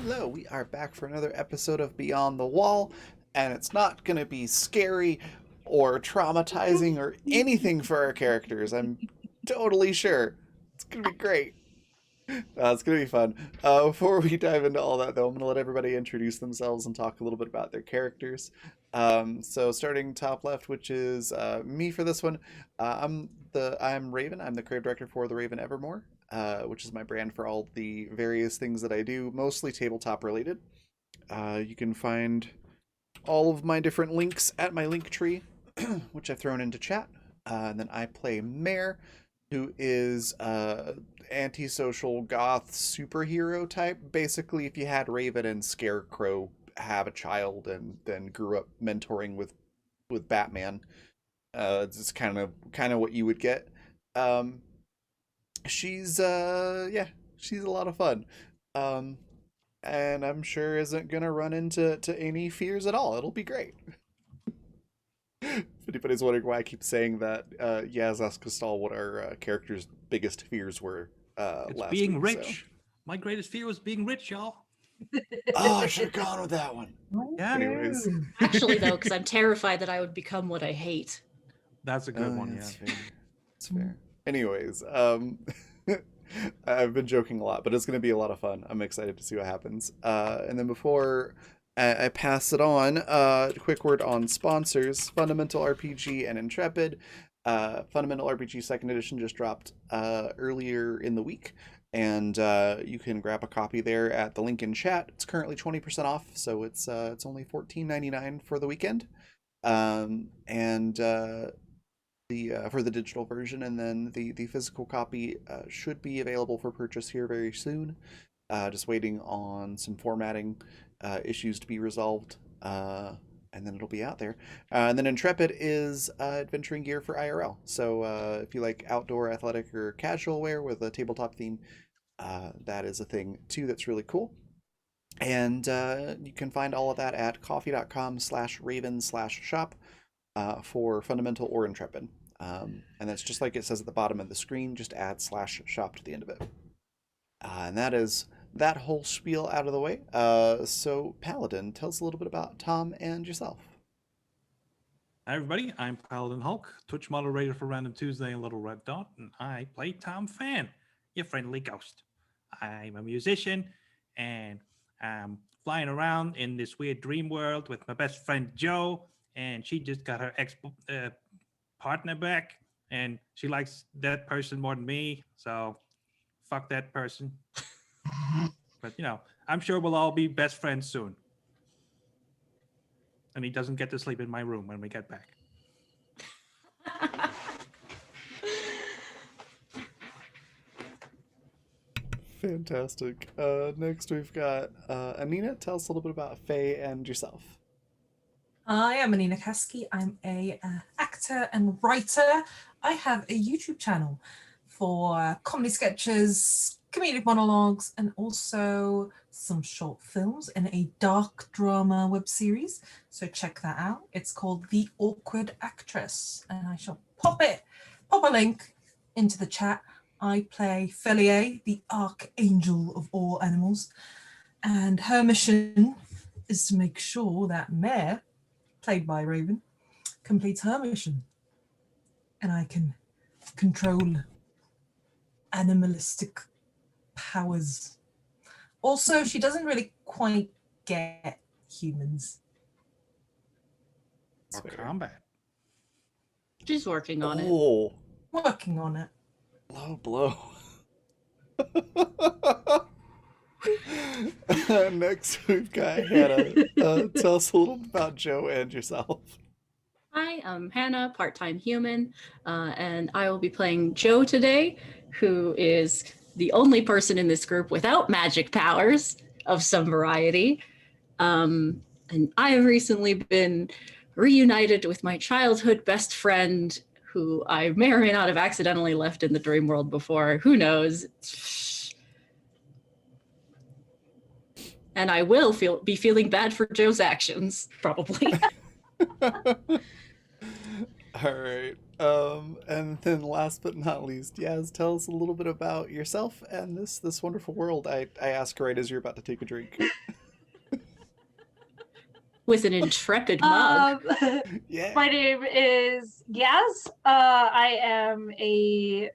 Hello, we are back for another episode of Beyond the Wall, and it's not going to be scary or traumatizing or anything for our characters. I'm totally sure. It's going to be great. It's going to be fun. Before we dive into all that, though, I'm going to let everybody introduce themselves and talk a little bit about their characters. So starting top left, which is me for this one, I'm Raven. I'm the creative director for the Raven Evermore, which is my brand for all the various things that I do, mostly tabletop related. You can find all of my different links at my link tree, which I've thrown into chat. And then I play Mare, who is antisocial goth superhero type. Basically, if you had Raven and Scarecrow have a child and then grew up mentoring with Batman, it's kind of what you would get. Um, she's she's a lot of fun. Um, and I'm sure isn't gonna run into any fears at all. It'll be great. If anybody's wondering why I keep saying that, Yaz asked Costal what our characters' biggest fears were It's last being week. rich. My greatest fear was being rich, y'all. Oh, I should have gone with that one. Yeah. Anyways, Actually, though, because I'm terrified that I would become what I hate. That's a good one, yeah. That's fair. That's fair. Anyways, I've been joking a lot, but it's going to be a lot of fun. I'm excited to see what happens. And then before I pass it on, quick word on sponsors: Fundamental RPG and Intrepid. Fundamental RPG Second Edition just dropped earlier in the week, and you can grab a copy there at the link in chat. It's currently 20% off, so it's only $14.99 for the weekend. And for the digital version, and then the physical copy should be available for purchase here very soon. Just waiting on some formatting issues to be resolved, and then it'll be out there. And then Intrepid is adventuring gear for IRL. So if you like outdoor, athletic, or casual wear with a tabletop theme, that is a thing too that's really cool. And you can find all of that at coffee.com/raven/shop for Fundamental or Intrepid. And that's just like it says at the bottom of the screen, just add /shop to the end of it. And that is that whole spiel out of the way. So Paladin, tell us a little bit about Tom and yourself. Hi, everybody. I'm Paladin Hulk, Twitch moderator for Random Tuesday and Little Red Dot, and I play Tom Fan, your friendly ghost. I'm a musician, and I'm flying around in this weird dream world with my best friend Joe, and she just got her partner back, and she likes that person more than me. So fuck that person. But I'm sure we'll all be best friends soon. And he doesn't get to sleep in my room when we get back. Fantastic. Next we've got Anina. Tell us a little bit about Faye and yourself. I am Anina Kasky. I'm a actor and writer. I have a YouTube channel for comedy sketches, comedic monologues, and also some short films in a dark drama web series. So check that out. It's called The Awkward Actress, and I shall pop a link into the chat. I play Felier, the archangel of all animals, and her mission is to make sure that Mare, played by Raven, completes her mission, and I can control animalistic powers. Also, she doesn't really quite get humans. Or Fair. combat. She's working on it. Oh, Working on it. low blow. Next, we've got Hannah. Tell us a little bit about Joe and yourself. Hi, I'm Hannah, part-time human, and I will be playing Joe today, who is the only person in this group without magic powers of some variety. And I have recently been reunited with my childhood best friend, who I may or may not have accidentally left in the dream world before. Who knows? And I will be feeling bad for Joe's actions, probably. All right. And then last but not least, Yaz, tell us a little bit about yourself and this wonderful world. I ask right as you're about to take a drink. With an intrepid mug. Yeah. My name is Yaz. I am a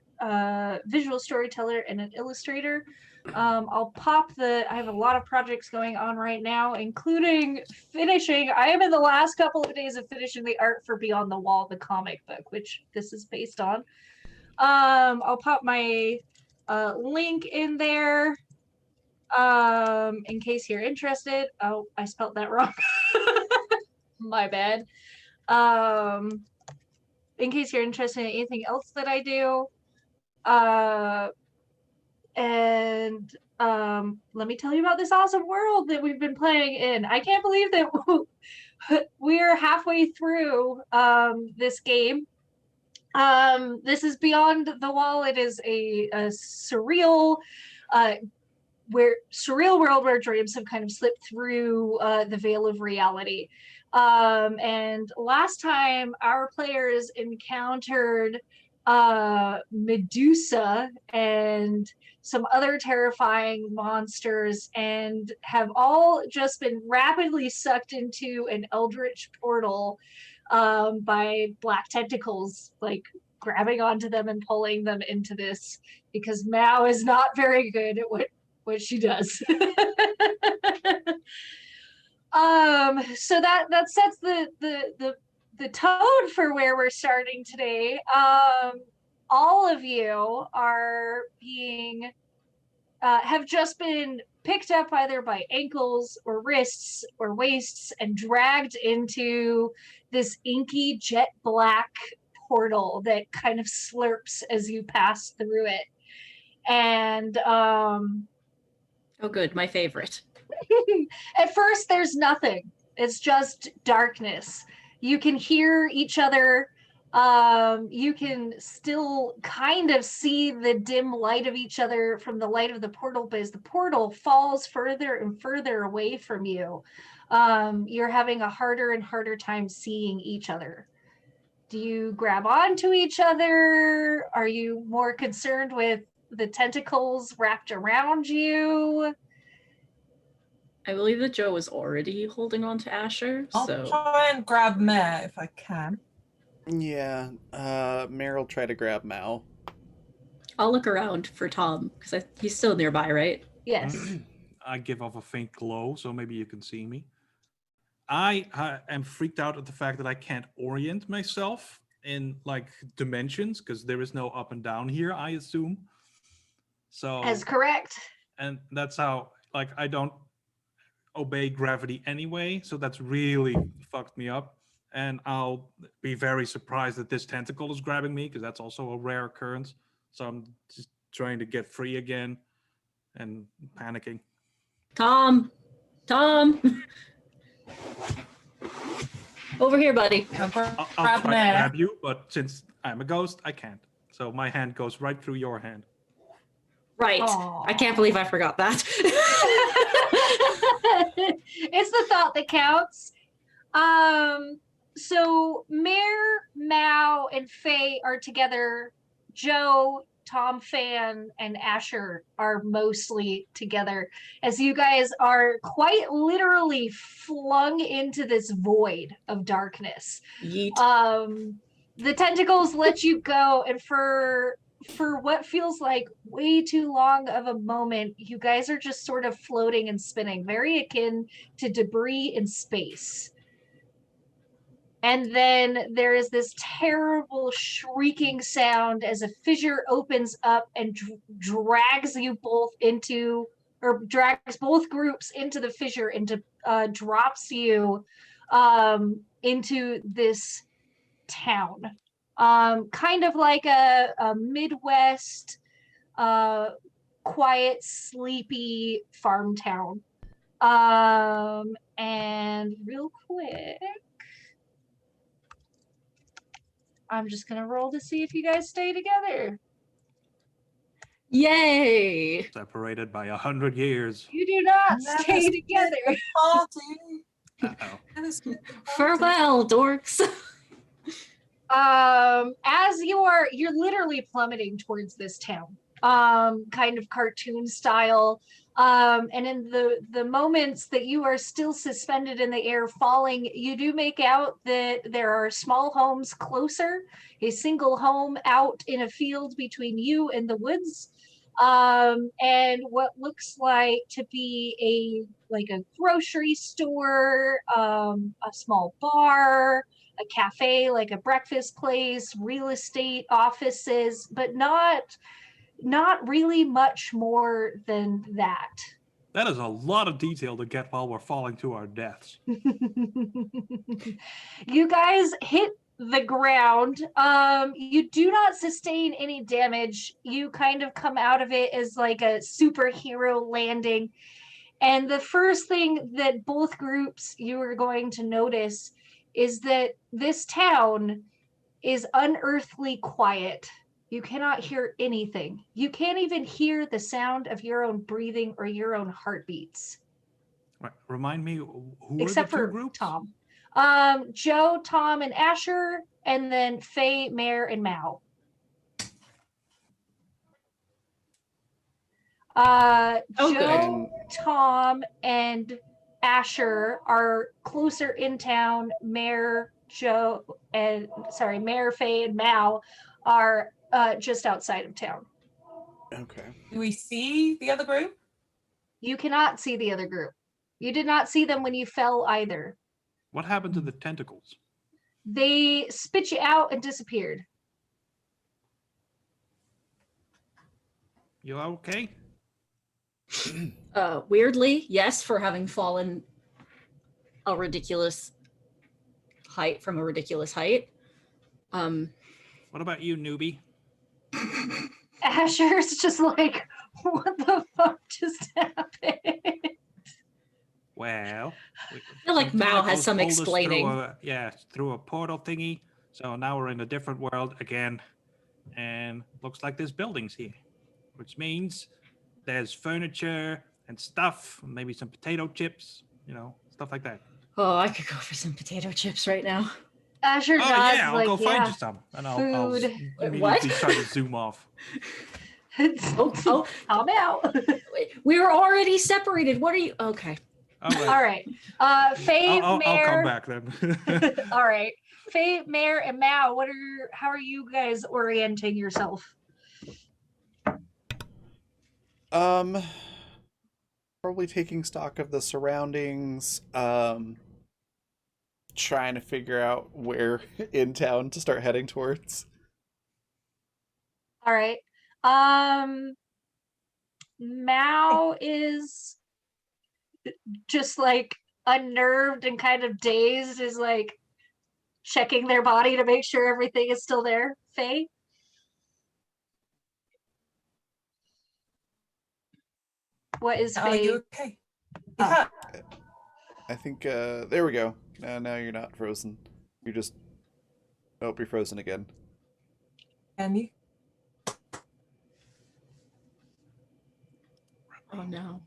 visual storyteller and an illustrator. I'll pop I have a lot of projects going on right now, including finishing. I am in the last couple of days of finishing the art for Beyond the Wall, the comic book, which this is based on. I'll pop my link in there in case you're interested. Oh, I spelled that wrong. My bad. In case you're interested in anything else that I do. And let me tell you about this awesome world that we've been playing in. I can't believe that we're halfway through this game. This is Beyond the Wall. It is a surreal world where dreams have kind of slipped through the veil of reality. And last time our players encountered Medusa and some other terrifying monsters, and have all just been rapidly sucked into an eldritch portal by black tentacles, like grabbing onto them and pulling them into this, because Mao is not very good at what she does. So that sets the tone for where we're starting today. All of you are being have just been picked up either by ankles or wrists or waists and dragged into this inky jet black portal that kind of slurps as you pass through it. And Oh, good, my favorite. at first there's nothing. It's just darkness. You can hear each other. You can still kind of see the dim light of each other from the light of the portal, but as the portal falls further and further away from you, you're having a harder and harder time seeing each other. Do you grab onto each other? Are you more concerned with the tentacles wrapped around you? I believe that Joe was already holding on to Asher, I'll so try and grab Mare if I can. Yeah. Meryl try to grab Mao. I'll look around for Tom, because he's still nearby, right? Yes. I give off a faint glow, so maybe you can see me. I am freaked out at the fact that I can't orient myself in like dimensions because there is no up and down here, I assume. So As correct. and that's how like I don't obey gravity anyway, so that's really fucked me up. And I'll be very surprised that this tentacle is grabbing me because that's also a rare occurrence. So I'm just trying to get free again and panicking. Tom, over here, buddy. I'll Grab try to there. grab you, but since I'm a ghost, I can't. So my hand goes right through your hand. Right. Aw. I can't believe I forgot that. It's the thought that counts. So Mare, Mao, and Faye are together. Joe, Tom Fan, and Asher are mostly together as you guys are quite literally flung into this void of darkness. Yeet. The tentacles let you go, and for what feels like way too long of a moment, you guys are just sort of floating and spinning, very akin to debris in space. And then there is this terrible shrieking sound as a fissure opens up and drags you both into, or drags both groups into the fissure and drops you into this town. Kind of like a Midwest, quiet, sleepy farm town. And real quick, I'm just gonna roll to see if you guys stay together. Yay. Separated by 100 years. You do not Never stay split together. the party. Uh-oh. Never split the party. Farewell, dorks. As you're literally plummeting towards this town, kind of cartoon style. And in the moments that you are still suspended in the air falling, you do make out that there are small homes closer, a single home out in a field between you and the woods. And what looks like to be a grocery store, a small bar, a cafe, like a breakfast place, real estate, offices, but not really much more than that. That is a lot of detail to get while we're falling to our deaths. You guys hit the ground. You do not sustain any damage. You kind of come out of it as like a superhero landing. And the first thing that both groups you are going to notice is that this town is unearthly quiet. You cannot hear anything. You can't even hear the sound of your own breathing or your own heartbeats. Right. Remind me, who Except are the two for groups? Tom. Joe, Tom, and Asher, and then Faye, Mare, and Mao. Joe, Tom, and Asher are closer in town. Mare, Faye, and Mao are just outside of town. Okay. Do we see the other group? You cannot see the other group. You did not see them when you fell either. What happened to the tentacles? They spit you out and disappeared. You okay? Weirdly, yes, for having fallen a ridiculous height from a ridiculous height. What about you, newbie? Asher's just like, what the fuck just happened? Well, I feel like Mao has some pulled us explaining. through a portal thingy. So now we're in a different world again. And looks like there's buildings here, which means there's furniture and stuff, maybe some potato chips, stuff like that. Oh, I could go for some potato chips right now. Asher Oh, nods yeah, I'll like, go yeah. find you some. And I'll Food. immediately What? try to zoom off. Oh, I'm out. we were already separated. What are you? Okay. All right. All right. Faye, I'll come Mare. back then. All right. Faye, Mare, and Mao, how are you guys orienting yourself? Probably taking stock of the surroundings. trying to figure out where in town to start heading towards. All right. Mao is just like unnerved and kind of dazed, is like checking their body to make sure everything is still there. Faye? What is Are Faye? you okay? Oh. Yeah. I think, there we go. Now you're not frozen. You're just... Nope, you're frozen again. Can you? Oh no.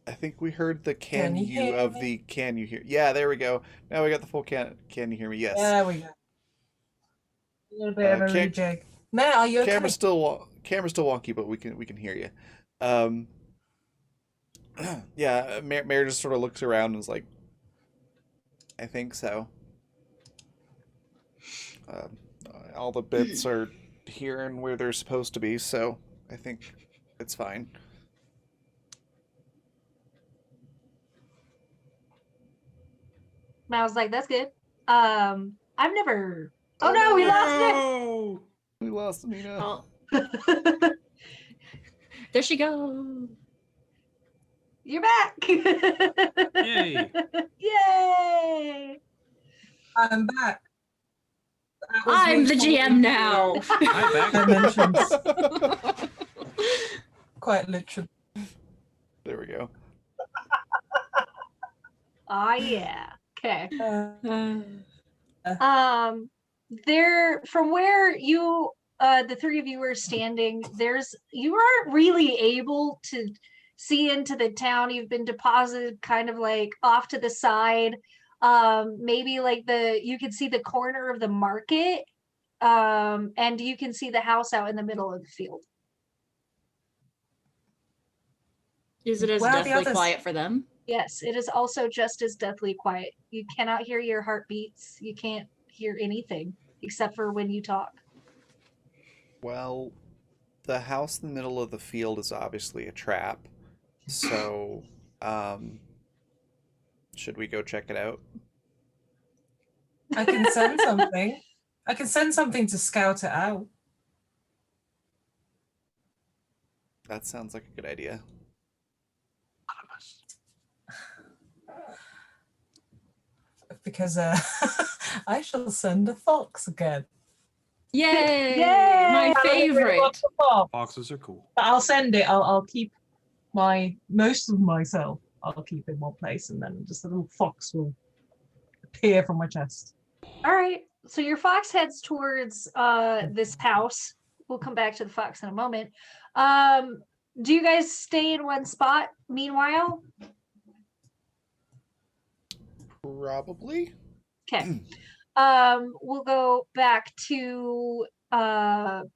I think we heard the Can you hear of me? the can you hear. Yeah, there we go. Now we got the full can you hear me? Yes. There we go. A little bit of a Can't- rejig. Matt, are you okay? Camera's still wonky, but we can hear you. Yeah, Mare just sort of looks around and is like, I think so. All the bits are here and where they're supposed to be, so I think it's fine. Mao's like, that's good. I've never. Oh no, we lost No! We lost Nina. Oh, it. there she goes. You're back. Yay! Yay! I'm back. That was I'm the wishful GM now. I'm back. Dimensions. Quite literally. There we go. Ah, yeah. Okay. Uh, There, from where you, the three of you are standing, you aren't really able to see into the town. You've been deposited kind of like off to the side. Maybe like you can see the corner of the market, and you can see the house out in the middle of the field. Is it as Well, the deathly others- quiet for them? Yes, it is also just as deathly quiet. You cannot hear your heartbeats. You can't hear anything except for when you talk. Well, the house in the middle of the field is obviously a trap. So, should we go check it out? I can send something. I can send something to scout it out. That sounds like a good idea. Because I shall send a fox again. Yay! Yay! My I really favorite. love the fox. Foxes are cool. But I'll send it. I'll keep most of myself. I'll keep in one place, and then just a little fox will appear from my chest. All right. So your fox heads towards this house. We'll come back to the fox in a moment. Do you guys stay in one spot meanwhile? Probably. Okay. We'll go back to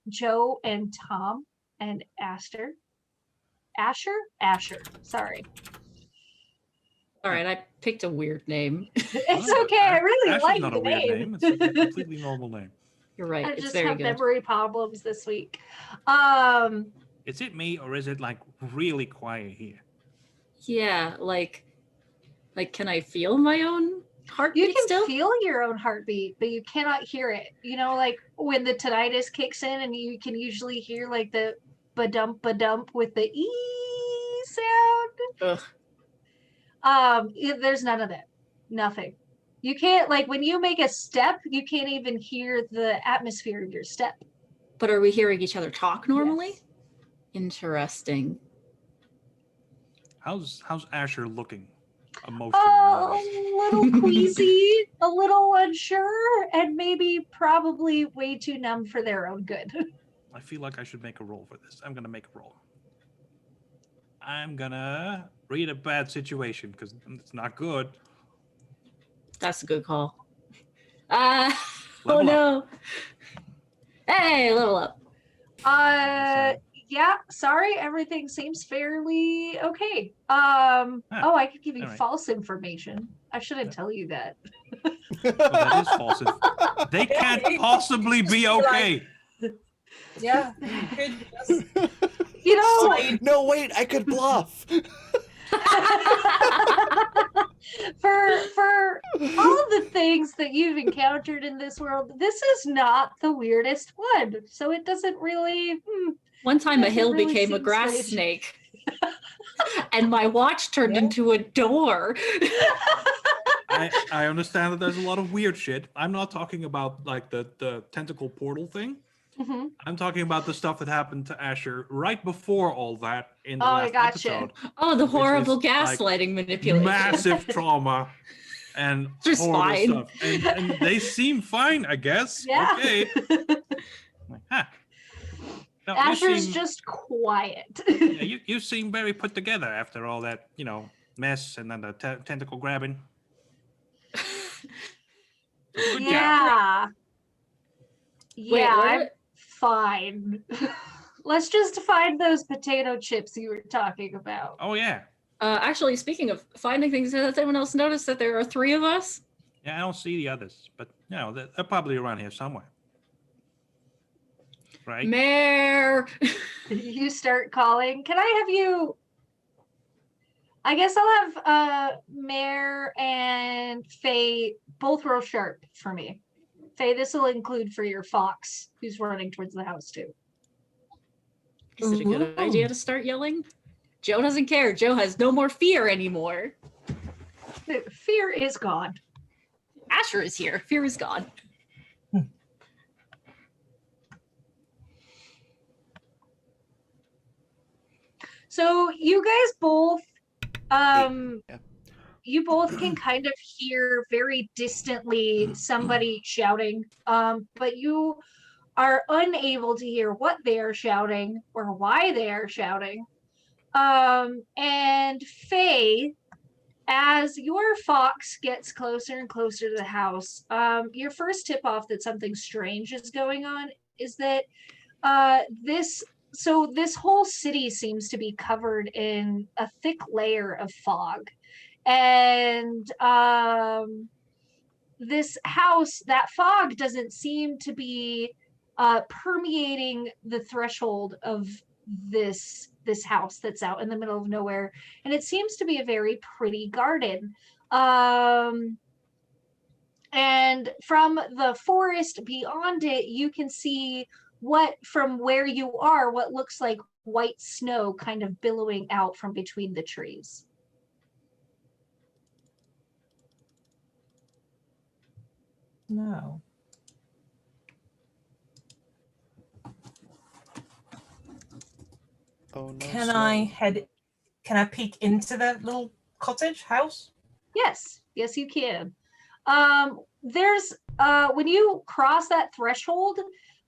Joe and Tom and Asher. Asher. Sorry. All right, I picked a weird name. It's okay. I really Asher's like not the a weird name. name. It's a completely normal name. You're right. I It's just very have good. memory problems this week. Is it me or is it like really quiet here? Yeah, like can I feel my own heartbeat You can still? feel your own heartbeat, but you cannot hear it. You know, like when the tinnitus kicks in and you can usually hear like the ba-dump with the ee sound. Ugh. There's none of that. Nothing. You can't, like, when you make a step, you can't even hear the atmosphere of your step. But are we hearing each other talk normally? Yes. Interesting. How's Asher looking emotionally? A little queasy, a little unsure, and maybe probably way too numb for their own good. I feel like I should make a roll for this. I'm gonna make a roll. I'm gonna read a bad situation because it's not good. That's a good call. Oh Level no. Hey, level up. Yeah, sorry, everything seems fairly okay. Oh, I could give you Alright. false information. I shouldn't tell you that. Oh, that is false. They can't possibly be okay. Yeah. Good. Yes. You know, No, wait, I could bluff. For all the things that you've encountered in this world, this is not the weirdest one. So it doesn't really. One time a doesn't hill really became a seem grass strange. snake. And my watch turned Yeah. into a door. I understand that there's a lot of weird shit. I'm not talking about like the tentacle portal thing. Mhm. I'm talking about the stuff that happened to Asher right before all that in the Oh, I last gotcha. episode. Oh, the Which is, horrible like, gaslighting manipulation. Massive trauma and Just horrible fine. stuff. And they seem fine, I guess. Yeah. Okay. Like, huh. No, Asher's just quiet. yeah, you seem very put together after all that, mess and then the tentacle grabbing. Good job. Yeah. Yeah, what? I'm fine. Let's just find those potato chips you were talking about. Oh yeah. Actually, speaking of finding things, has anyone else noticed that there are 3 of us? Yeah, I don't see the others, but they're probably around here somewhere. Right? Mare! You start calling. Can I have you? I guess I'll have Mare and Faye both roll sharp for me. Faye, this will include for your fox who's running towards the house too. Is it a good Ooh. idea to start yelling? Joe doesn't care. Joe has no more fear anymore. Fear is gone. Asher is here. Fear is gone. So you guys both Yeah. you both can kind of hear very distantly somebody shouting, but you are unable to hear what they are shouting or why they are shouting. And Faye, as your fox gets closer and closer to the house, your first tip off that something strange is going on is that this whole city seems to be covered in a thick layer of fog. And this house, that fog doesn't seem to be permeating the threshold of this house that's out in the middle of nowhere, and it seems to be a very pretty garden. And from the forest beyond it, you can see from where you are, what looks like white snow kind of billowing out from between the trees. No. Oh no. Can snow. I peek into the little cottage house? Yes, you can. There's when you cross that threshold,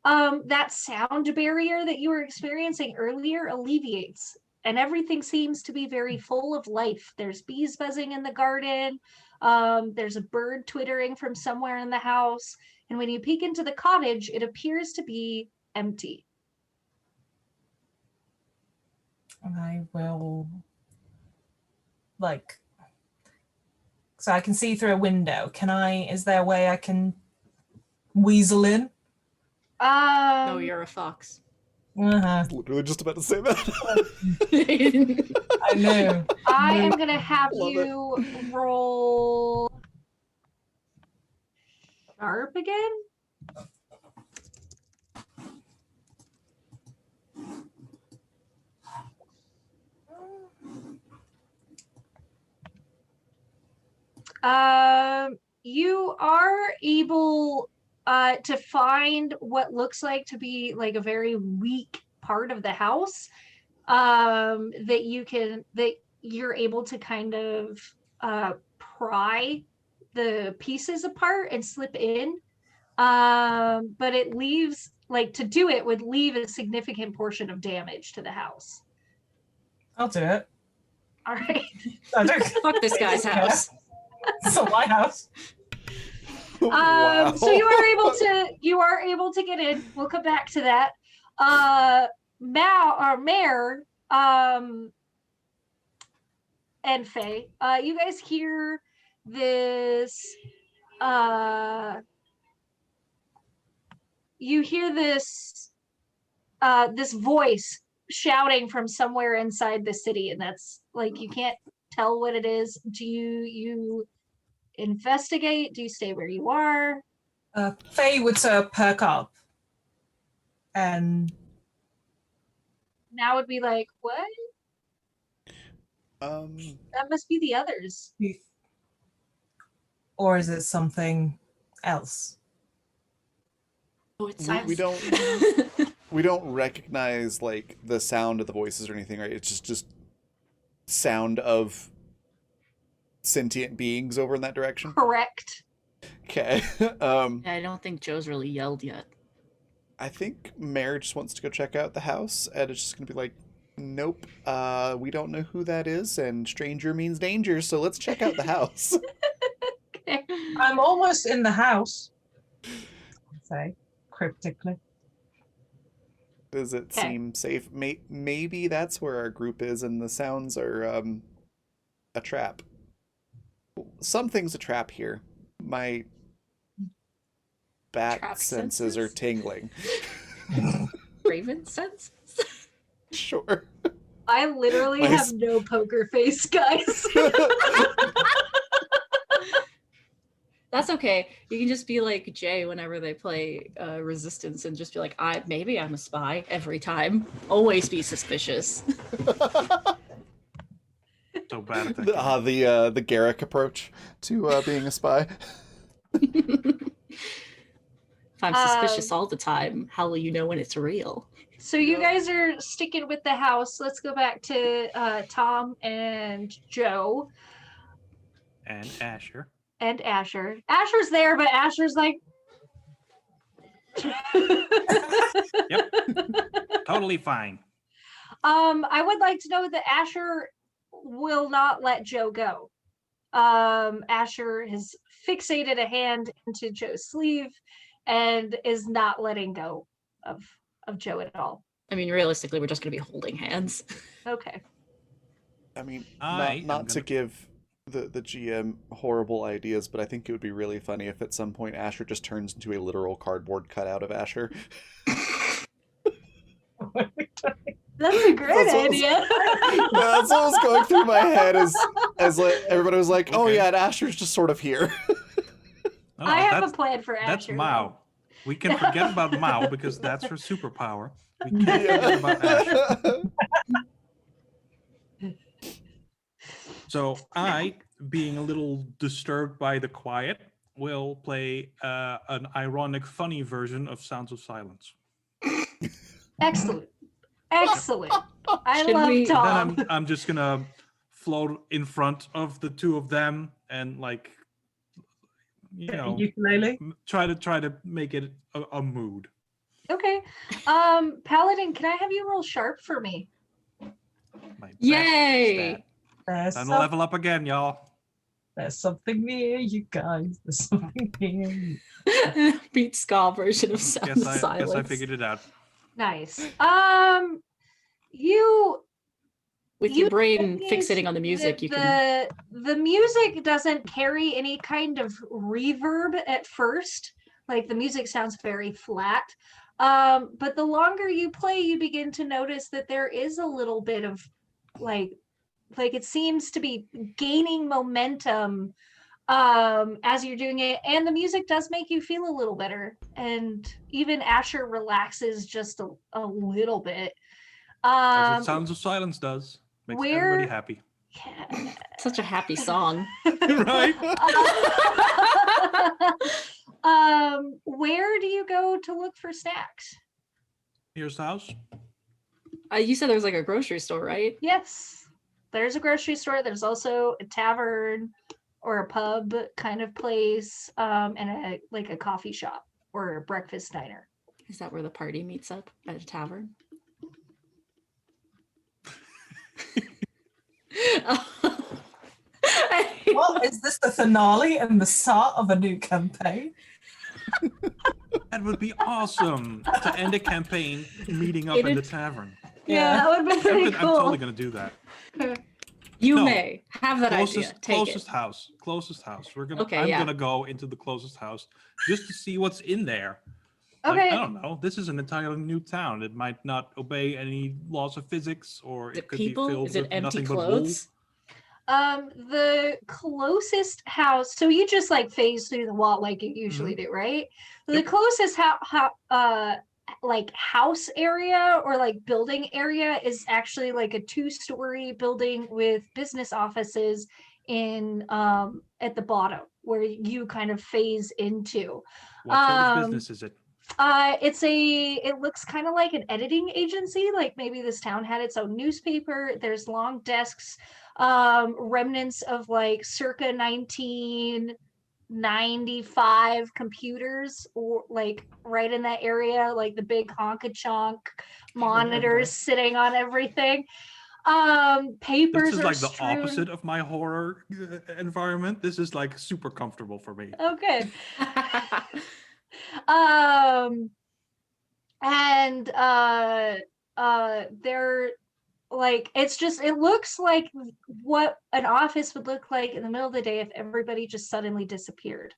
that sound barrier that you were experiencing earlier alleviates, and everything seems to be very full of life. There's bees buzzing in the garden. There's a bird twittering from somewhere in the house, and when you peek into the cottage, it appears to be empty. I will, so I can see through a window. Is there a way I can weasel in? No, you're a fox. Uh-huh. Literally just about to say that. I know. I am gonna have Love you roll sharp again. You are able to find what looks like to be like a very weak part of the house, that you're able to kind of pry the pieces apart and slip in. But it leaves, to do it would leave a significant portion of damage to the house. I'll do it. All right. I don't Fuck this guy's house. It's not my house. Wow. So you are able to get in. We'll come back to that. Mare, and Faye, you guys hear this. You hear this voice shouting from somewhere inside the city, and that's you can't tell what it is? Do you investigate? Do you stay where you are? Faye would perk up. And Now would be like, what? That must be the others. or is it something else? Oh, it's we don't we don't recognize like the sound of the voices or anything, right? It's just sound of sentient beings over in that direction. Correct. Okay. I don't think Joe's really yelled yet. I think Mare just wants to go check out the house, and it's just gonna be like, nope, we don't know who that is, and stranger means danger, so let's check out the house. Okay. I'm almost in the house. Say cryptically. Does it Okay. seem safe? Maybe that's where our group is, and the sounds are a trap. Something's a trap here. My bat Trap senses are senses? tingling. Raven sense? Sure. I literally My have no poker face, guys. That's okay. You can just be like Jay whenever they play Resistance and just be like, maybe I'm a spy every time. Always be suspicious. So bad at that. The Garrick approach to being a spy. If I'm suspicious all the time, how will you know when it's real? So you guys are sticking with the house. Let's go back to Tom and Joe And Asher. and Asher. Asher's there, but Asher's like. Yep. Totally fine. I would like to know that Asher will not let Joe go. Asher has fixated a hand into Joe's sleeve and is not letting go of Joe at all. I mean, realistically, we're just going to be holding hands. Okay. I mean, I am not to gonna- give the GM horrible ideas, but I think it would be really funny if at some point Asher just turns into a literal cardboard cutout of Asher. That's a great That's what was- idea. Yeah, that's what was going through my head as like everybody was like, "Oh Okay. yeah, and Asher's just sort of here." Oh, I have that's, a plan for Asher. that's though. Mao. We can forget about Mao because that's her superpower. We can't forget about Asher. So I, being a little disturbed by the quiet, will play an ironic, funny version of Sounds of Silence. Excellent. Excellent. I Should love we- Tom. Then I'm just gonna float in front of the two of them and like, you know, Ukulele. try to make it a mood. Okay. Paladin, can I have you roll sharp for me? My best Yay! stat. There's, Time to some- level up again, y'all. there's something near you guys. There's something near you. Beat ska version of Sound of Guess Silence. I figured it out. Nice. You With you your brain notice fixating on the music, that you can. the music doesn't carry any kind of reverb at first. Like the music sounds very flat. But the longer you play, you begin to notice that there is a little bit of like it seems to be gaining momentum as you're doing it, and the music does make you feel a little better, and even Asher relaxes just a little bit. That's what Sounds of Silence does. Makes everybody where- happy. Such a happy song. Right? Where do you go to look for snacks? Here's the house. You said there was like a grocery store, right? Yes, there's a grocery store. There's also a tavern or a pub kind of place, and a coffee shop or a breakfast diner. Is that where the party meets up at a tavern? Well, is this the finale and the start of a new campaign? That would be awesome to end a campaign meeting up in the tavern. Yeah, that would be pretty I'm cool. totally gonna do that. You No. may have that idea. Closest Take closest it. house. Closest house. We're gonna. Okay, I'm yeah. gonna go into the closest house just to see what's in there. Like, Okay. I don't know. This is an entirely new town. It might not obey any laws of physics, or Is it it could people? be filled Is it with empty nothing but wool. clothes? The closest house, so you just like phase through the wall like you usually do, right? The Yep. closest like house area or like building area is actually like a 2-story building with business offices in at the bottom where you kind of phase into. What sort of business is it? It looks kind of like an editing agency, like maybe this town had its own newspaper. There's long desks, remnants of like circa 1995 computers, or like right in that area, like the big honka chonk monitors sitting on everything. This Papers is are like the strewn. opposite of my horror environment. This is like super comfortable for me. Oh, good. Um, and they're like, it looks like what an office would look like in the middle of the day if everybody just suddenly disappeared.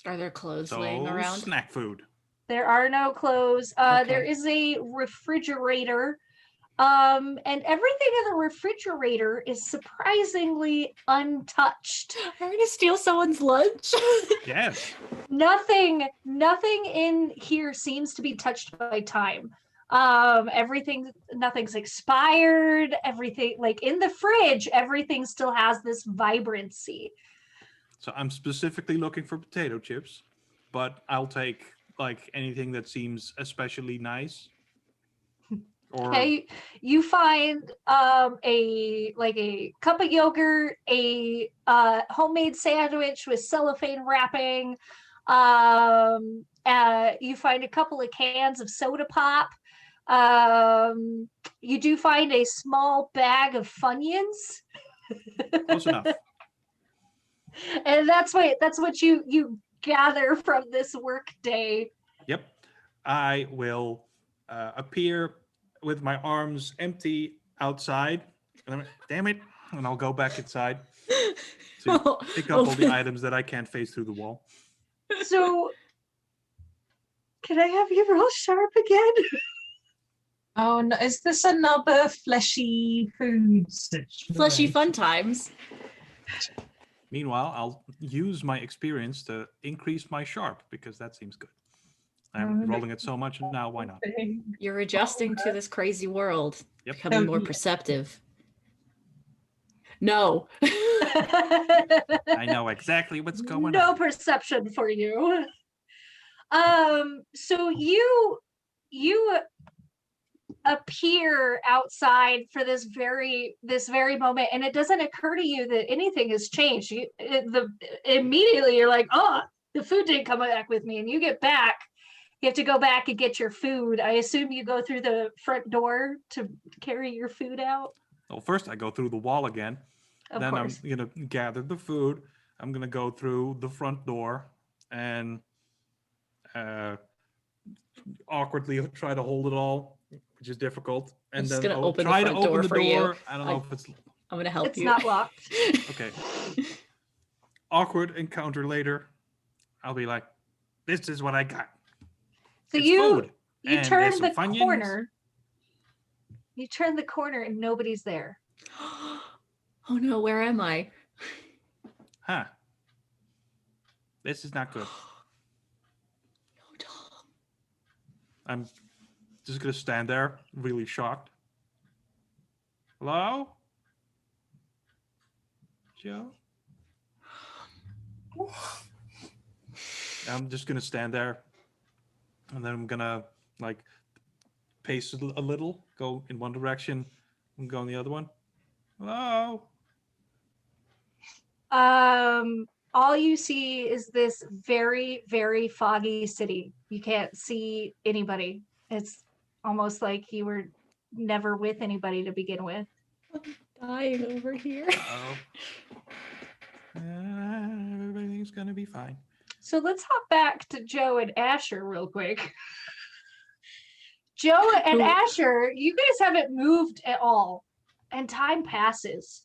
Are there clothes So laying around? snack food. There are no clothes. There Okay. is a refrigerator. And everything in the refrigerator is surprisingly untouched. I'm gonna steal someone's lunch. Yes. Nothing in here seems to be touched by time. Nothing's expired. Everything, like in the fridge, everything still has this vibrancy. So I'm specifically looking for potato chips, but I'll take like anything that seems especially nice. Or Okay, you find a cup of yogurt, a homemade sandwich with cellophane wrapping. You find a couple of cans of soda pop. You do find a small bag of Funyuns. close enough. And that's what you gather from this work day. Yep. I will appear with my arms empty outside. And damn it. And I'll go back inside to pick up all the items that I can't face through the wall. So can I have you roll sharp again? Oh no, is this another fleshy food situation? Fleshy fun times. Meanwhile, I'll use my experience to increase my sharp because that seems good. I'm rolling it so much now, why not? You're adjusting to this crazy world, Yep. becoming more perceptive. No. I know exactly what's going No on. perception for you. So you appear outside for this very moment, and it doesn't occur to you that anything has changed. Immediately you're like, oh, the food didn't come back with me, and you get back. You have to go back and get your food. I assume you go through the front door to carry your food out. Well, first I go through the wall again. Of Then course. I'm gonna gather the food. I'm gonna go through the front door and awkwardly try to hold it all, which is difficult. And just then gonna open the try to front open door the for you. door. I don't know if it's I'm gonna help It's you. not locked. okay. Awkward encounter later. I'll be like, this is what I got. So It's you food. you And turn there's the some Funyuns. corner. You turn the corner and nobody's there. Oh no, where am I? Huh. This is not good. No, Tom. I'm just gonna stand there, really shocked. Hello? Joe? I'm just gonna stand there, and then I'm gonna like pace a little, go in one direction, and go in the other one. Hello? All you see is this very, very foggy city. You can't see anybody. It's almost like you were never with anybody to begin with. Dying over here. Oh. Everything's gonna be fine. So let's hop back to Joe and Asher real quick. Joe and Asher, you guys haven't moved at all, and time passes,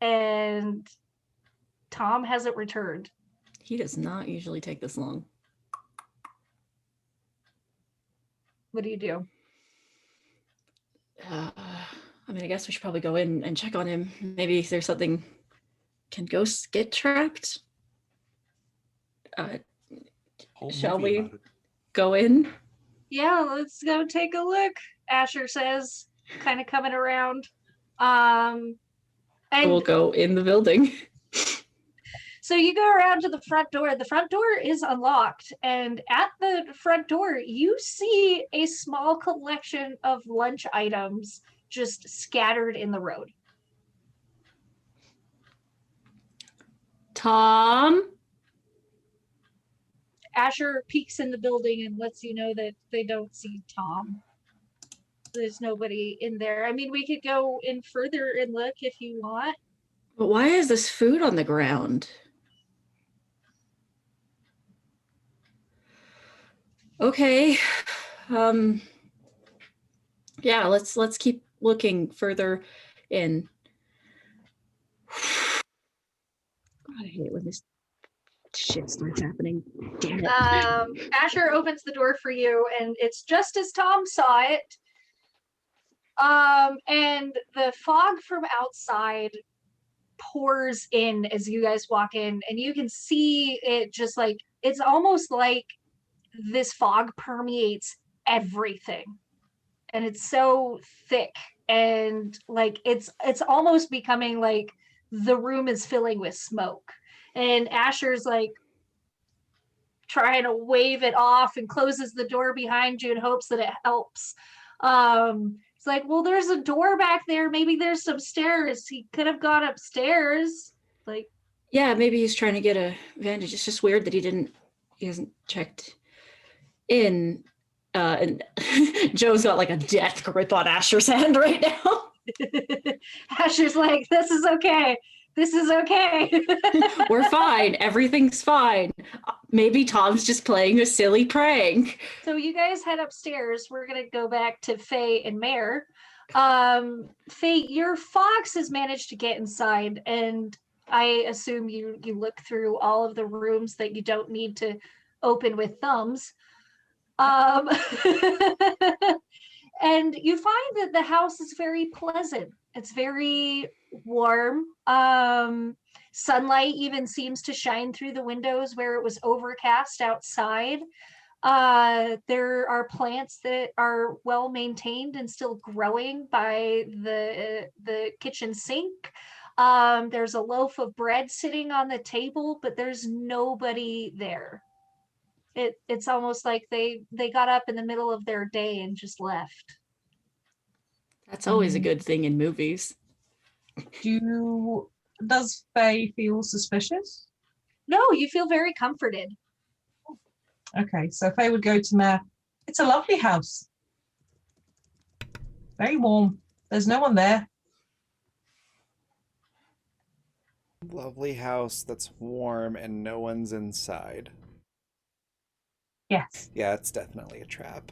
and Tom hasn't returned. He does not usually take this long. What do you do? I mean, I guess we should probably go in and check on him. Maybe if there's something. Can ghosts get trapped? Whole Shall movie we? about it. Go in? Yeah, let's go take a look, Asher says, kind of coming around. And We'll go in the building. so you go around to the front door. The front door is unlocked, and at the front door, you see a small collection of lunch items just scattered in the road. Tom? Asher peeks in the building and lets you know that they don't see Tom. There's nobody in there. I mean, we could go in further and look if you want. But why is this food on the ground? Okay. Yeah, let's keep looking further in. God, I hate when this shit starts happening. Damn it. Asher opens the door for you, and it's just as Tom saw it. And the fog from outside pours in as you guys walk in, and you can see it just like it's almost like this fog permeates everything, and it's so thick and like it's almost becoming like the room is filling with smoke. And Asher's like trying to wave it off and closes the door behind you in hopes that it helps. It's like, well, there's a door back there. Maybe there's some stairs. He could have gone upstairs. Like, Yeah, maybe he's trying to get a advantage. It's just weird that he hasn't checked in. And Joe's got like a death grip on Asher's hand right now. Asher's like, this is okay. This is okay. We're fine. Everything's fine. Maybe Tom's just playing a silly prank. So you guys head upstairs. We're gonna go back to Faye and Mare. Faye, your fox has managed to get inside, and I assume you look through all of the rooms that you don't need to open with thumbs. And you find that the house is very pleasant. It's very warm. Sunlight even seems to shine through the windows where it was overcast outside. There are plants that are well maintained and still growing by the kitchen sink. There's a loaf of bread sitting on the table, but there's nobody there. It's almost like they got up in the middle of their day and just left. That's always a good thing in movies. Does Faye feel suspicious? No, you feel very comforted. Okay, so Faye would go to Mare. It's a lovely house. Very warm. There's no one there. Lovely house that's warm and no one's inside. Yes. Yeah, it's definitely a trap.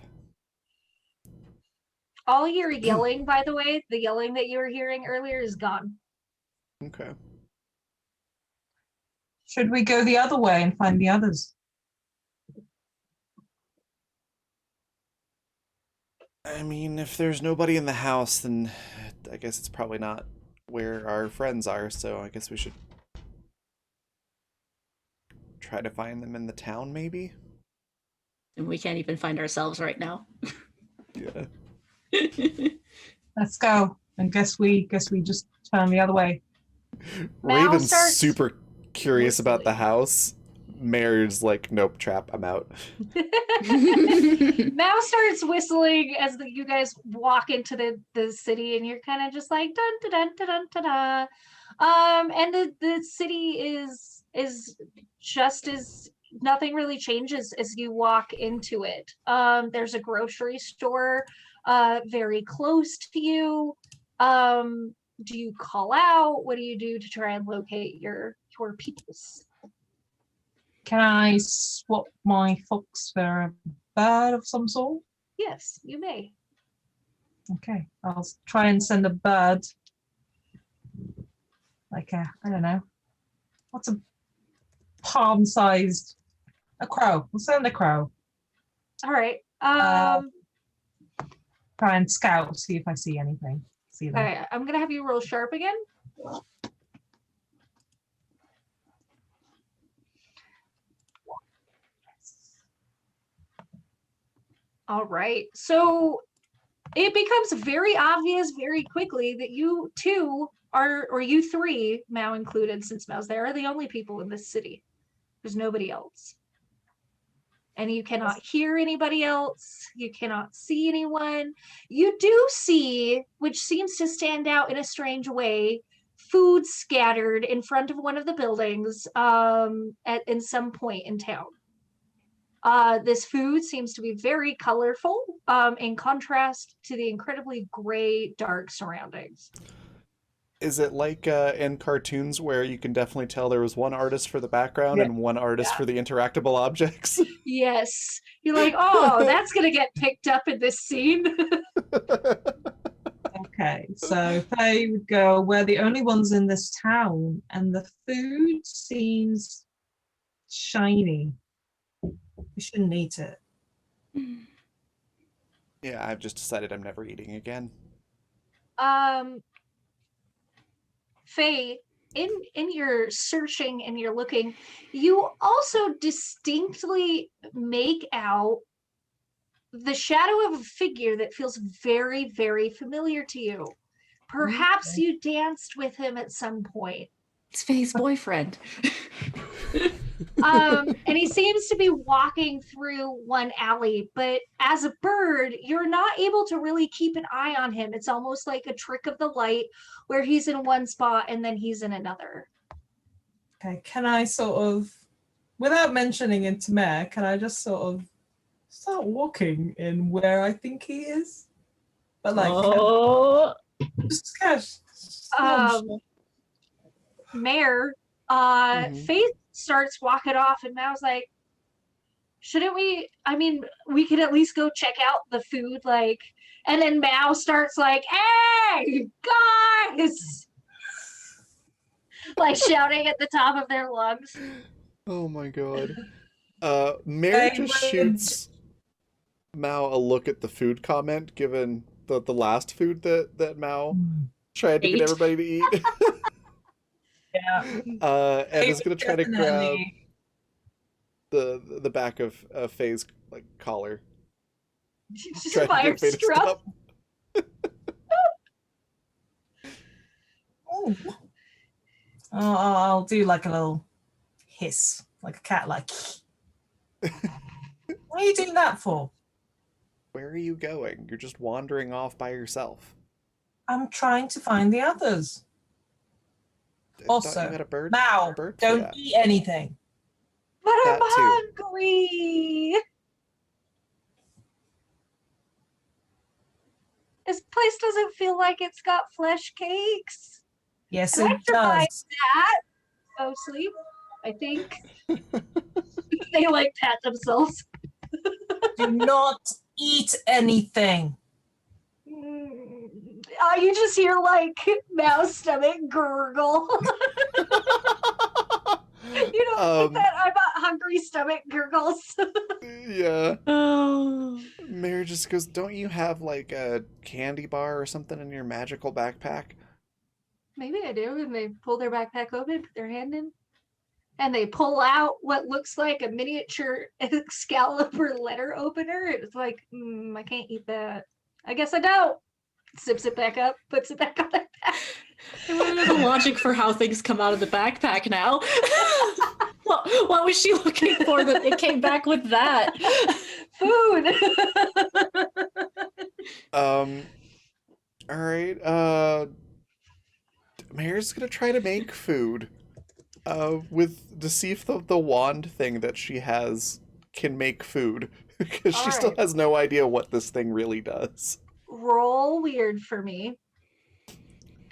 All your yelling, by the way, the yelling that you were hearing earlier is gone. Okay. Should we go the other way and find the others? I mean, if there's nobody in the house, then I guess it's probably not where our friends are, so I guess we should try to find them in the town, maybe? And we can't even find ourselves right now. Yeah. Let's go. And guess we just turn the other way. Raven's starts super curious about the whistling. house. Mary's like, nope, trap, I'm out. Mao starts whistling as you guys walk into the city, and you're kind of just like dun dun dun dun dun dun. And the city is just as nothing really changes as you walk into it. There's a grocery store very close to you. Do you call out? What do you do to try and locate your peoples? Can I swap my fox for a bird of some sort? Yes, you may. Okay, I'll try and send a bird. Like I don't know. What's a palm-sized? A crow. We'll send a crow. All right. Try and scout, see if I see anything. See All them. right, I'm gonna have you roll sharp again. All right, so it becomes very obvious very quickly that you two are, or you three, Mao included, since Mao's there, are the only people in this city. There's nobody else. And you cannot hear anybody else. You cannot see anyone. You do see, which seems to stand out in a strange way, food scattered in front of one of the buildings in some point in town. This food seems to be very colorful in contrast to the incredibly gray, dark surroundings. Is it like in cartoons where you can definitely tell there was one artist for the background Yeah. and one artist for the interactable objects? Yes. You're like, oh, that's going to get picked up in this scene. Okay, so they would go, we're the only ones in this town, and the food seems shiny. We shouldn't eat it. Yeah, I've just decided I'm never eating again. Faye, in your searching and your looking, you also distinctly make out the shadow of a figure that feels very, very familiar to you. Perhaps Okay. you danced with him at some point. It's Faye's boyfriend. And he seems to be walking through one alley, but as a bird, you're not able to really keep an eye on him. It's almost like a trick of the light where he's in one spot and then he's in another. Okay, can I sort of, without mentioning it to Mare, can I just sort of start walking in where I think he is? But like, Oh, just cash. Mayor, Mhm. Faith starts walking off, and Mao's like, shouldn't we? I mean, we could at least go check out the food, like. And then Mao starts like, "Hey, guys!" like shouting at the top of their lungs. Oh my god. Mary Hey, just wait. shoots Mao a look at the food comment, given the last food that Mao tried to get Ate. everybody to eat. Yeah. And is gonna try to grab Definitely. the back of Faye's like collar. Just Trying to fire get Faye to strap. stop. Oh. I'll do like a little hiss, like a cat, like. What are you doing that for? Where are you going? You're just wandering off by yourself. I'm trying to find the others. I thought Also, you had a bird. Mao, bird for don't that. eat anything. But I'm That too. hungry. This place doesn't feel like it's got flesh cakes. Yes, And it after buying does. that, mostly, I think they like pat themselves. Do not eat anything. You just hear like Mao's stomach gurgle. You know, like that I'm a hungry stomach gurgles. Yeah. oh. Mary just goes, don't you have like a candy bar or something in your magical backpack? Maybe I do. And they pull their backpack open, put their hand in, and they pull out what looks like a miniature Excalibur letter opener. It's like, I can't eat that. I guess I don't. Zips it back up, puts it back on their back. I want to know the logic for how things come out of the backpack now. what was she looking for that it came back with that? Food. All right. Mary's gonna try to make food. With to see if the wand thing that she has can make food, because she still Alright. has no idea what this thing really does. Roll weird for me.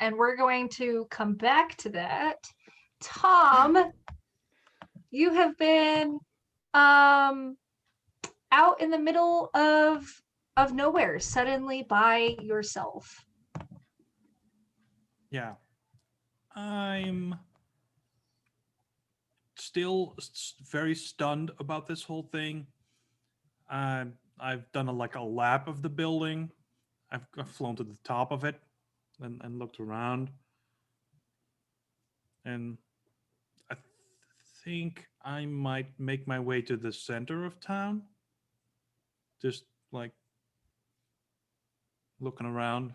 And we're going to come back to that. Tom, you have been out in the middle of nowhere suddenly by yourself. Yeah. I'm still very stunned about this whole thing. I've done like a lap of the building. I've flown to the top of it. and looked around. And I think I might make my way to the center of town. Just like looking around,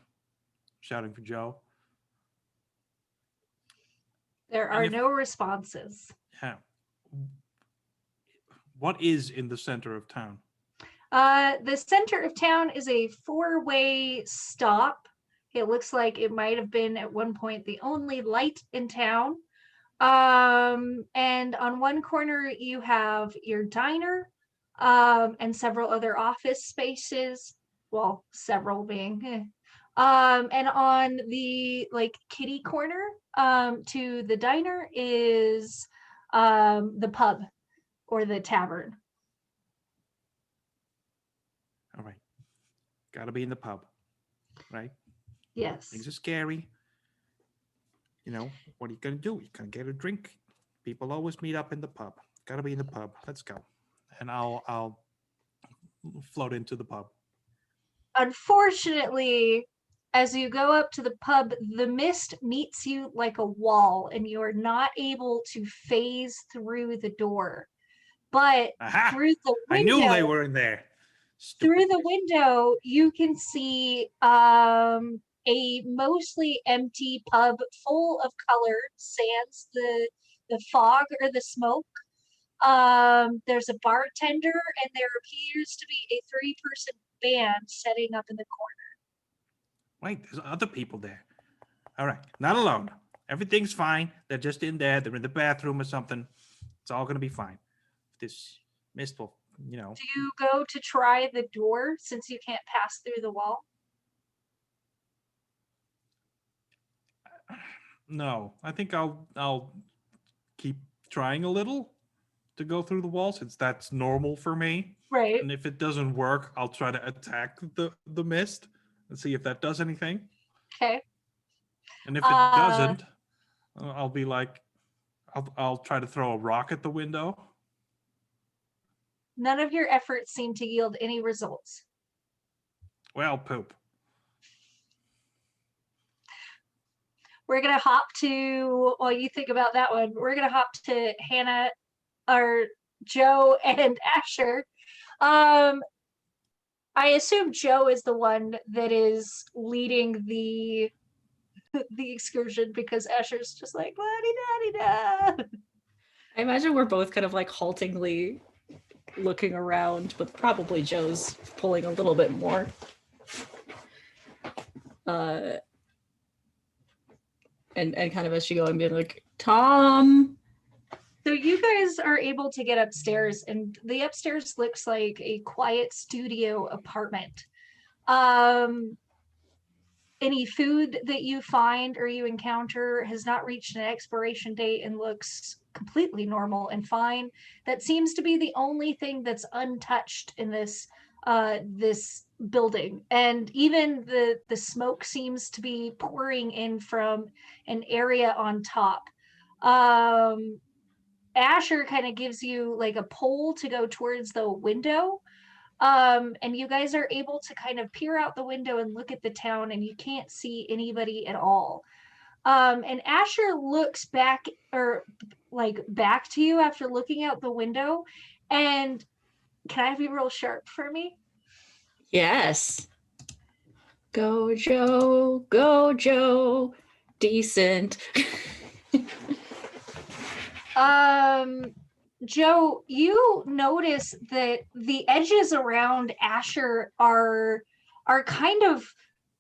shouting for Joe. There And are if- no responses. Yeah. What is in the center of town? The center of town is a four-way stop. It looks like it might have been at one point the only light in town. And on one corner you have your diner, and several other office spaces. Well, several being. And on the like kitty corner, to the diner is the pub or the tavern. All right. Gotta be in the pub, right? Yes. Things are scary. You know, what are you gonna do? You're gonna get a drink. People always meet up in the pub. Gotta be in the pub. Let's go. And I'll float into the pub. Unfortunately, as you go up to the pub, the mist meets you like a wall, and you are not able to phase through the door. But Aha! through the I window, knew they were in there. through Stupid. the window, you can see a mostly empty pub full of color, sans the fog or the smoke. There's a bartender, and there appears to be a three-person band setting up in the corner. Wait, there's other people there. All right, not alone. Everything's fine. They're just in there. They're in the bathroom or something. It's all gonna be fine. This mist will, you know. Do you go to try the door since you can't pass through the wall? No, I think I'll keep trying a little to go through the wall since that's normal for me. Right. And if it doesn't work, I'll try to attack the mist and see if that does anything. Okay. And if it doesn't, I'll be like, I'll try to throw a rock at the window. None of your efforts seem to yield any results. Well, poop. We're gonna hop to, while you think about that one, we're gonna hop to Hannah or Joe and Asher. I assume Joe is the one that is leading the excursion because Asher's just like la-di-da-di-da. I imagine we're both kind of like haltingly looking around, but probably Joe's pulling a little bit more. And kind of as you go, I'm being like, Tom. So you guys are able to get upstairs, and the upstairs looks like a quiet studio apartment. Any food that you find or you encounter has not reached an expiration date and looks completely normal and fine. That seems to be the only thing that's untouched in this this building, and even the smoke seems to be pouring in from an area on top. Asher kind of gives you like a pole to go towards the window, and you guys are able to kind of peer out the window and look at the town, and you can't see anybody at all. And Asher looks back, or like back to you after looking out the window, and can I have you roll sharp for me? Yes. Go, Joe. Go, Joe. Decent. Joe, you notice that the edges around Asher are kind of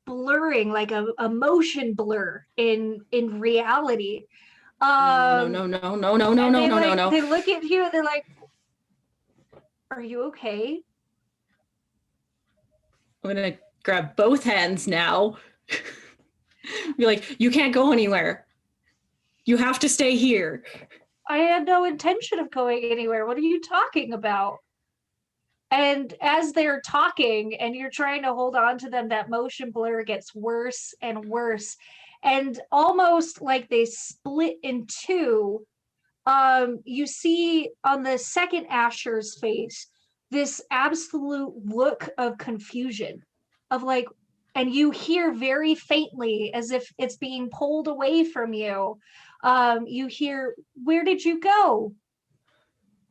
blurring, like a motion blur in reality. No. They look at you and they're like, "Are you okay?" I'm gonna grab both hands now. Be like, you can't go anywhere. You have to stay here. I had no intention of going anywhere. What are you talking about? And as they're talking and you're trying to hold on to them, that motion blur gets worse and worse. And almost like they split in two, you see on the second Asher's face this absolute look of confusion, of like, and you hear very faintly, as if it's being pulled away from you. You hear, "Where did you go?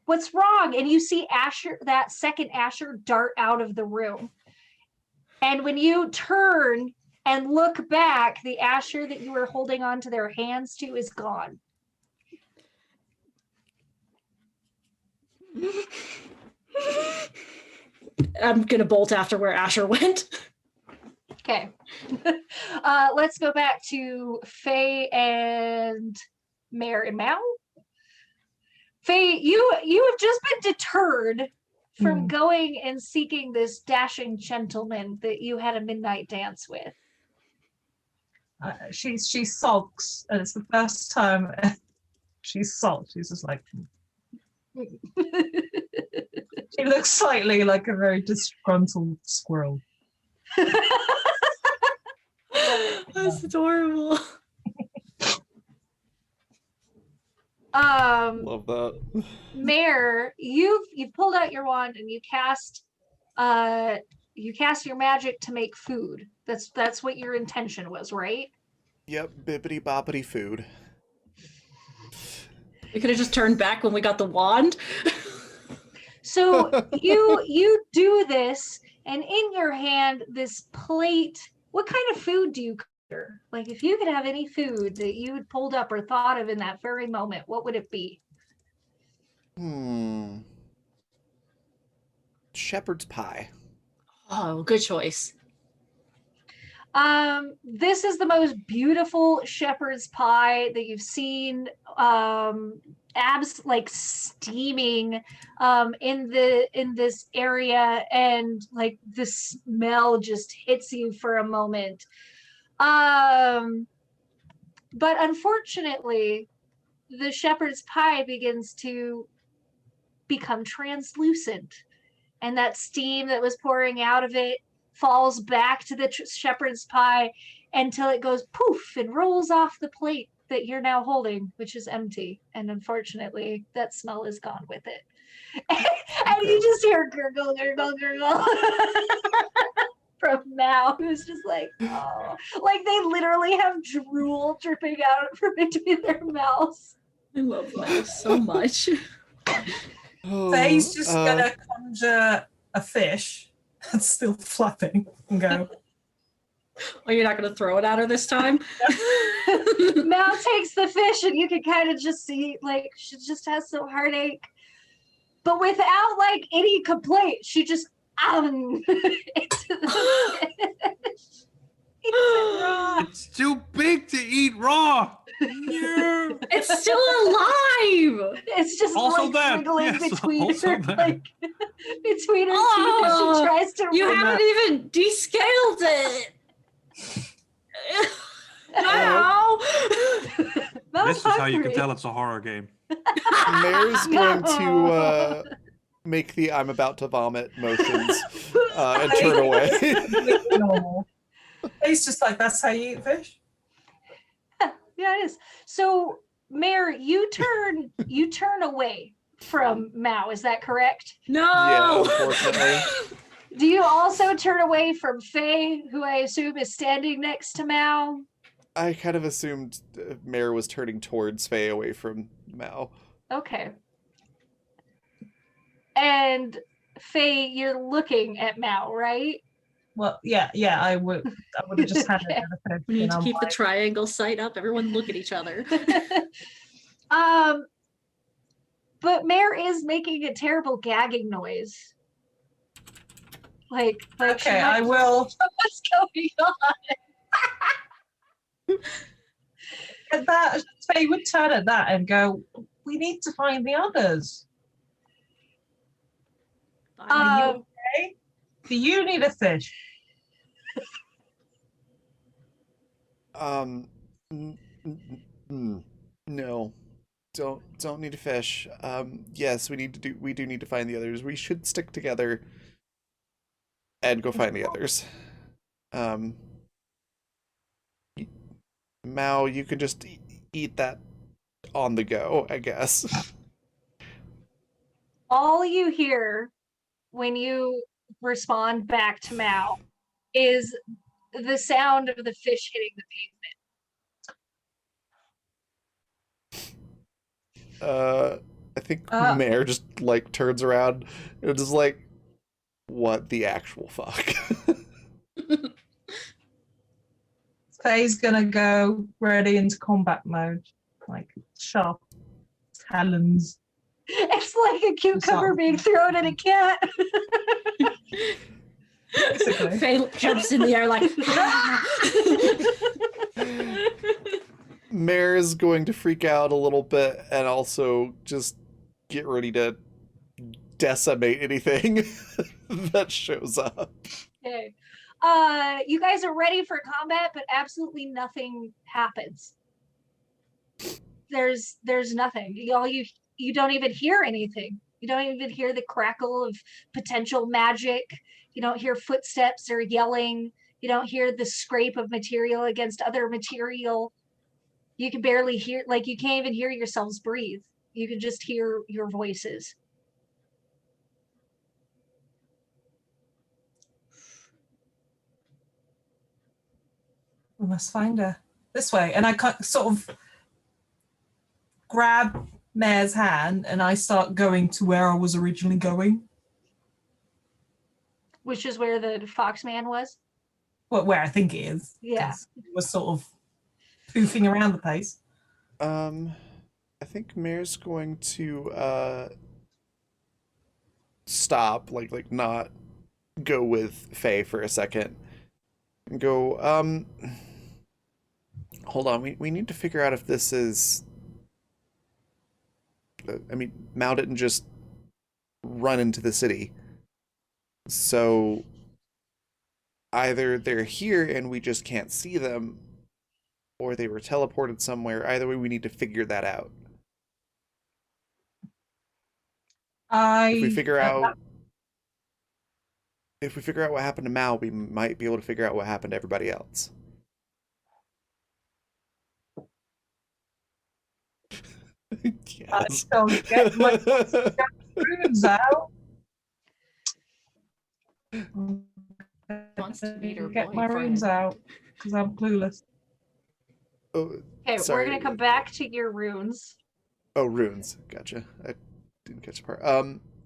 What's wrong?" And you see Asher, that second Asher, dart out of the room. And when you turn and look back, the Asher that you were holding on to their hands to is gone. I'm gonna bolt after where Asher went. Okay. Let's go back to Faye and Mare and Mal. Faye, you have just been deterred from going and seeking this dashing gentleman that you had a midnight dance with. She sulks, and it's the first time she sulks. She's just like, she looks slightly like a very disgruntled squirrel. That's adorable. Love that. Mare, you've pulled out your wand and you cast your magic to make food. That's what your intention was, right? Yep, bibbity boppity food. We could have just turned back when we got the wand. So you do this, and in your hand, this plate. What kind of food do you consider? Like, if you could have any food that you had pulled up or thought of in that very moment, what would it be? Shepherd's pie. Oh, good choice. This is the most beautiful shepherd's pie that you've seen. Abs like steaming in this area, and like the smell just hits you for a moment. But unfortunately, the shepherd's pie begins to become translucent, and that steam that was pouring out of it falls back to the shepherd's pie until it goes poof and rolls off the plate that you're now holding, which is empty. And unfortunately, that smell is gone with it. And you just hear gurgle, gurgle, gurgle from Mal, who's just like, oh. Like they literally have drool dripping out from between their mouths. I love that so much. Faye's just gonna conjure a fish that's still flapping and go, Oh, you're not going to throw it at her this time? Mal takes the fish, and you can kind of just see, like, she just has some heartache. But without, like, any complaint, she just, into the fish. Eats it raw. It's too big to eat raw. Yeah. It's still alive! It's just, Also like, that, wriggling yes, between also her, that. like, between her Oh, teeth as she tries to You wriggle. haven't even descaled it! No! Mal's This is how you can hungry. tell it's a horror game. Mare's going No. to make the I'm about to vomit motions and turn away. normal. Faye's just like, that's how you eat fish? Yeah, it is. So, Mare, you turn away from Mao. Is that correct? Yeah, No! unfortunately. Do you also turn away from Faye, who I assume is standing next to Mao? I kind of assumed Mare was turning towards Faye away from Mao. Okay. And Faye, you're looking at Mao, right? Well, yeah, I would have just had Okay. it. We need to keep the triangle sight up. Everyone look at each other. But Mare is making a terrible gagging noise. Like Okay, I will. What's going on? At that, Faye would turn at that and go, we need to find the others. Okay? Do you need a fish? No. Don't need a fish. Yes, we do need to find the others. We should stick together and go find the others. Mao, you can just eat that on the go, I guess. All you hear when you respond back to Mao is the sound of the fish hitting the pavement. I think Uh. Mare just like turns around and just like, what the actual fuck? Faye's gonna go ready into combat mode, like sharp talons. It's like a cucumber being thrown at a cat. Basically. Faye jumps in the air like. Mare is going to freak out a little bit and also just get ready to decimate anything that shows up. Okay. You guys are ready for combat, but absolutely nothing happens. There's nothing. You don't even hear anything. You don't even hear the crackle of potential magic. You don't hear footsteps or yelling. You don't hear the scrape of material against other material. You can barely hear, like you can't even hear yourselves breathe. You can just hear your voices. We must find her this way. And I sort of grab Mare's hand and I start going to where I was originally going. Which is where the Foxman was? Well, where I think it is. Yeah. It was sort of poofing around the place. I think Mare's going to stop, like not go with Faye for a second. And go, hold on, we need to figure out if this is Mao didn't just run into the city. So either they're here and we just can't see them, or they were teleported somewhere. Either way, we need to figure that out. If we figure out what happened to Mao, we might be able to figure out what happened to everybody else. I Yes. shall get my runes out. Wants to meet her Get my boyfriend. runes out because I'm clueless. Oh, Okay, sorry. we're gonna come back to your runes. Oh, runes. Gotcha. I didn't catch the part.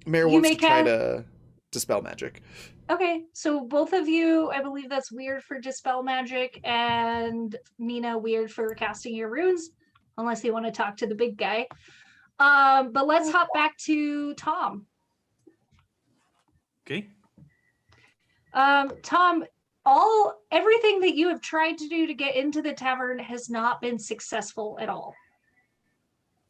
Mare You wants may to try cast- to dispel magic. Okay, so both of you, I believe that's weird for dispel magic, and Nina weird for casting your runes, unless you want to talk to the big guy. But let's hop back to Tom. Okay. Tom, everything that you have tried to do to get into the tavern has not been successful at all.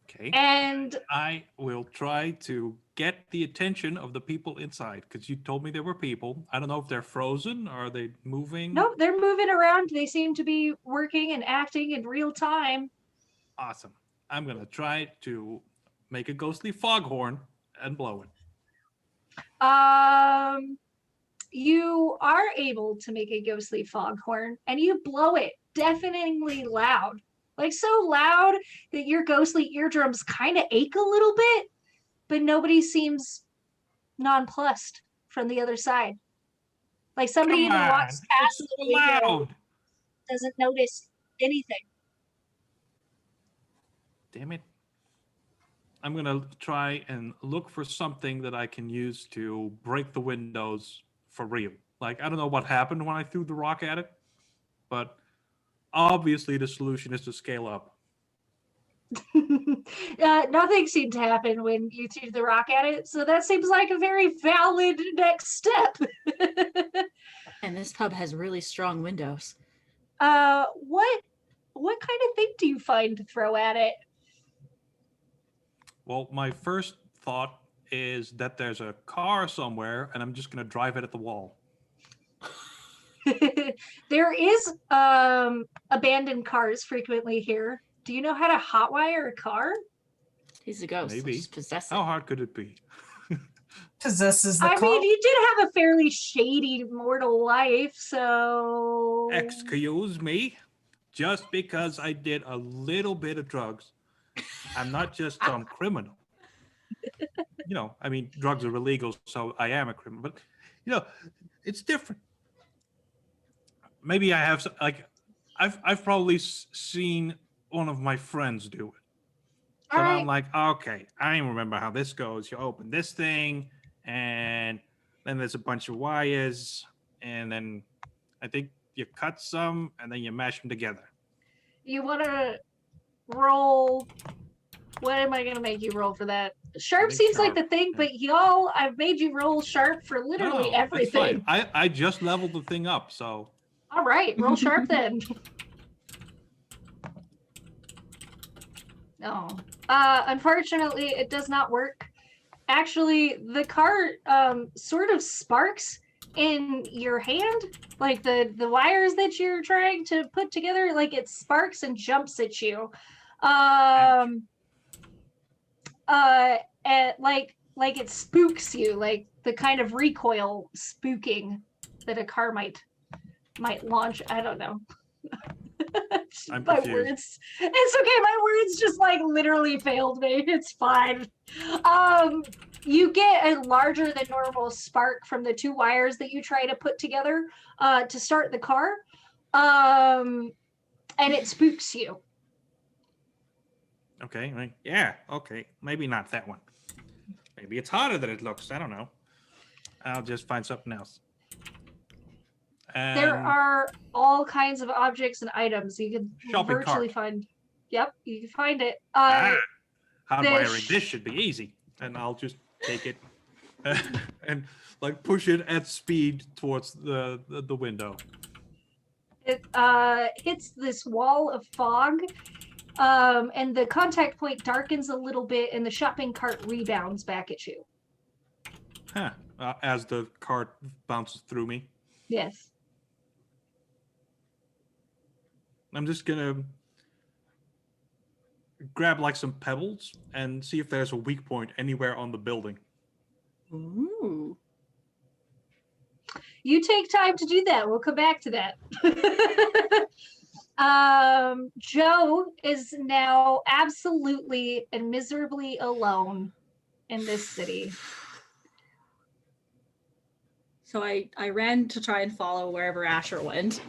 Okay. And I will try to get the attention of the people inside because you told me there were people. I don't know if they're frozen or are they moving. nope, they're moving around. They seem to be working and acting in real time. Awesome. I'm going to try to make a ghostly foghorn and blow it. You are able to make a ghostly foghorn and you blow it deafeningly loud. Like so loud that your ghostly eardrums kind of ache a little bit, but nobody seems nonplussed from the other side. Like somebody Come even on, walks past it's the so window, loud. doesn't notice anything. Damn it. I'm going to try and look for something that I can use to break the windows for real. Like, I don't know what happened when I threw the rock at it, but obviously the solution is to scale up. Nothing seemed to happen when you threw the rock at it, so that seems like a very valid next step. And this pub has really strong windows. What kind of thing do you find to throw at it? Well, my first thought is that there's a car somewhere and I'm just going to drive it at the wall. There is abandoned cars frequently here. Do you know how to hotwire a car? He's a ghost. Maybe. Just possess it. How hard could it be? Possesses the I car. mean, you did have a fairly shady mortal life, so Excuse me. Just because I did a little bit of drugs, I'm not just some criminal. You know, I mean, drugs are illegal, so I am a criminal. But, you know, it's different. maybe I have like I've probably seen one of my friends do it. So All now right. I'm like, okay, I remember how this goes. You open this thing, and then there's a bunch of wires, and then I think you cut some, and then you mash them together. You want to roll. What am I going to make you roll for that? Sharp think seems like sharp, the thing, yeah. but y'all, I've made you roll sharp for literally No, that's fine. everything. I just leveled the thing up, so All right, roll sharp then. No. Unfortunately, it does not work. Actually, the car sort of sparks in your hand, like the wires that you're trying to put together, like it sparks and jumps at you. And like it spooks you, like the kind of recoil spooking that a car might launch. I don't know. I'm My confused. words. It's okay. My words just like literally failed me. It's fine. You get a larger than normal spark from the two wires that you try to put together to start the car, and it spooks you. Okay, yeah, okay. Maybe not that one. Maybe it's harder than it looks. I don't know. I'll just find something else. There are all kinds of objects and items you can Shopping virtually cart. find. Yep, you can find it. Hardwiring this should be easy, and I'll just take it and like push it at speed towards the window. It hits this wall of fog, and the contact point darkens a little bit, and the shopping cart rebounds back at you. Huh. As the cart bounces through me. Yes. I'm just gonna grab like some pebbles and see if there's a weak point anywhere on the building. Ooh. You take time to do that. We'll come back to that. Joe is now absolutely and miserably alone in this city. So I ran to try and follow wherever Asher went.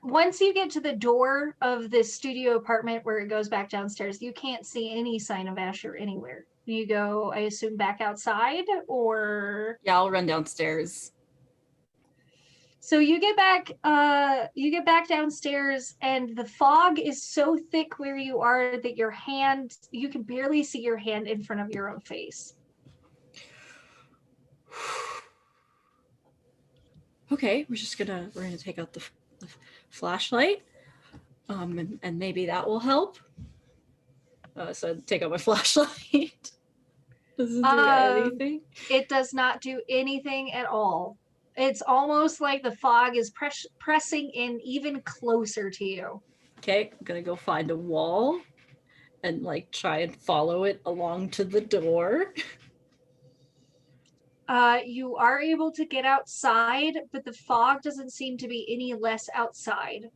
Once you get to the door of this studio apartment where it goes back downstairs, you can't see any sign of Asher anywhere. You go, I assume, back outside, or Yeah, I'll run downstairs. so you get back downstairs, and the fog is so thick where you are that your hand, you can barely see your hand in front of your own face. Okay, we're gonna take out the flashlight, and maybe that will help. So I take out my flashlight. Does it do anything? It does not do anything at all. It's almost like the fog is pressing in even closer to you. Okay, I'm gonna go find a wall and like try and follow it along to the door. You are able to get outside, but the fog doesn't seem to be any less outside.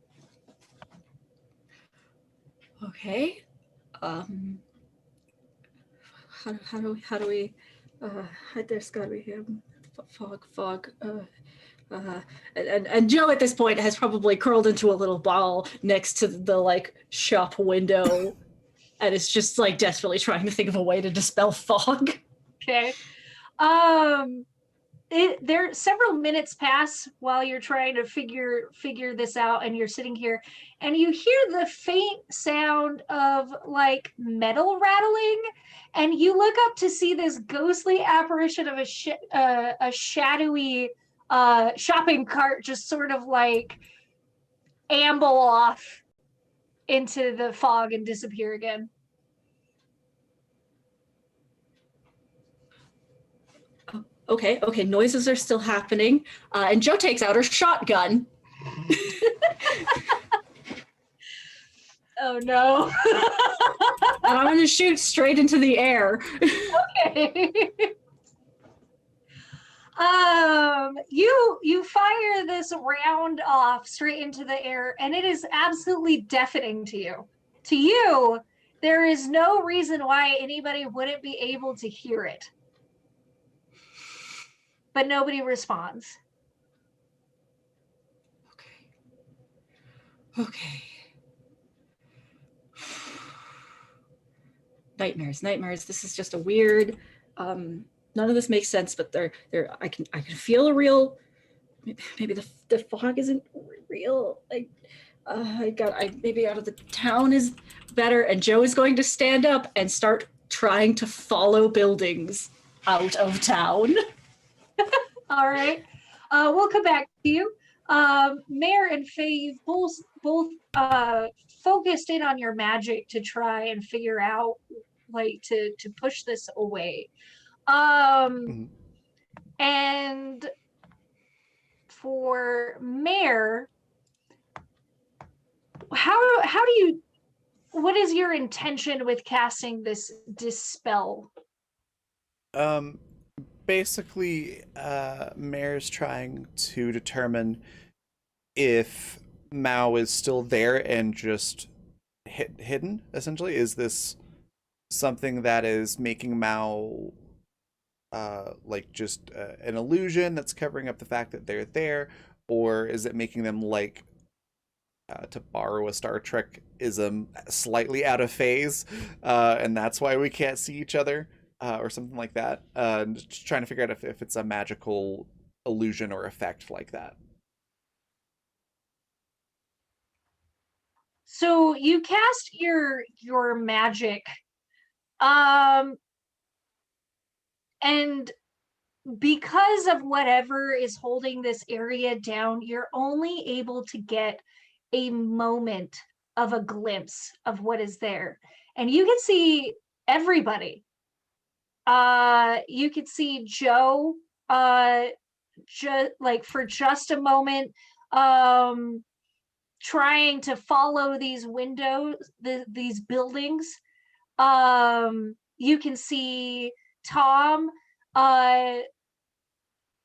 Okay. How do we there's gotta be him. Fog. And Joe at this point has probably curled into a little ball next to the like shop window and is just like desperately trying to think of a way to dispel fog. Okay. There several minutes pass while you're trying to figure this out, and you're sitting here and you hear the faint sound of like metal rattling, and you look up to see this ghostly apparition of a shadowy shopping cart just sort of like amble off into the fog and disappear again. Okay, noises are still happening. And Joe takes out her shotgun. Oh no. And I'm gonna shoot straight into the air. Okay. You fire this round off straight into the air, and it is absolutely deafening to you. To you, there is no reason why anybody wouldn't be able to hear it. but nobody responds. Okay. Nightmares. This is just a weird. None of this makes sense, but I can feel a real. Maybe the fog isn't real. Maybe out of the town is better. And Joe is going to stand up and start trying to follow buildings out of town. All right. We'll come back to you. Mare and Faye, you've both focused in on your magic to try and figure out, like, to push this away. And for Mare, what is your intention with casting this dispel? Basically, Mare's trying to determine if Mao is still there and just hidden, essentially. Is this something that is making Mao like just an illusion that's covering up the fact that they're there, or is it making them, like, to borrow a Star Trek ism, slightly out of phase, and that's why we can't see each other, or something like that. Just trying to figure out if it's a magical illusion or effect like that. So you cast your magic, and because of whatever is holding this area down, you're only able to get a moment of a glimpse of what is there. And you can see everybody. You could see Joe, like for just a moment, trying to follow these windows, these buildings. You can see Tom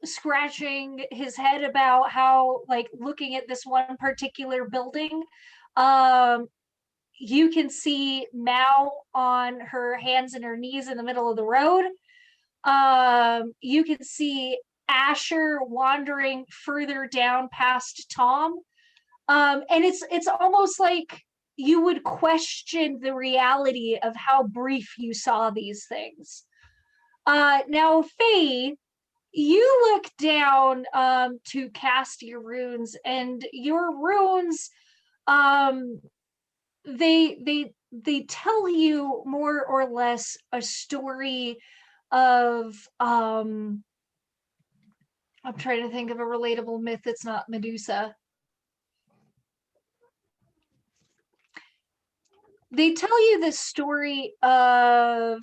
scratching his head about how, like, looking at this one particular building. You can see Mao on her hands and her knees in the middle of the road. You can see Asher wandering further down past Tom. And it's almost like you would question the reality of how brief you saw these things. Now, Faye, you look down to cast your runes, and your runes, they tell you more or less a story of I'm trying to think of a relatable myth that's not Medusa. They tell you the story of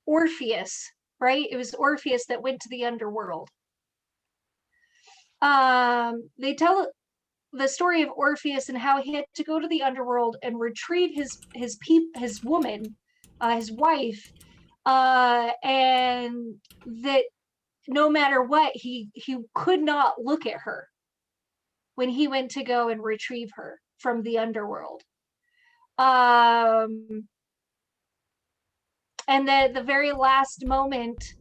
Orpheus, right? It was Orpheus that went to the underworld. They tell the story of Orpheus and how he had to go to the underworld and retrieve his woman, his wife, and that no matter what, he could not look at her when he went to go and retrieve her from the underworld. And at the very last moment,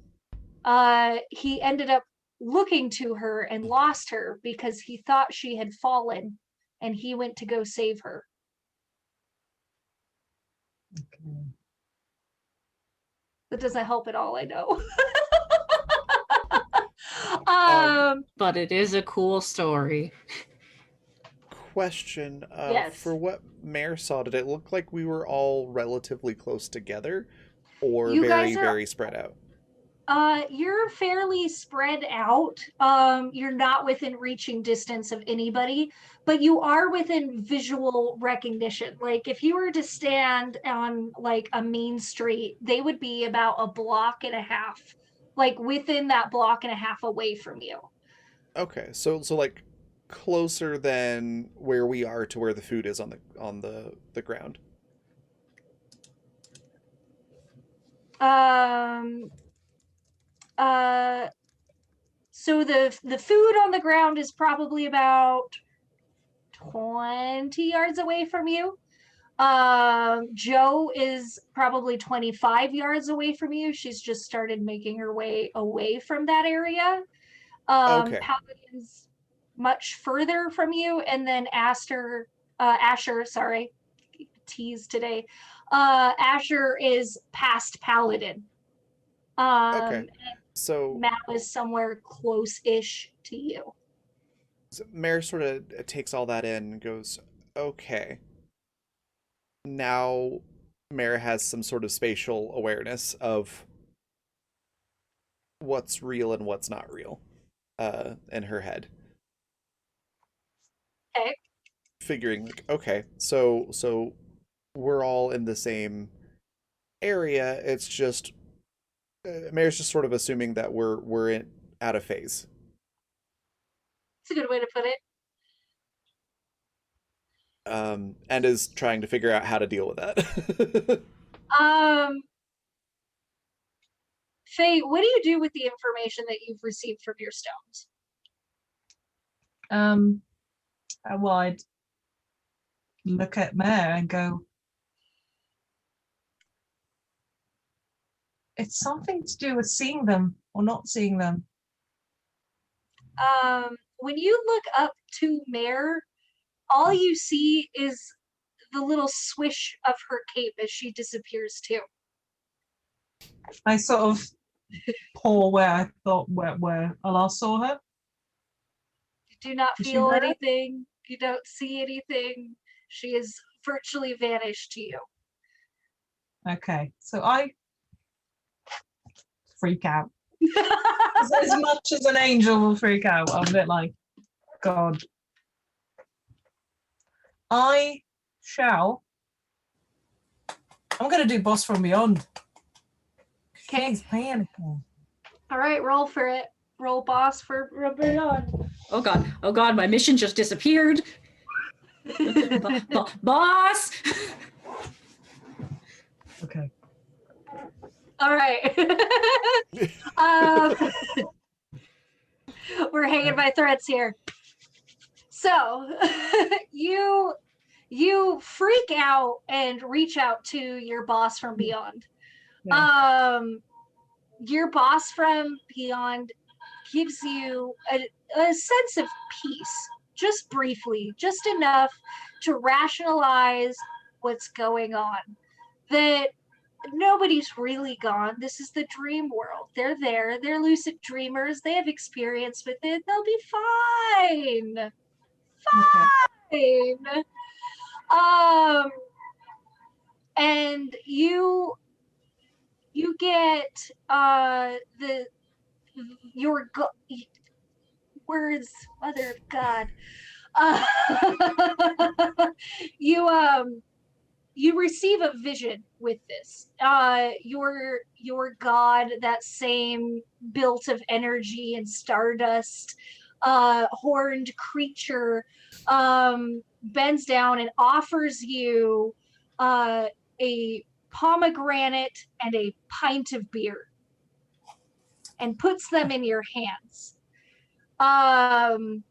he ended up looking to her and lost her because he thought she had fallen, and he went to go save her. Okay. That doesn't help at all, I know. But it is a cool story. Question, Yes. for what Mare saw, did it look like we were all relatively close together, or You very, guys are- very spread out? You're fairly spread out. You're not within reaching distance of anybody, but you are within visual recognition. Like, if you were to stand on, like, a main street, they would be about a block and a half, like within that block and a half away from you. Okay, so like closer than where we are to where the food is on the ground. So the food on the ground is probably about 20 yards away from you. Joe is probably 25 yards away from you. She's just started making her way away from that area. Okay. Paladin's much further from you, and then Asher, sorry, tease today. Asher is past Paladin. Okay. So, Mal is somewhere close-ish to you. Mare sort of takes all that in and goes, okay. Now Mare has some sort of spatial awareness of what's real and what's not real in her head. Okay. Figuring like, okay, so we're all in the same area. It's just Mare's just sort of assuming that we're in out of phase. It's a good way to put it. And is trying to figure out how to deal with that. Faye, what do you do with the information that you've received from your stones? Well, I'd look at Mare and go, it's something to do with seeing them or not seeing them. When you look up to Mare, all you see is the little swish of her cape as she disappears too. I sort of paw where I thought where I last saw her. You do not Is she feel there? anything. You don't see anything. She is virtually vanished to you. Okay, so I freak out. As much as an angel will freak out, I'm a bit like, God. I'm going to do Boss from Beyond. Okay. She's panicking. All right, roll for it. Roll boss for Beyond. Oh god, my mission just disappeared. Boss! Okay. All right. We're hanging by threads here. So you freak out and reach out to your boss from beyond. Yeah. Your boss from beyond gives you a sense of peace, just briefly, just enough to rationalize what's going on. That nobody's really gone. This is the dream world. They're there. They're lucid dreamers. They have experience with it. They'll be fine. Okay. Fine. And you get your words, mother of God. You receive a vision with this. Your god, that same built of energy and stardust, horned creature, bends down and offers you a pomegranate and a pint of beer, and puts them in your hands. The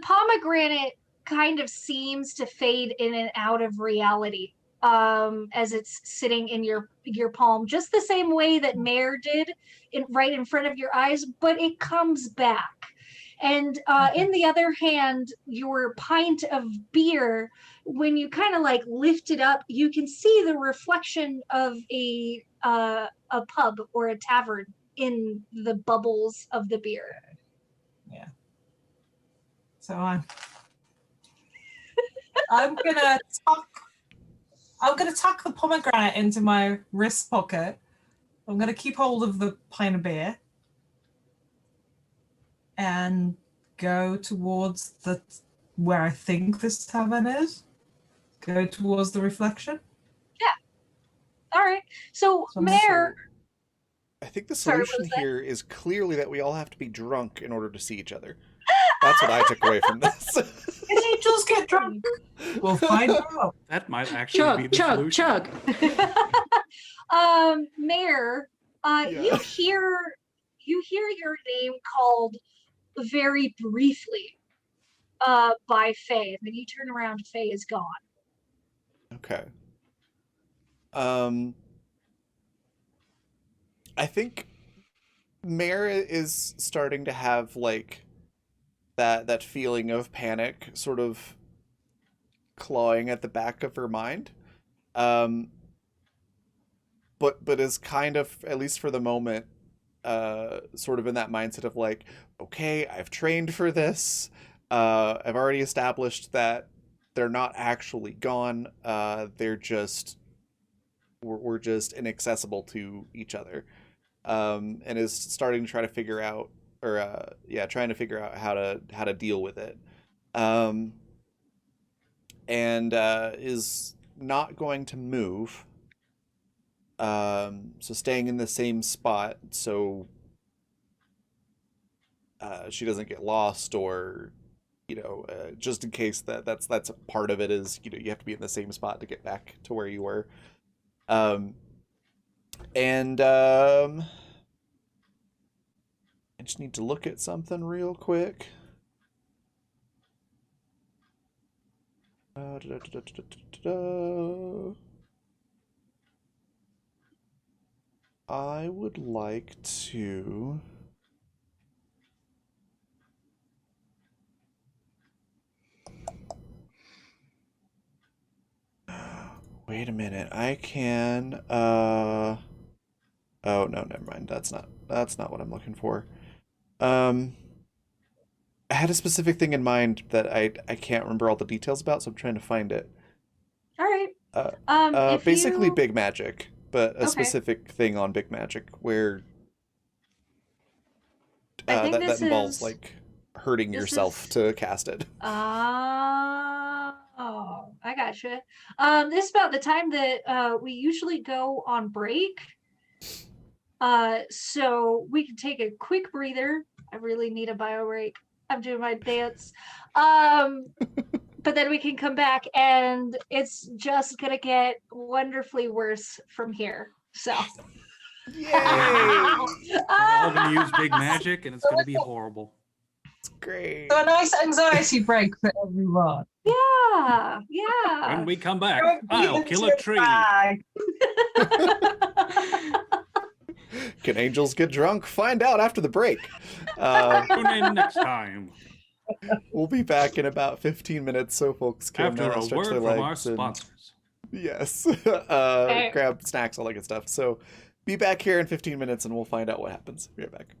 pomegranate kind of seems to fade in and out of reality as it's sitting in your palm, just the same way that Mare did, right in front of your eyes, but it comes back. And in the other hand, your pint of beer, when you kind of like lift it up, you can see the reflection of a pub or a tavern in the bubbles of the beer. Yeah. So I'm gonna tuck the pomegranate into my wrist pocket. I'm gonna keep hold of the pint of beer and go towards where I think this tavern is. Go towards the reflection. Yeah. All right. So Mare. I think the Sorry, what solution was that? here is clearly that we all have to be drunk in order to see each other. That's what I took away from this. Can angels get drunk? We'll find out. That might actually be Chug, the chug, solution. chug. Mare, Yeah. you hear your name called very briefly by Faye, and then you turn around, Faye is gone. Okay. Um, I think Mare is starting to have like that feeling of panic sort of clawing at the back of her mind. Um, but is kind of, at least for the moment, sort of in that mindset of like, okay, I've trained for this. I've already established that they're not actually gone. They're just we're just inaccessible to each other. And is starting to try to figure out, or yeah, trying to figure out how to deal with it. Um, and is not going to move. So staying in the same spot so she doesn't get lost, or just in case that's a part of it, is you have to be in the same spot to get back to where you were. And I just need to look at something real quick. I would like to. Wait a minute. I can. Oh no, never mind. That's not what I'm looking for. Um. I had a specific thing in mind that I can't remember all the details about, so I'm trying to find it. All right. Uh, If basically you big magic, but a okay, specific thing on big magic where I think that this involves is like hurting this yourself is to cast it. oh, I gotcha. This is about the time that we usually go on break. So we can take a quick breather. I really need a bio break. I'm doing my dance. But then we can come back and it's just gonna get wonderfully worse from here. So Yay! We're all going to use big magic, and it's going to be horrible. It's great. So a nice anxiety break for everyone. yeah. When we come back, Don't I'll give kill it a to tree. bag. Can angels get drunk? Find out after the break. Tune in next time. We'll be back in about 15 minutes, so folks can After a stretch word their from our legs and sponsors. yes, Okay. grab snacks, all that good stuff. So be back here in 15 minutes, and we'll find out what happens. Be right back.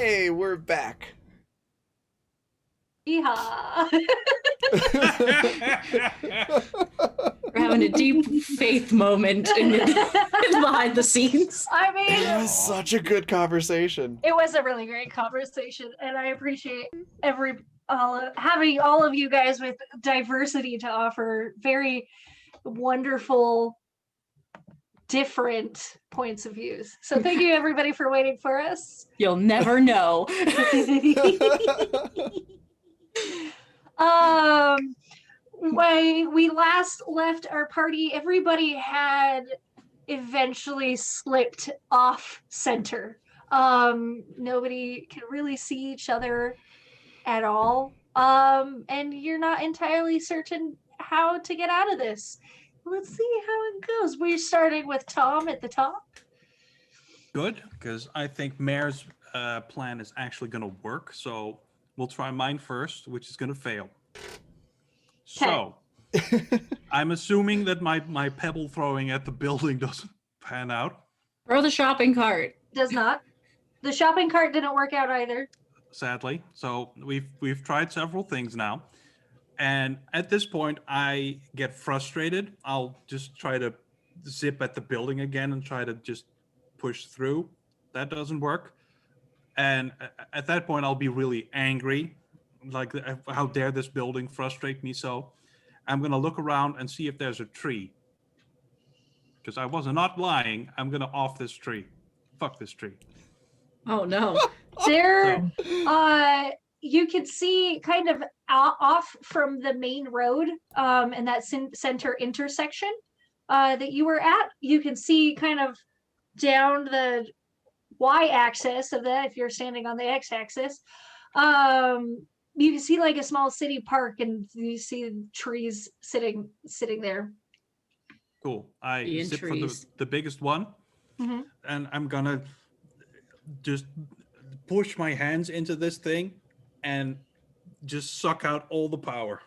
Hey, we're back. Yeehaw. We're having a deep faith moment in behind the scenes. I mean, It was such a good conversation. it was a really great conversation, and I appreciate having all of you guys with diversity to offer very wonderful, different points of views. So thank you everybody for waiting for us. You'll never know. When we last left our party, everybody had eventually slipped off center. Nobody can really see each other at all. And you're not entirely certain how to get out of this. Let's see how it goes. We're starting with Tom at the top. Good, because I think Mayor's plan is actually going to work. So we'll try mine first, which is going to fail. So I'm assuming that my pebble throwing at the building doesn't pan out. Throw the shopping cart. Does not. The shopping cart didn't work out either. Sadly. So we've tried several things now. And at this point, I get frustrated. I'll just try to zip at the building again and try to just push through. That doesn't work. And at that point, I'll be really angry. Like, how dare this building frustrate me so? I'm going to look around and see if there's a tree. Because I was not lying. I'm going to off this tree. Fuck this tree. Oh no. There, you can see kind of off from the main road, and that center intersection that you were at. You can see kind of down the y-axis of that. If you're standing on the x-axis, you can see like a small city park, and you see trees sitting there. Cool. I Be in zip for trees. the biggest one, Mhm. and I'm gonna just push my hands into this thing and just suck out all the power.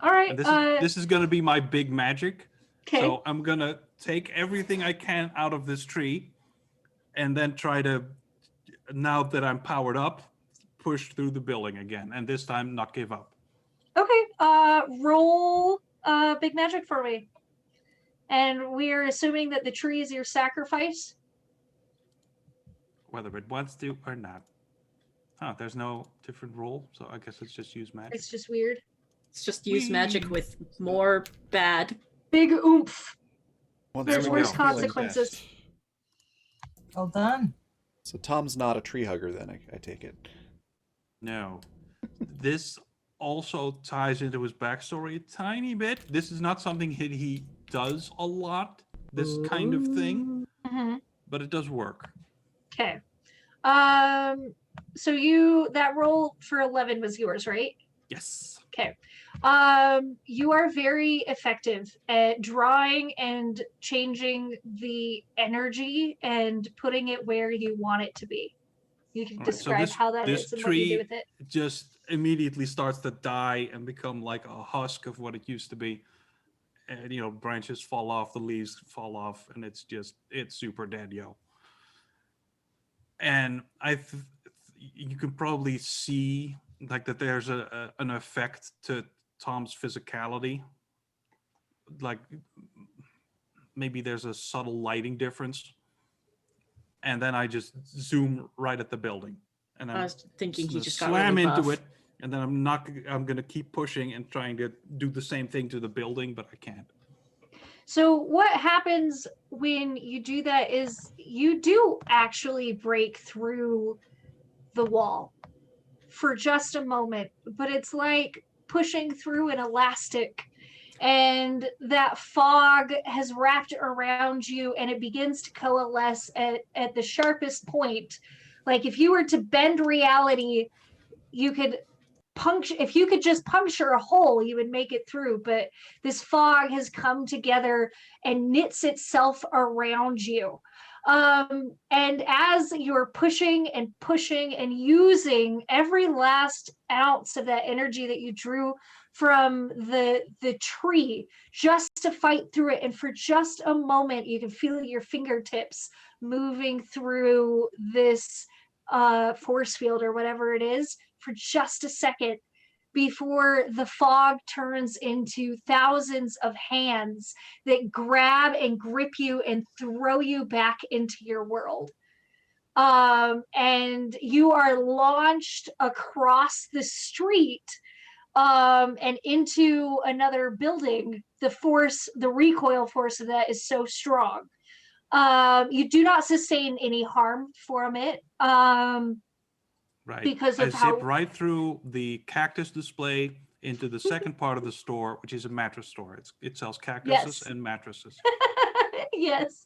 All right. And this is gonna be my big magic. Okay. So I'm gonna take everything I can out of this tree, and then try to, now that I'm powered up, push through the building again, and this time not give up. Okay. Roll big magic for me. And we're assuming that the tree is your sacrifice. Whether it wants to or not. Oh, there's no different rule, so I guess let's just use magic. It's just weird. It's just use magic with more bad. Big oomph. Once There's more worse feeling consequences. best. Well done. So Tom's not a tree hugger then, I take it. No. This also ties into his backstory a tiny bit. This is not something he does a lot, this kind of thing, Mhm. but it does work. Okay. So that roll for 11 was yours, right? Yes. Okay. You are very effective at drawing and changing the energy and putting it where you want it to be. You can All right, so describe how that this is and what you do tree with it. just immediately starts to die and become like a husk of what it used to be. And, branches fall off, the leaves fall off, and it's super dead, yo. And you can probably see like that there's an effect to Tom's physicality. Like maybe there's a subtle lighting difference. And then I just zoom right at the building. And I was thinking he just got slam really into buff. it. And then I'm going to keep pushing and trying to do the same thing to the building, but I can't. So what happens when you do that is you do actually break through the wall for just a moment, but it's like pushing through an elastic, and that fog has wrapped around you and it begins to coalesce at the sharpest point. Like if you were to bend reality, you could if you could just puncture a hole, you would make it through. But this fog has come together and knits itself around you. And as you're pushing and using every last ounce of that energy that you drew from the tree just to fight through it, and for just a moment you can feel your fingertips moving through this force field or whatever it is for just a second before the fog turns into thousands of hands that grab and grip you and throw you back into your world. And you are launched across the street and into another building. The recoil force of that is so strong. You do not sustain any harm from it. Right. Because I of how zip right through the cactus display into the second part of the store, which is a mattress store. It sells cactuses Yes. and mattresses. Yes.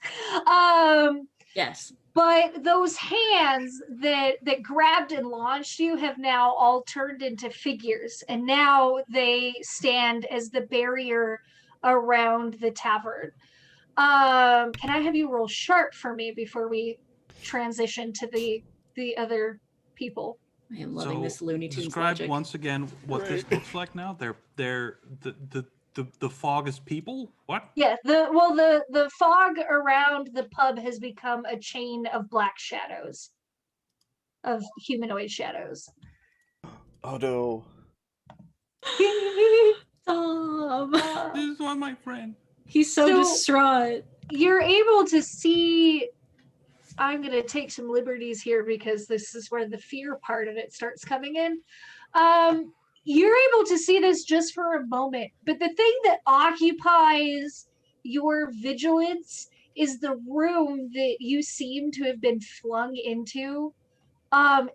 Yes. But those hands that grabbed and launched you have now all turned into figures, and now they stand as the barrier around the tavern. Can I have you roll sharp for me before we transition to the other people? I am loving this Looney Tunes describe logic. once again what this looks like now. They're the fog is people. What? Yeah, the fog around the pub has become a chain of black shadows, of humanoid shadows. Oh no. Tom. This is not my friend. He's so distraught. You're able to see. I'm going to take some liberties here because this is where the fear part of it starts coming in. You're able to see this just for a moment, but the thing that occupies your vigilance is the room that you seem to have been flung into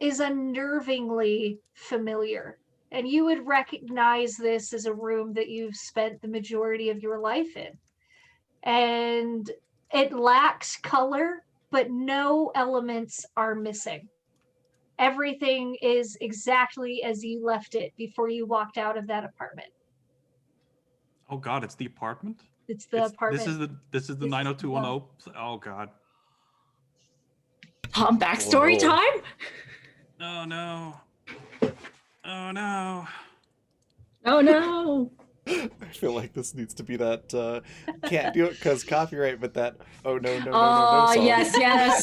is unnervingly familiar. And you would recognize this as a room that you've spent the majority of your life in. And it lacks color, but no elements are missing. Everything is exactly as you left it before you walked out of that apartment. Oh God, it's the apartment. It's the apartment. This is the 90210. Oh God. Tom, backstory time? Oh no. Oh no. Oh no. I feel like this needs to be that can't do it because copyright, but that oh no no no Oh, no no song. yes.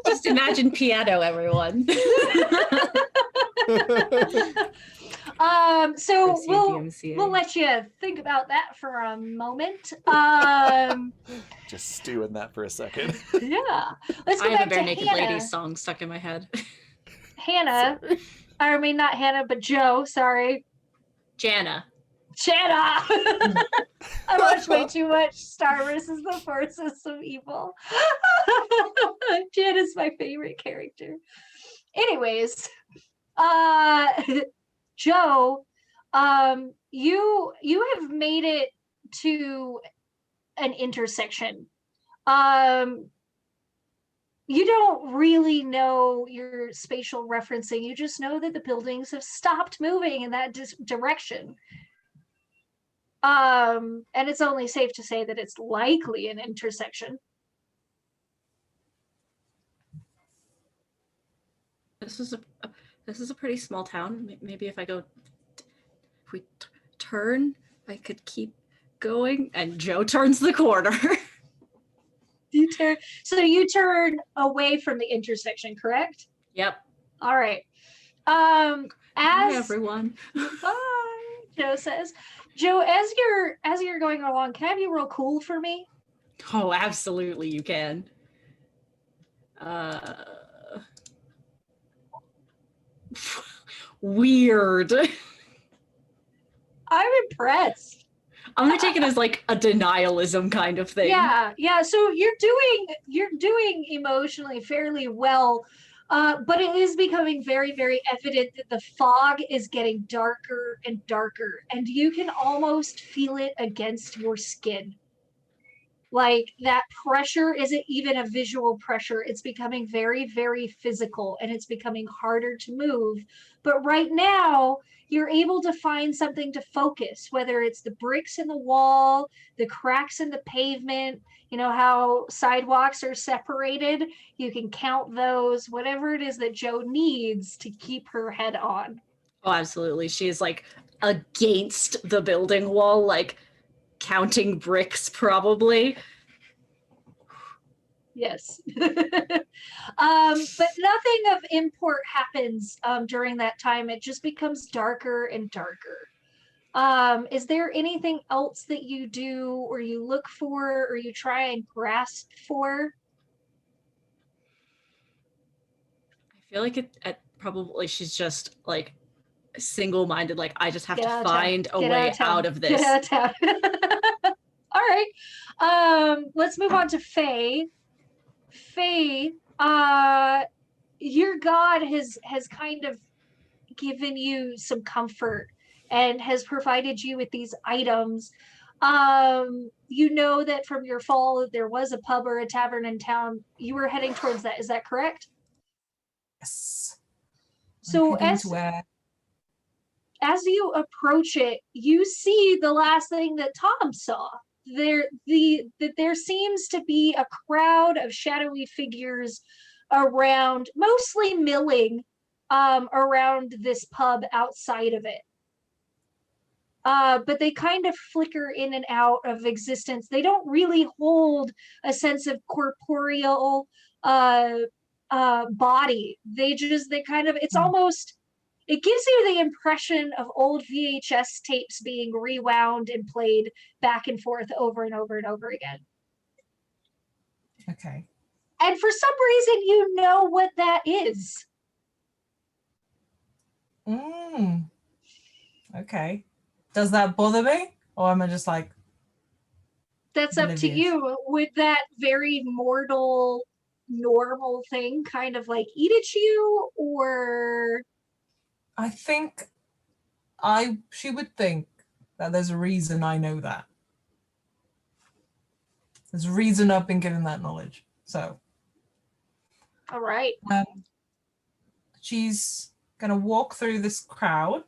Just imagine piano, everyone. So Proceed, we'll DMCA. let you think about that for a moment. Just stew in that for a second. Yeah. Let's go I have back a Bare to Naked Hannah. Ladies song stuck in my head. Hannah. I mean, not Hannah, but Joe. Sorry. Jana. Jana! I watched way too much Star vs. the Forces of Evil. Jana's my favorite character. Anyways, Joe, you have made it to an intersection. You don't really know your spatial referencing. You just know that the buildings have stopped moving in that direction. And it's only safe to say that it's likely an intersection. This is a pretty small town. Maybe if we turn, I could keep going. And Joe turns the corner. So you turn away from the intersection, correct? Yep. All right. Hi, As everyone. bye, Joe says. Joe, as you're going along, can I have you roll cool for me? Oh, absolutely, you can. Weird. I'm impressed. I'm gonna take it as like a denialism kind of thing. Yeah. So you're doing emotionally fairly well, but it is becoming very, very evident that the fog is getting darker and darker, and you can almost feel it against your skin. Like that pressure isn't even a visual pressure. It's becoming very, very physical, and it's becoming harder to move. But right now, you're able to find something to focus, whether it's the bricks in the wall, the cracks in the pavement, you know, how sidewalks are separated. You can count those, whatever it is that Joe needs to keep her head on. Oh, absolutely. She is like against the building wall, like counting bricks, probably. Yes. But nothing of import happens during that time. It just becomes darker and darker. Is there anything else that you do or you look for or you try and grasp for? I feel like it probably she's just like single-minded, like I just have Get to out of town. find a Get out way of town. out of Get this. out of town. All right. Let's move on to Faye. Faye, your god has kind of given you some comfort and has provided you with these items. You know that from your fall there was a pub or a tavern in town. You were heading towards that. Is that correct? Yes. So I'm heading to where as you approach it, you see the last thing that Tom saw. There seems to be a crowd of shadowy figures around, mostly milling around this pub outside of it. But they kind of flicker in and out of existence. They don't really hold a sense of corporeal body. They kind of, it's almost, it gives you the impression of old VHS tapes being rewound and played back and forth over and over and over again. okay. And for some reason, you know what that is. Okay. Does that bother me? Or am I just like That's up to oblivious? you. Would that very mortal, normal thing kind of like eat at you, or I think she would think that there's a reason I know that. There's a reason I've been given that knowledge. So all right. she's gonna walk through this crowd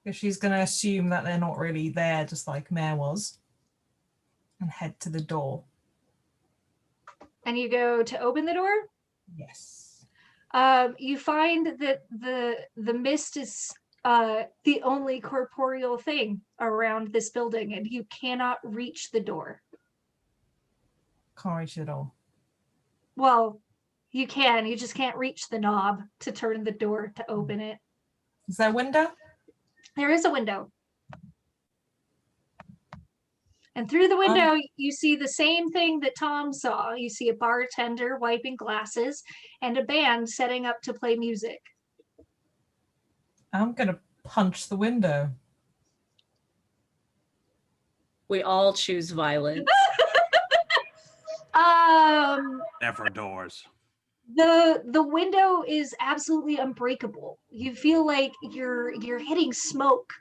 because she's gonna assume that they're not really there, just like Mare was, and head to the door. And you go to open the door. Yes. You find that the mist is the only corporeal thing around this building, and you cannot reach the door. Can't reach it all. Well, you can. You just can't reach the knob to turn the door to open it. Is there a window? There is a window. And through the window, you see the same thing that Tom saw. You see a bartender wiping glasses and a band setting up to play music. I'm gonna punch the window. We all choose violence. Never doors. The window is absolutely unbreakable. You feel like you're hitting smoke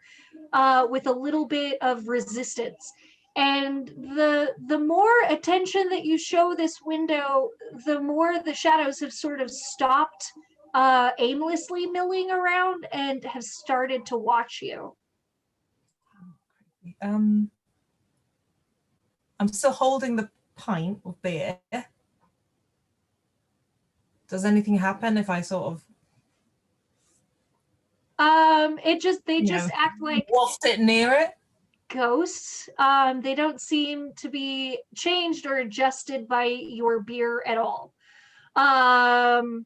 with a little bit of resistance. And the more attention that you show this window, the more the shadows have sort of stopped aimlessly milling around and have started to watch you. I'm still holding the pint of beer. Does anything happen if I sort of They just act like waft it near it? ghosts. They don't seem to be changed or adjusted by your beer at all. And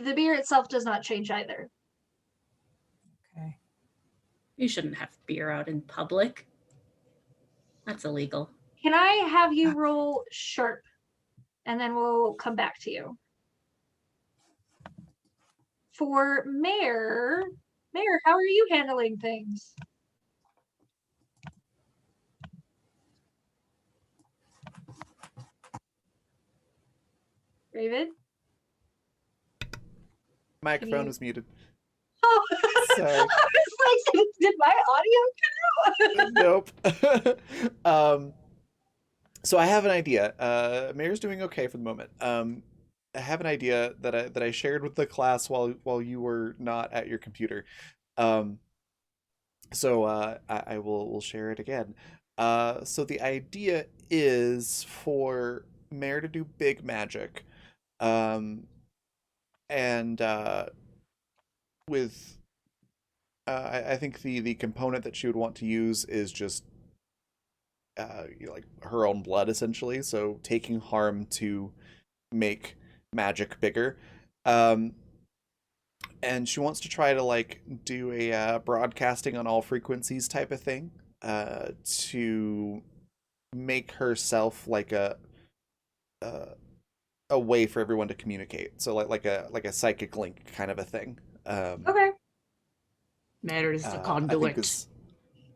the beer itself does not change either. Okay. You shouldn't have beer out in public. That's illegal. Can I have you roll sharp? And then we'll come back to you. For Mare, how are you handling things? Raven? Microphone was muted. Oh, Sorry. I was like, did my audio Nope. So I have an idea. Mayor's doing okay for the moment. I have an idea that I shared with the class while you were not at your computer. So I will share it again. So the idea is for Mayor to do big magic, and with I think the component that she would want to use is just like her own blood essentially. So taking harm to make magic bigger. Um, and she wants to try to like do a broadcasting on all frequencies type of thing to make herself like a a way for everyone to communicate. So like a psychic link kind of a thing. Okay. Matter is the I think conduit. is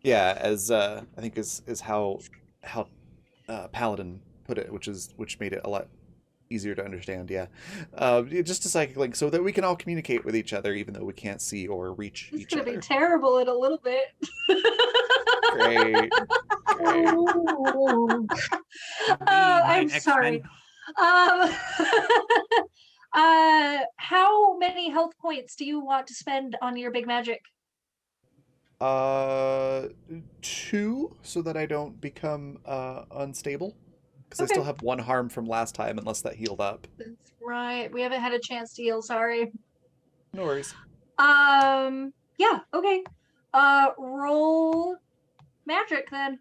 yeah, as I think is how Paladin put it, which made it a lot easier to understand. Yeah, just a psychic link so that we can all communicate with each other, even though we can't see or reach It's each gonna other. be terrible in a little bit. Great, great. I'm sorry. Um, how many health points do you want to spend on your big magic? 2, so that I don't become unstable, because I Okay. still have 1 harm from last time, unless that healed up. That's right. We haven't had a chance to heal. Sorry. No worries. Yeah. Okay. Roll magic then.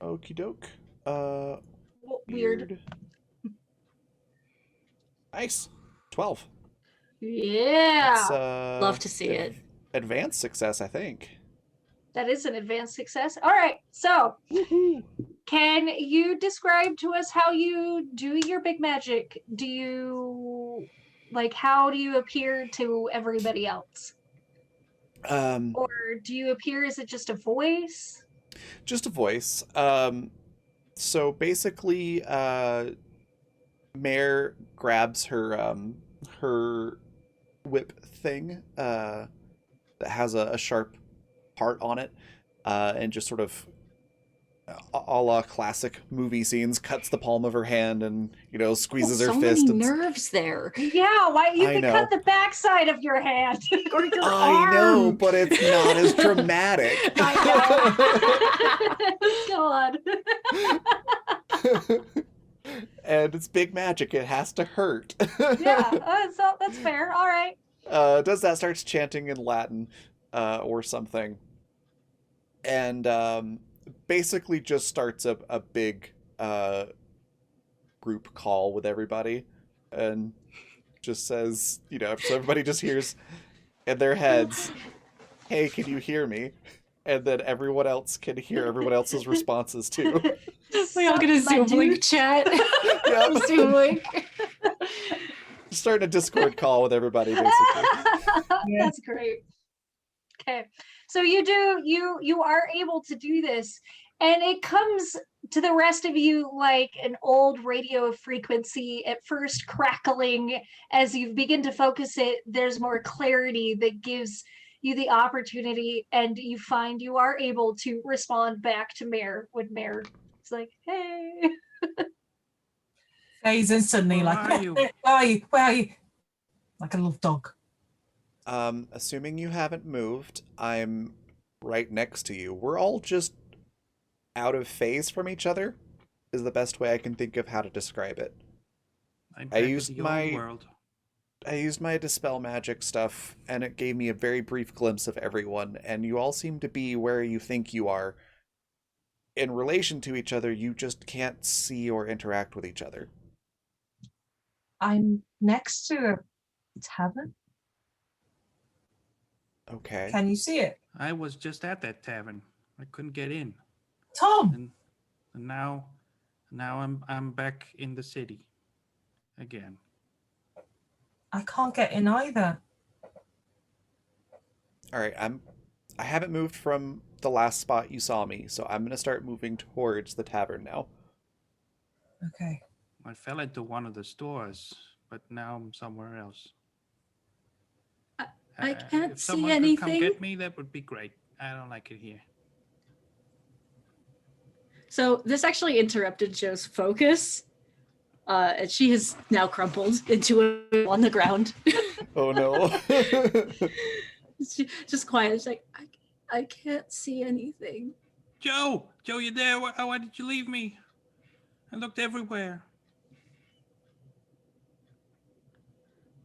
Okie doke. Weird. Weird. Nice. 12. Yeah. It's Love to see it. Advanced success, I think. That is an advanced success. All right. So, Woohoo! can you describe to us how you do your big magic? Do you how do you appear to everybody else? Um, Or do you appear, is it just a voice? just a voice. So basically, Mare grabs her whip thing, that has a sharp part on it, and just sort of a la classic movie scenes, cuts the palm of her hand and squeezes her so fist. many And nerves there. Yeah, why you I could know. cut the backside of your hand or your I know, arm. but it's not as dramatic. God. And it's big magic. It has to hurt. Yeah, so that's fair. All right. Does that, starts chanting in Latin or something. And basically just starts a big group call with everybody. And just says, so everybody just hears in their heads, hey, can you hear me? And then everyone else can hear everyone else's responses too. We all get a Suck my Zoom link dude. chat. Yep. Zoom link. Starting a Discord call with everybody, basically. That's great. Okay. So you are able to do this, and it comes to the rest of you like an old radio frequency, at first crackling. As you begin to focus it, there's more clarity that gives you the opportunity, and you find you are able to respond back to Mare when Mare is like, hey. Phase instantly, Where like, are you? where are you? Where are you? Like a little dog. Assuming you haven't moved, I'm right next to you. We're all just out of phase from each other, is the best way I can think of how to describe it. I'm I back in used the my- old world. I used my dispel magic stuff, and it gave me a very brief glimpse of everyone, and you all seem to be where you think you are. In relation to each other, you just can't see or interact with each other. I'm next to a tavern. Okay. Can you see it? I was just at that tavern. I couldn't get in, Tom! and now I'm back in the city again. I can't get in either. All right, I haven't moved from the last spot you saw me, so I'm going to start moving towards the tavern now. Okay. I fell into one of the stores, but now I'm somewhere else. I can't if see someone could come anything. get me, that would be great. I don't like it here. So this actually interrupted Joe's focus. And she has now crumpled into a on the ground. Oh no. She, just quiet. She's like, I can't see anything. Joe, you there? Why did you leave me? I looked everywhere.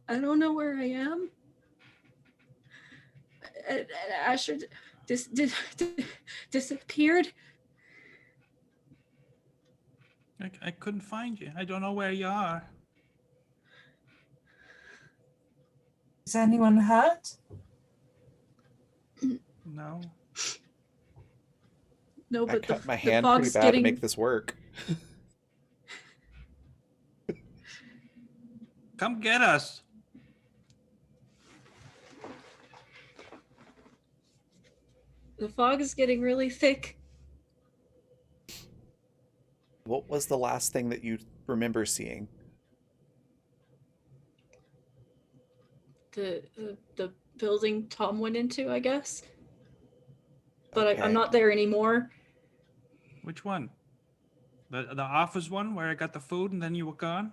I don't know where I am. And Asher disappeared. I couldn't find you. I don't know where you are. Is anyone hurt? No. No, I but cut my the hand pretty fog's bad to getting make this work. Come get us. the fog is getting really thick. What was the last thing that you remember seeing? The building Tom went into, I guess. But I'm Okay. not there anymore. Which one? The office one where I got the food and then you were gone?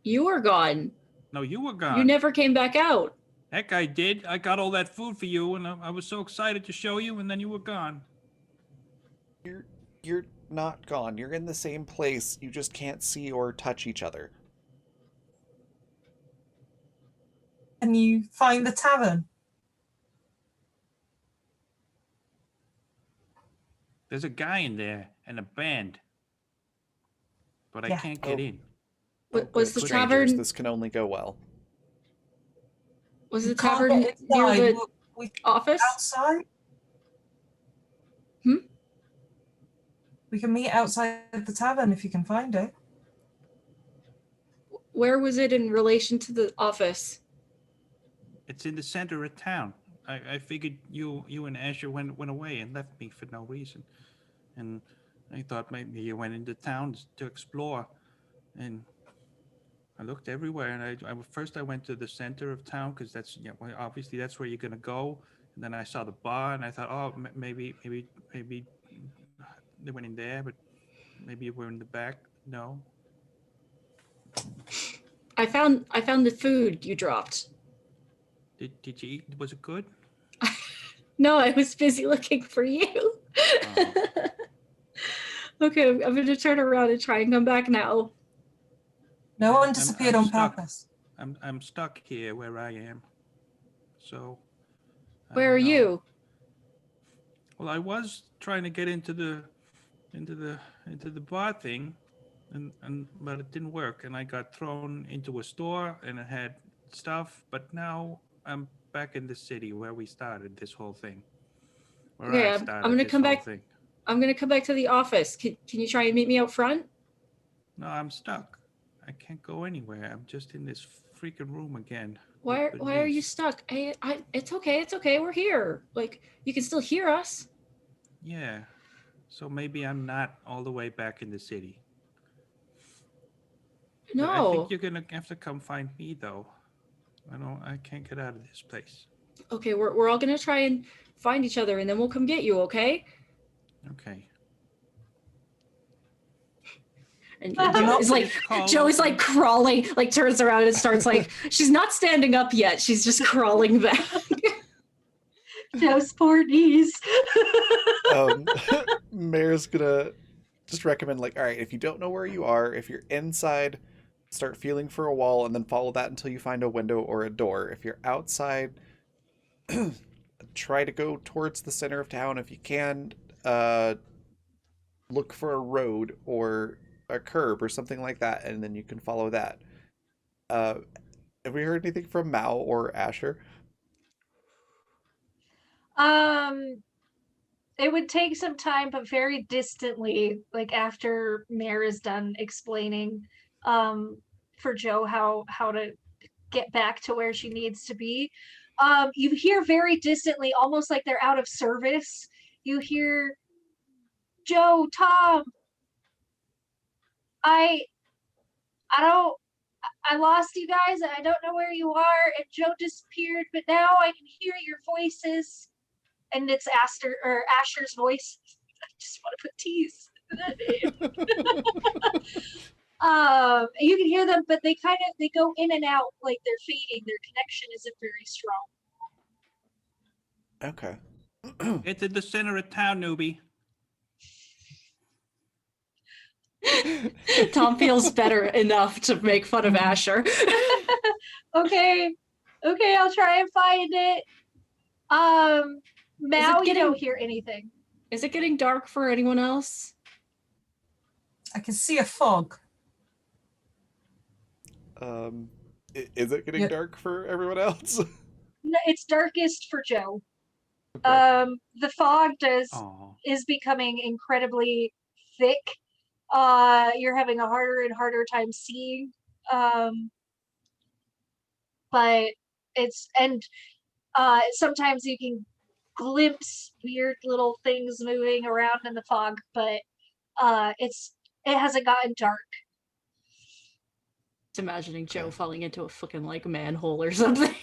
You were gone. No, you were gone. You never came back out. Heck, I did. I got all that food for you, and I was so excited to show you, and then you were gone. You're not gone. You're in the same place. You just can't see or touch each other. Can you find the tavern? There's a guy in there and a band, but I Yeah. can't get Oh. in. Was Good the strangers, tavern? this can only go well. Was You the can't tavern get near inside. the We office? outside? Hmm? We can meet outside the tavern if you can find it. Where was it in relation to the office? It's in the center of town. I figured you and Asher went away and left me for no reason, and I thought maybe you went into town to explore, and I looked everywhere, and I first I went to the center of town because that's obviously that's where you're gonna go, and then I saw the bar, and I thought, oh, maybe they went in there, but maybe you were in the back. No. I found the food you dropped. Did you eat? Was it good? No, I was busy looking for you. Oh. Okay, I'm gonna turn around and try and come back now. No Yeah, one I'm disappeared on stuck. purpose. I'm stuck here where I am. So. I Where don't are know. you? Well, I was trying to get into the bar thing, and but it didn't work, and I got thrown into a store, and it had stuff. But now I'm back in the city where we started this whole thing. Where Okay, I I'm started gonna this come whole back. thing. I'm gonna come back to the office. Can you try and meet me out front? No, I'm stuck. I can't go anywhere. I'm just in this freaking room again. Why with are you Bernice. stuck? It's okay. It's okay. We're here. Like you can still hear us. Yeah. So maybe I'm not all the way back in the city. But I think No. you're gonna have to come find me though. I can't get out of this place. Okay, we're all gonna try and find each other, and then we'll come get you. Okay? Okay. And You're Joe not is like Finish call Joe is like crawling, like turns around and starts like she's not standing up yet. She's just crawling back. Joe's poor knees. Mayor's gonna just recommend, like, all right, if you don't know where you are, if you're inside, start feeling for a wall and then follow that until you find a window or a door. If you're outside, try to go towards the center of town if you can. Look for a road or a curb or something like that, and then you can follow that. Uh, have we heard anything from Mao or Asher? It would take some time, but very distantly, like after Mare is done explaining for Joe how to get back to where she needs to be. You hear very distantly, almost like they're out of service. You hear Joe, Tom, I I don't I lost you guys and I don't know where you are, and Joe disappeared, but now I can hear your voices. And it's Asher's voice. I just want to put T's in that name. You can hear them, but they go in and out like they're fading. Their connection isn't very strong. Okay. Get to the center of town, newbie. Tom feels better enough to make fun of Asher. Okay, I'll try and find it. Now you don't hear anything. Is it getting dark for anyone else? I can see a fog. Is it getting Yeah. dark for everyone else? No, it's darkest for Joe. Okay. The fog Oh, is becoming incredibly thick. You're having a harder and harder time seeing. But sometimes you can glimpse weird little things moving around in the fog, but it hasn't gotten dark. Just imagining Joe Okay. falling into a fucking like manhole or something.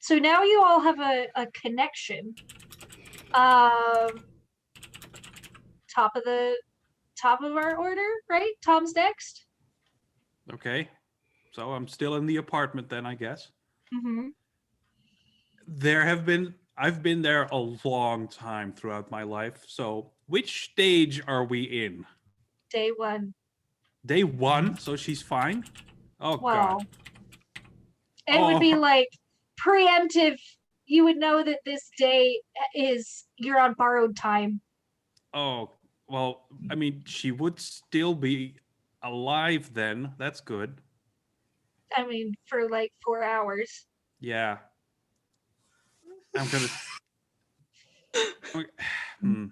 So now you all have a connection. Top of our order, right? Tom's next. okay. So I'm still in the apartment then, I guess. Mm-hmm. I've been there a long time throughout my life. So which stage are we in? Day one. Day 1, so she's fine? Oh, Wow. God. It would be Oh. like preemptive. You would know that this day you're on borrowed time. Oh, well, I mean, she would still be alive then. That's good. I mean, for like 4 hours. Yeah. I'm gonna. Hmm.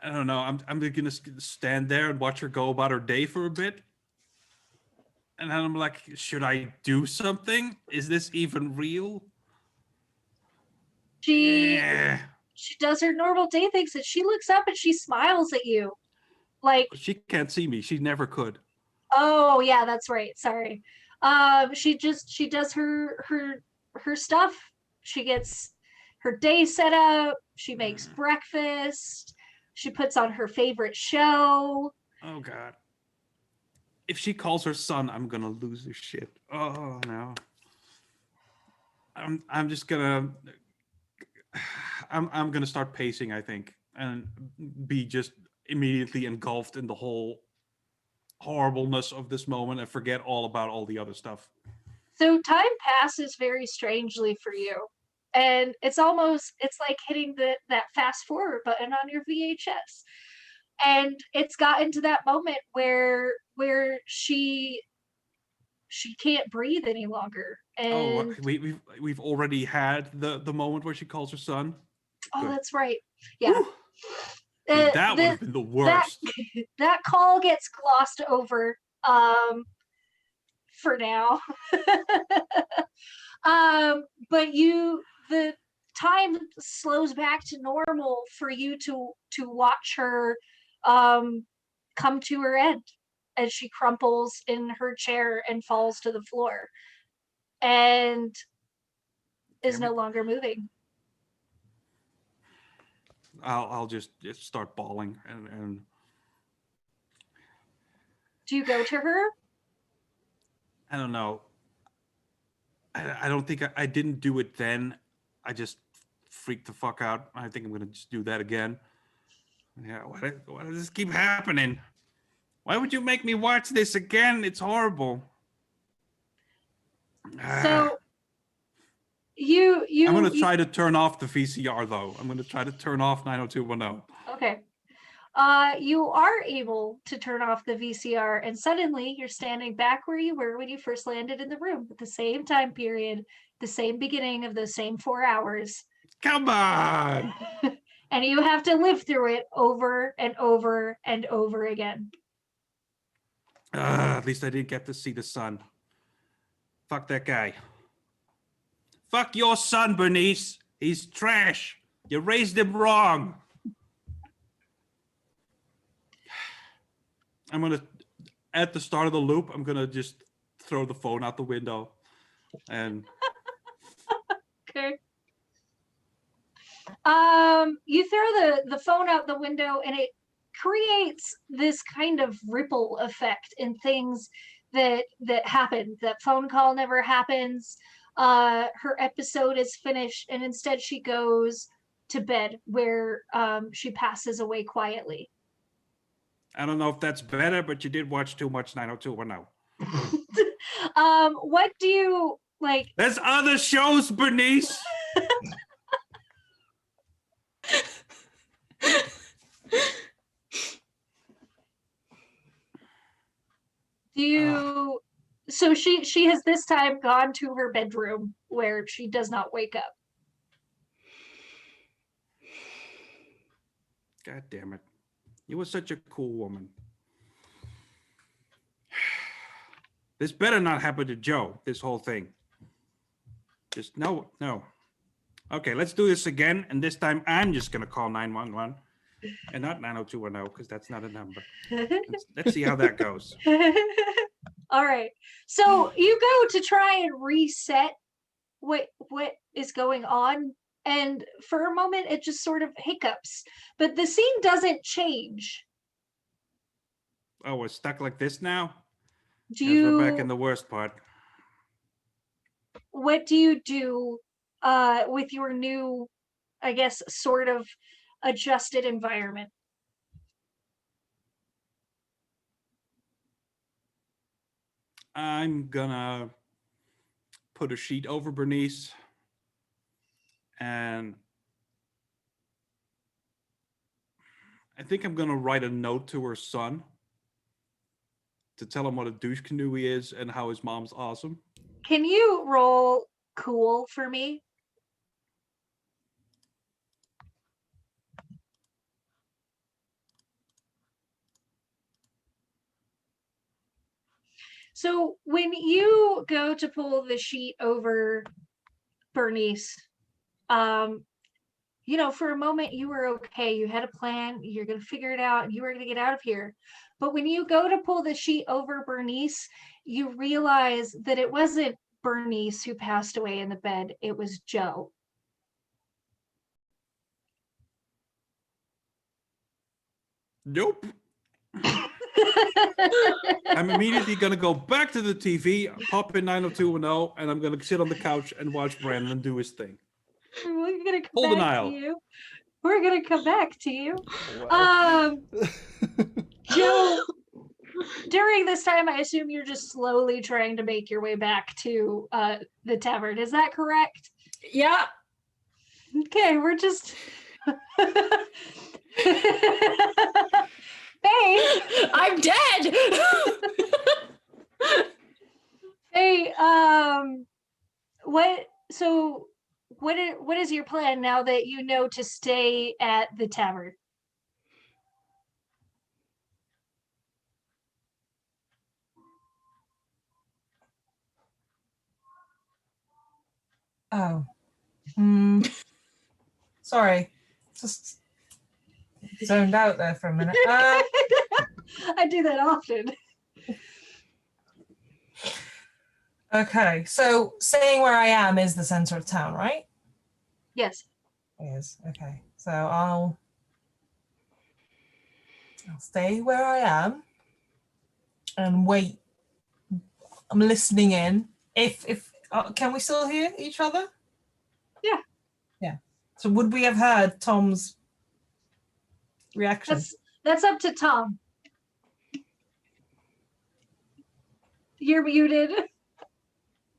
I don't know. I'm gonna stand there and watch her go about her day for a bit, and then I'm like, should I do something? Is this even real? She Yeah. she does her normal day things and she looks up and she smiles at you. Like, She can't see me. She never could. oh yeah, that's right. Sorry. She does her stuff. She gets her day set up. She makes breakfast. She puts on her favorite show. Oh God. If she calls her son, I'm gonna lose this shit. Oh no. I'm just gonna I'm gonna start pacing, I think, and be just immediately engulfed in the whole horribleness of this moment and forget all about all the other stuff. So time passes very strangely for you. And it's like hitting that fast forward button on your VHS. And it's gotten to that moment where she can't breathe any longer. Oh, And we've already had the moment where she calls her son. oh, Good. that's right. Yeah. Dude, that would have been the worst. That call gets glossed over for now. But the time slows back to normal for you to watch her come to her end as she crumples in her chair and falls to the floor and is no longer moving. I'll just start bawling and Do you go to her? I don't know. I don't think I didn't do it then. I just freaked the fuck out. I think I'm gonna just do that again. Yeah, why does this keep happening? Why would you make me watch this again? It's horrible. So you I'm gonna try to turn off the VCR though. I'm gonna try to turn off 90210. Okay. You are able to turn off the VCR, and suddenly you're standing back where you were when you first landed in the room at the same time period, the same beginning of those same 4 hours. Come on! And you have to live through it over and over and over again. At least I didn't get to see the sun. Fuck that guy. Fuck your son, Bernice. He's trash. You raised him wrong. I'm gonna, at the start of the loop, I'm gonna just throw the phone out the window, and Okay. You throw the phone out the window, and it creates this kind of ripple effect in things that happen. That phone call never happens. Her episode is finished, and instead she goes to bed, where she passes away quietly. I don't know if that's better, but you did watch too much 90210. What do you like? There's other shows, Bernice. So she has this time gone to her bedroom where she does not wake up. God damn it. You were such a cool woman. This better not happen to Joe, this whole thing. Just no. Okay, let's do this again. And this time I'm just going to call 911 and not 90210 because that's not a number. Let's see how that goes. All right. So you go to try and reset what is going on, and for a moment it just sort of hiccups, but the scene doesn't change. Oh, we're stuck like this now? Do Yes, we're back you in the worst part. what do you do with your new, I guess, sort of adjusted environment? I'm gonna put a sheet over Bernice and I think I'm gonna write a note to her son to tell him what a douche canoe he is and how his mom's awesome. Can you roll cool for me? So when you go to pull the sheet over Bernice, you know, for a moment you were okay. You had a plan. You're going to figure it out. You were going to get out of here. But when you go to pull the sheet over Bernice, you realize that it wasn't Bernice who passed away in the bed. It was Joe. Nope. I'm immediately gonna go back to the TV, pop in 90210, and I'm gonna sit on the couch and watch Brandon do his thing. We're going to come Hold an back to aisle. you. We're going to come back to you. Well. Joe, during this time, I assume you're just slowly trying to make your way back to the tavern. Is that correct? Yeah. Okay, we're just. Hey, I'm dead. hey, what? So, what is your plan now that you know to stay at the tavern? Oh. Sorry. Just zoned out there for a minute. I do that often. Okay, so saying where I am is the center of town, right? Yes. It is. Okay. So I'll stay where I am and wait. I'm listening in. If can we still hear each other? Yeah. Yeah. So would we have heard Tom's reaction? That's up to Tom. You're muted.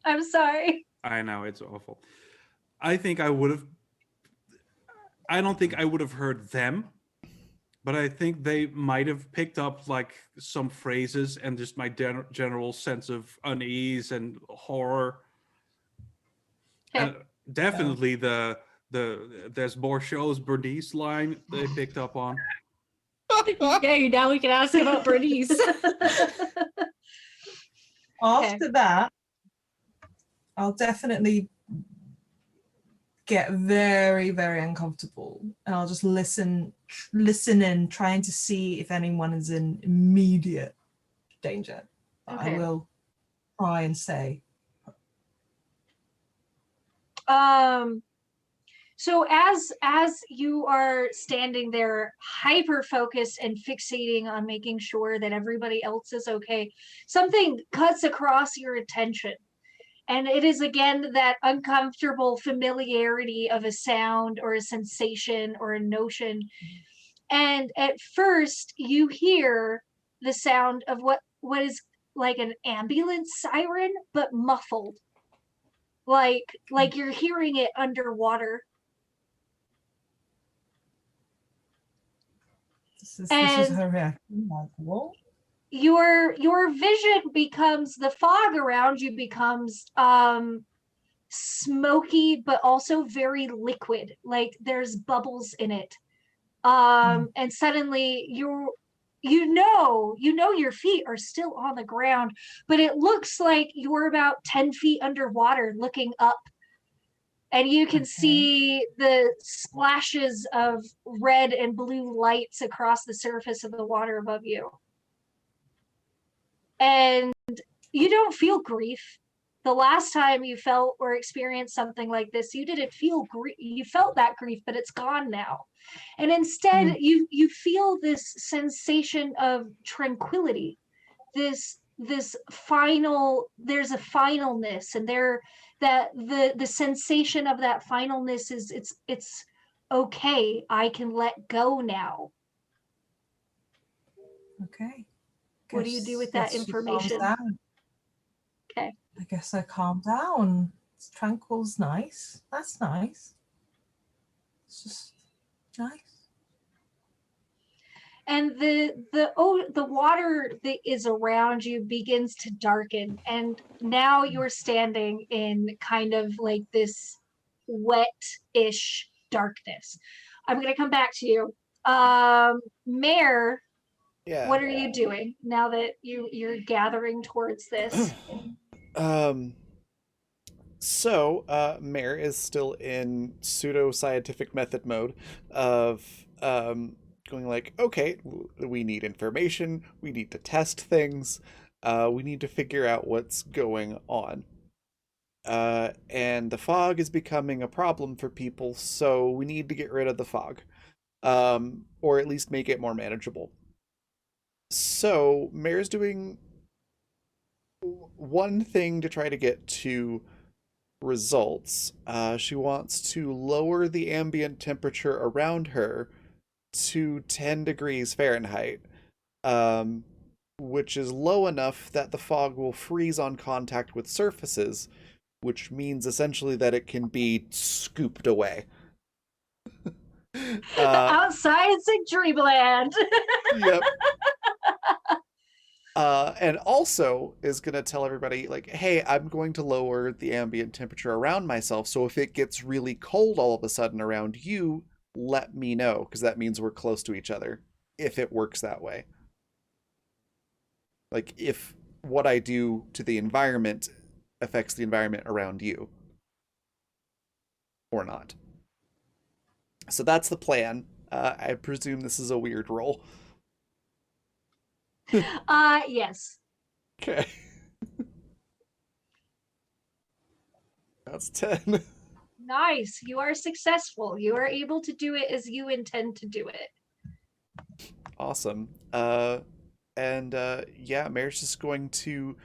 I'm sorry. I know, it's awful. I don't think I would have heard them, but I think they might have picked up like some phrases and just my general sense of unease and horror. Okay. And definitely the there's more shows Bernice line they picked up on. Yay, now we can ask about Bernice. After that, I'll definitely get very, very uncomfortable, and I'll just listen in, trying to see if anyone is in immediate danger. Okay. I will try and say. So as you are standing there hyper focused and fixating on making sure that everybody else is okay, something cuts across your attention. And it is again that uncomfortable familiarity of a sound or a sensation or a notion. And at first you hear the sound of what is like an ambulance siren, but muffled. Like you're hearing it underwater. This is her reaction. Like, what? your vision becomes, the fog around you becomes smoky, but also very liquid, like there's bubbles in it. And suddenly you know your feet are still on the ground, but it looks like you're about 10 feet underwater looking up, and you can see the splashes of red and blue lights across the surface of the water above you. And you don't feel grief. The last time you felt or experienced something like this, you didn't feel grief. You felt that grief, but it's gone now. And instead, you feel this sensation of tranquility. There's a finalness, and the sensation of that finalness is it's okay. I can let go now. Okay. What do you do with that information? Okay. I guess I calm down. It's tranquil's nice. That's nice. It's just nice. And the water that is around you begins to darken, and now you're standing in kind of like this wet-ish darkness. I'm going to come back to you. Mare, Yeah. what are you doing now that you're gathering towards this? Mare is still in pseudo-scientific method mode of going like, okay, we need information, we need to test things, we need to figure out what's going on. And the fog is becoming a problem for people, so we need to get rid of the fog, or at least make it more manageable. So Mare's doing one thing to try to get to results. She wants to lower the ambient temperature around her to 10 degrees Fahrenheit, which is low enough that the fog will freeze on contact with surfaces, which means essentially that it can be scooped away. Outside Dreamland. Yep. And also is going to tell everybody, like, hey, I'm going to lower the ambient temperature around myself, so if it gets really cold all of a sudden around you, let me know, because that means we're close to each other, if it works that way. Like, if what I do to the environment affects the environment around you. Or not. So that's the plan. I presume this is a weird roll. Yes. Okay. That's 10. Nice. You are successful. You are able to do it as you intend to do it. Awesome. Yeah, Mare's just going to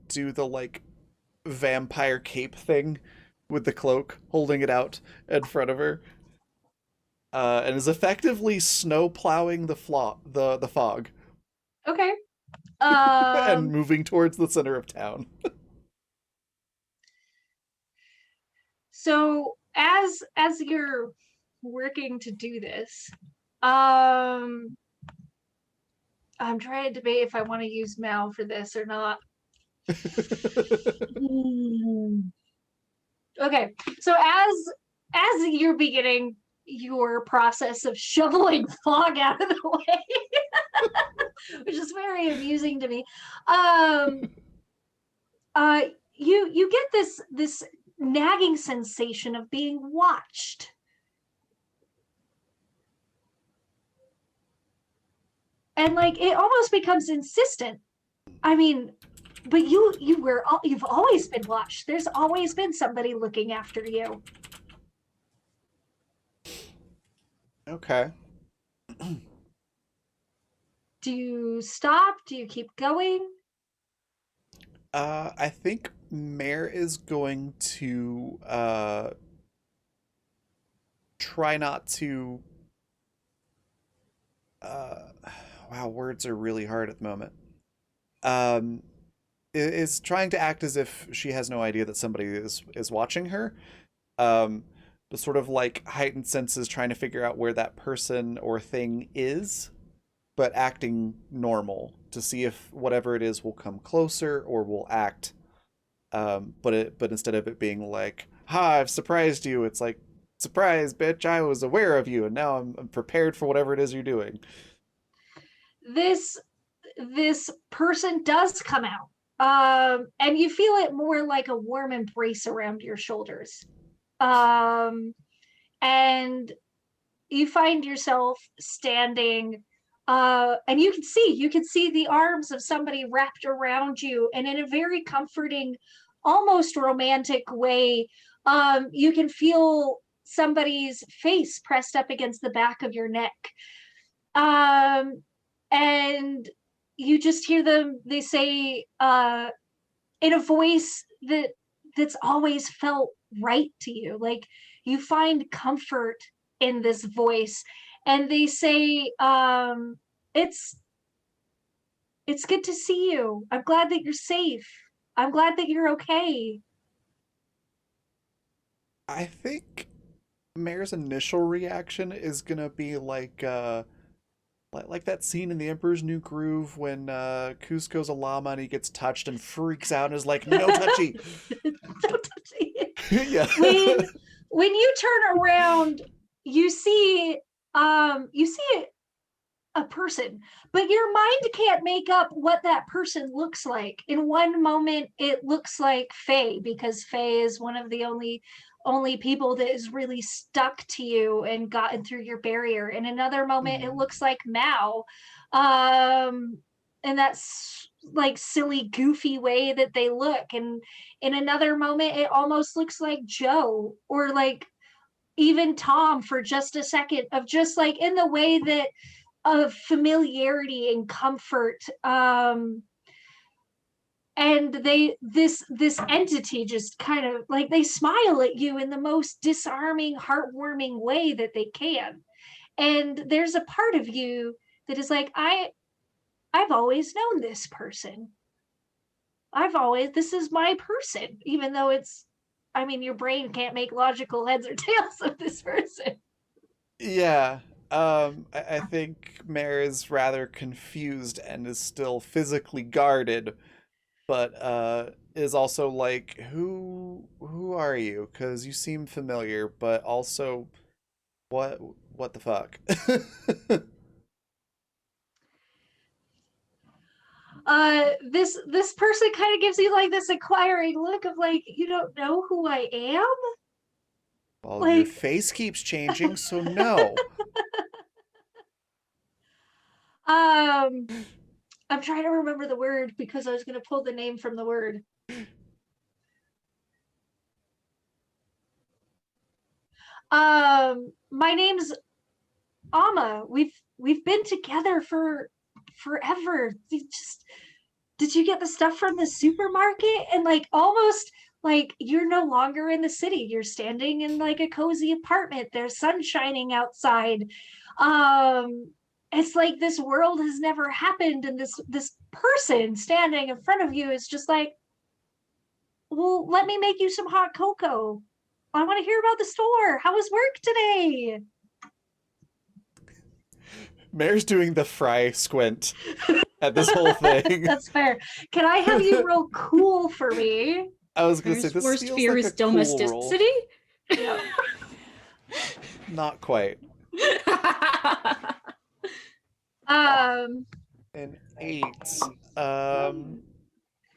do the like vampire cape thing with the cloak, holding it out in front of her. And is effectively snow plowing the fog. Okay. And moving towards the center of town. So as you're working to do this, I'm trying to debate if I want to use Mal for this or not. Okay, so as you're beginning your process of shoveling fog out of the way, which is very amusing to me, you get this nagging sensation of being watched. And like it almost becomes insistent. I mean, but you've always been watched. There's always been somebody looking after you. Okay. Do you stop? Do you keep going? I think Mare is going to try not to wow, words are really hard at the moment. Is trying to act as if she has no idea that somebody is watching her. But sort of like heightened senses, trying to figure out where that person or thing is, but acting normal to see if whatever it is will come closer or will act. But instead of it being like, "Ha, I've surprised you," it's like, "Surprise, bitch! I was aware of you, and now I'm prepared for whatever it is you're doing." This person does come out, and you feel it more like a warm embrace around your shoulders, and you find yourself standing, and you can see the arms of somebody wrapped around you, and in a very comforting, almost romantic way, you can feel somebody's face pressed up against the back of your neck, and you just hear them. They say, in a voice that's always felt right to you, like you find comfort in this voice, and they say, it's good to see you. I'm glad that you're safe. I'm glad that you're okay. I think Mare's initial reaction is gonna be like that scene in The Emperor's New Groove when Cusco's a llama and he gets touched and freaks out and is like, "No touchy." Don't touch me. Yeah. When you turn around, you see a person, but your mind can't make up what that person looks like. In one moment, it looks like Faye, because Faye is one of the only people that is really stuck to you and gotten through your barrier. In another moment, it looks like Mao, and that's like silly, goofy way that they look. And in another moment, it almost looks like Joe, or like even Tom for just a second, of just like in the way that of familiarity and comfort, and this entity just kind of like, they smile at you in the most disarming, heartwarming way that they can, and there's a part of you that is like, I've always known this person. This is my person, even though your brain can't make logical heads or tails of this person. Yeah. I think Mare is rather confused and is still physically guarded, but is also like, who are you? Because you seem familiar, but also, what the fuck? This person kind of gives you like this inquiring look of like, you don't know who I am? Well, your Like, face keeps changing, so no. I'm trying to remember the word because I was going to pull the name from the word. My name's Amma. We've been together for forever. Did you get the stuff from the supermarket? And like, almost like you're no longer in the city. You're standing in like a cozy apartment. There's sun shining outside. It's like this world has never happened, and this person standing in front of you is just like, well, let me make you some hot cocoa. I want to hear about the store. How was work today? Mare's doing the Fry squint at this whole thing. That's fair. Can I have you roll cool for me? I was gonna say, Mare's this worst feels fear like is a cool roll. domesticity. Yeah. Not quite. An 8. Yeah,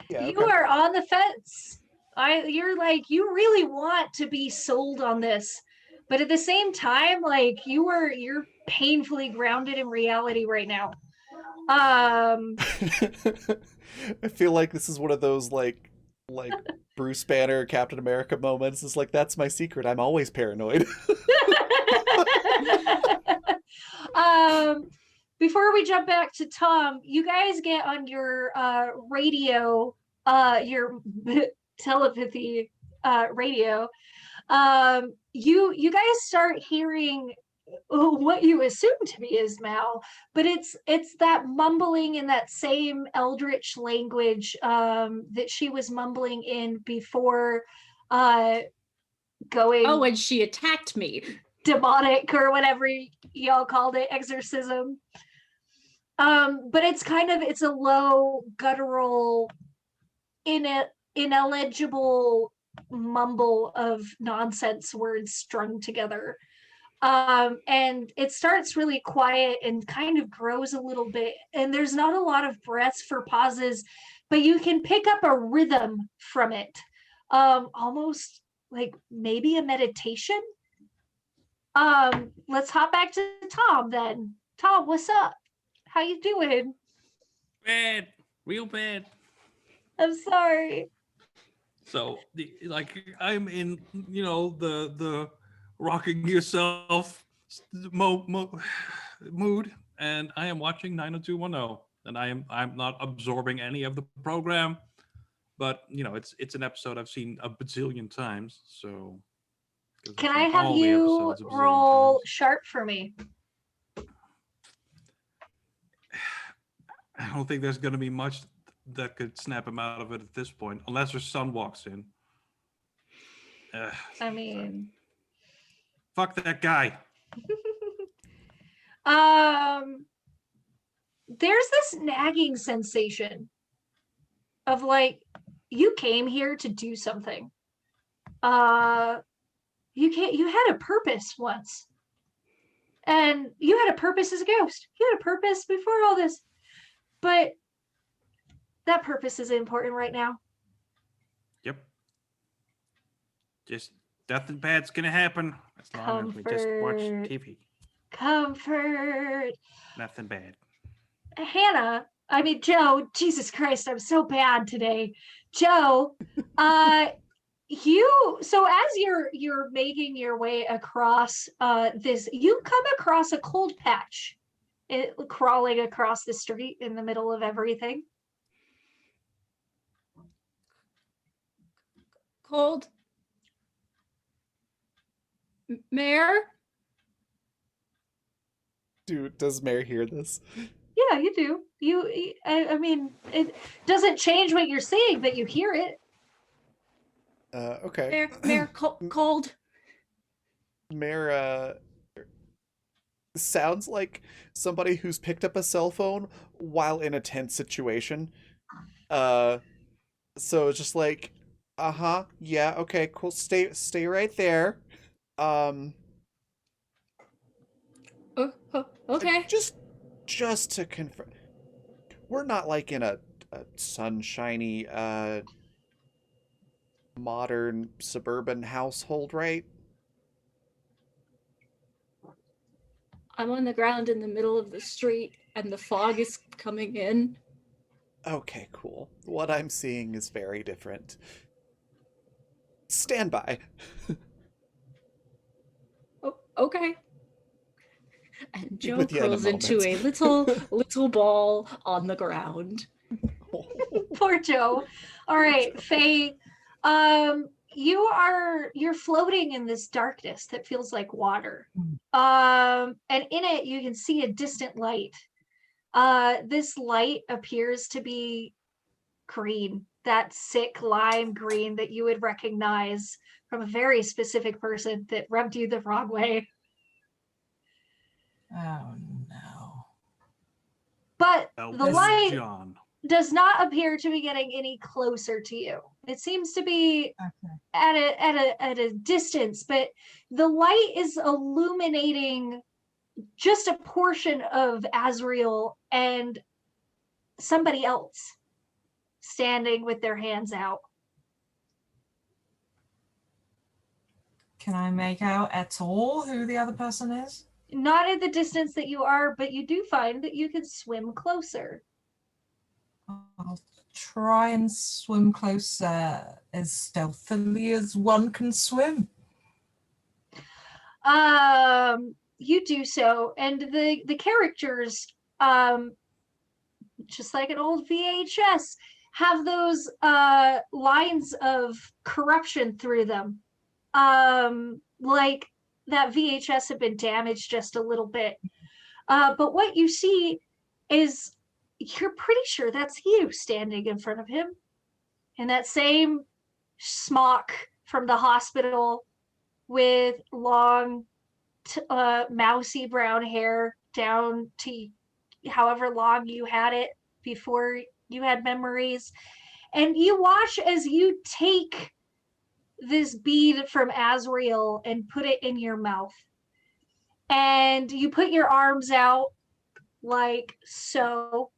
You okay. are on the fence. You're like, you really want to be sold on this, but at the same time, like you're painfully grounded in reality right now. I feel like this is one of those like Bruce Banner Captain America moments. It's like, that's my secret. I'm always paranoid. Before we jump back to Tom, you guys get on your radio, your telepathy radio. You guys start hearing what you assume to be Ismail, but it's that mumbling in that same eldritch language that she was mumbling in before going Oh, and she attacked me. demonic, or whatever y'all called it, exorcism. But it's a low, guttural, ineligible mumble of nonsense words strung together. And it starts really quiet and kind of grows a little bit. And there's not a lot of breaths for pauses, but you can pick up a rhythm from it. Almost like maybe a meditation. Let's hop back to Tom then. Tom, what's up? How you doing? Bad, real bad. I'm sorry. So, I'm in, the rocking yourself mood, and I am watching 90210, and I'm not absorbing any of the program, but it's an episode I've seen a bazillion times. So, 'cause I've Can seen I have all the you episodes a bazillion roll times. sharp for me? I don't think there's going to be much that could snap him out of it at this point, unless her son walks in. I mean, Fuck that guy. there's this nagging sensation of like you came here to do something. You had a purpose once. And you had a purpose as a ghost. You had a purpose before all this. But that purpose is important right now. Yep. Just nothing bad's gonna happen as long as we just watch Comfort. TV. Comfort. Nothing bad. Joe, Jesus Christ, I'm so bad today. Joe, so as you're making your way across this, you come across a cold patch crawling across the street in the middle of everything. Cold. Mayor? Does Mare hear this? Yeah, you do. It doesn't change what you're seeing, but you hear it. Okay. Mayor, cold. Mare sounds like somebody who's picked up a cell phone while in a tense situation. So it's just like, yeah, okay, cool. Stay right there. Okay. Just to confirm, we're not like in a sunshiny modern suburban household, right? I'm on the ground in the middle of the street and the fog is coming in. Okay, cool. What I'm seeing is very different. Stand by. Oh, okay. And Joe with you in a curls into a moment. little ball on the ground. Poor Joe. All right, Faye. You're floating in this darkness that feels like water. And in it you can see a distant light. This light appears to be green, that sick lime green that you would recognize from a very specific person that rubbed you the wrong way. Oh no. But the light John. does not appear to be getting any closer to you. It seems to be at a distance, but the light is illuminating just a portion of Azrael and somebody else standing with their hands out. Can I make out at all who the other person is? Not at the distance that you are, but you do find that you can swim closer. I'll try and swim closer as stealthily as one can swim. You do so, and the characters, just like an old VHS, have those lines of corruption through them. Like that VHS had been damaged just a little bit. But what you see is, you're pretty sure that's you standing in front of him in that same smock from the hospital with long mousy brown hair down to however long you had it before you had memories. And you watch as you take this bead from Azrael and put it in your mouth. And you put your arms out like so.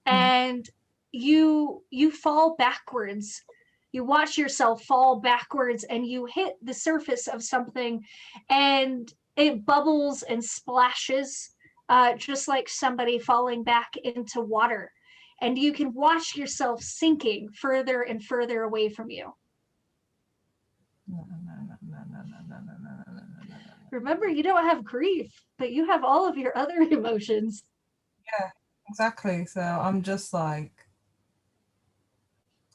And you fall backwards. You watch yourself fall backwards and you hit the surface of something and it bubbles and splashes, just like somebody falling back into water. And you can watch yourself sinking further and further away from you. Remember, you don't have grief, but you have all of your other emotions. Yeah, exactly. So I'm just like,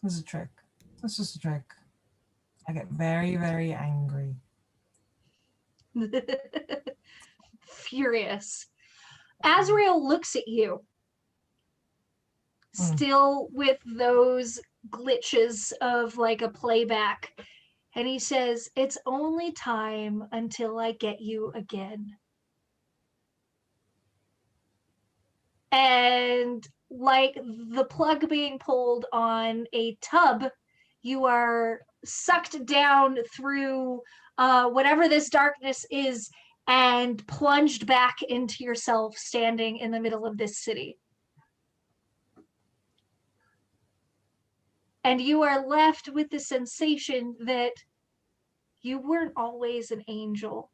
this is a trick. It's just a trick. I get very, very angry. Furious. Azrael looks at you, still with those glitches of like a playback, and he says, "It's only time until I get you again." And like the plug being pulled on a tub, you are sucked down through whatever this darkness is and plunged back into yourself standing in the middle of this city. And you are left with the sensation that you weren't always an angel.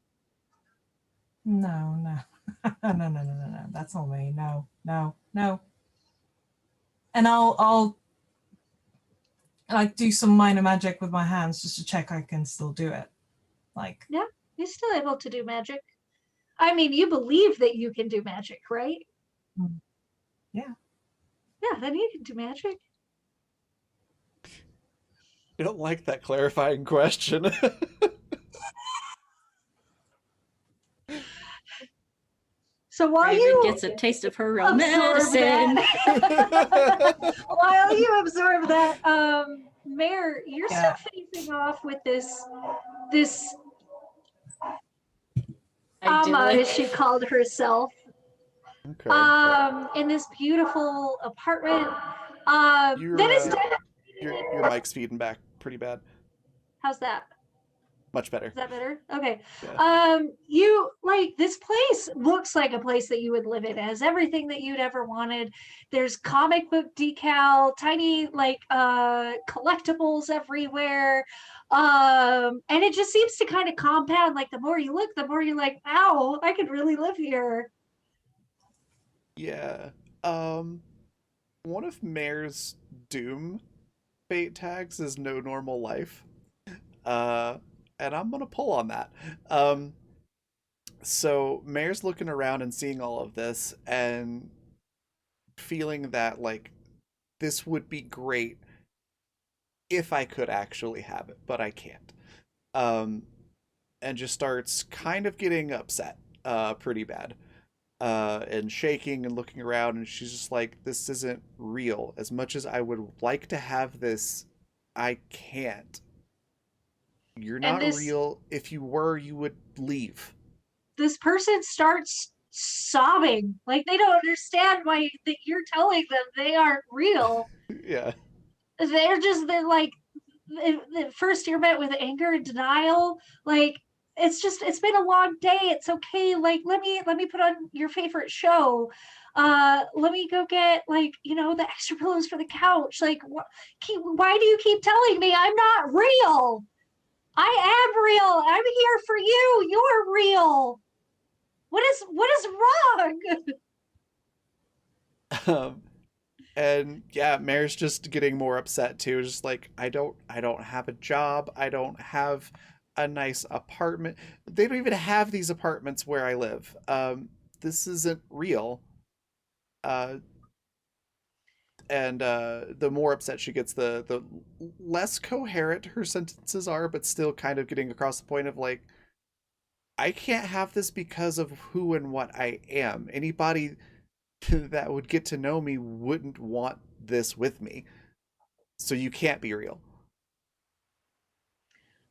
No, no. No. That's not me. No. And I'll like do some minor magic with my hands just to check I can still do it. Like, Yeah, you're still able to do magic. I mean, you believe that you can do magic, right? yeah. Yeah, then you can do magic. I don't like that clarifying question. So while Raven you gets a taste of her real absorb medicine. that, while you absorb that, Mare, you're Yeah. still facing off with this Idyllic. as she called herself, Okay. in this beautiful apartment. Your That is your mic's feeding back pretty bad. how's that? Much better. Is that better? Okay. Yeah. You like this place looks like a place that you would live in. It has everything that you'd ever wanted. There's comic book decal, tiny like collectibles everywhere. And it just seems to kind of compound. Like the more you look, the more you're like, wow, I could really live here. Yeah. One of Mare's Doom fate tags is no normal life. And I'm gonna pull on that. So Mare's looking around and seeing all of this and feeling that like this would be great if I could actually have it, but I can't. Um, and just starts kind of getting upset, pretty bad. And shaking and looking around, and she's just like, this isn't real. As much as I would like to have this, I can't. You're And not real. If you were, you would leave. this person starts sobbing. Like they don't understand why that you're telling them they aren't real. Yeah. They're like first you're met with anger and denial. Like it's been a long day. It's okay. Like let me put on your favorite show. Let me go get like the extra pillows for the couch. Like why do you keep telling me I'm not real? I am real. I'm here for you. You're real. What is wrong? And yeah, Mare's just getting more upset too. Just like I don't have a job. I don't have a nice apartment. They don't even have these apartments where I live. This isn't real. Uh, and the more upset she gets, the less coherent her sentences are, but still kind of getting across the point of like, I can't have this because of who and what I am. Anybody that would get to know me wouldn't want this with me. So you can't be real.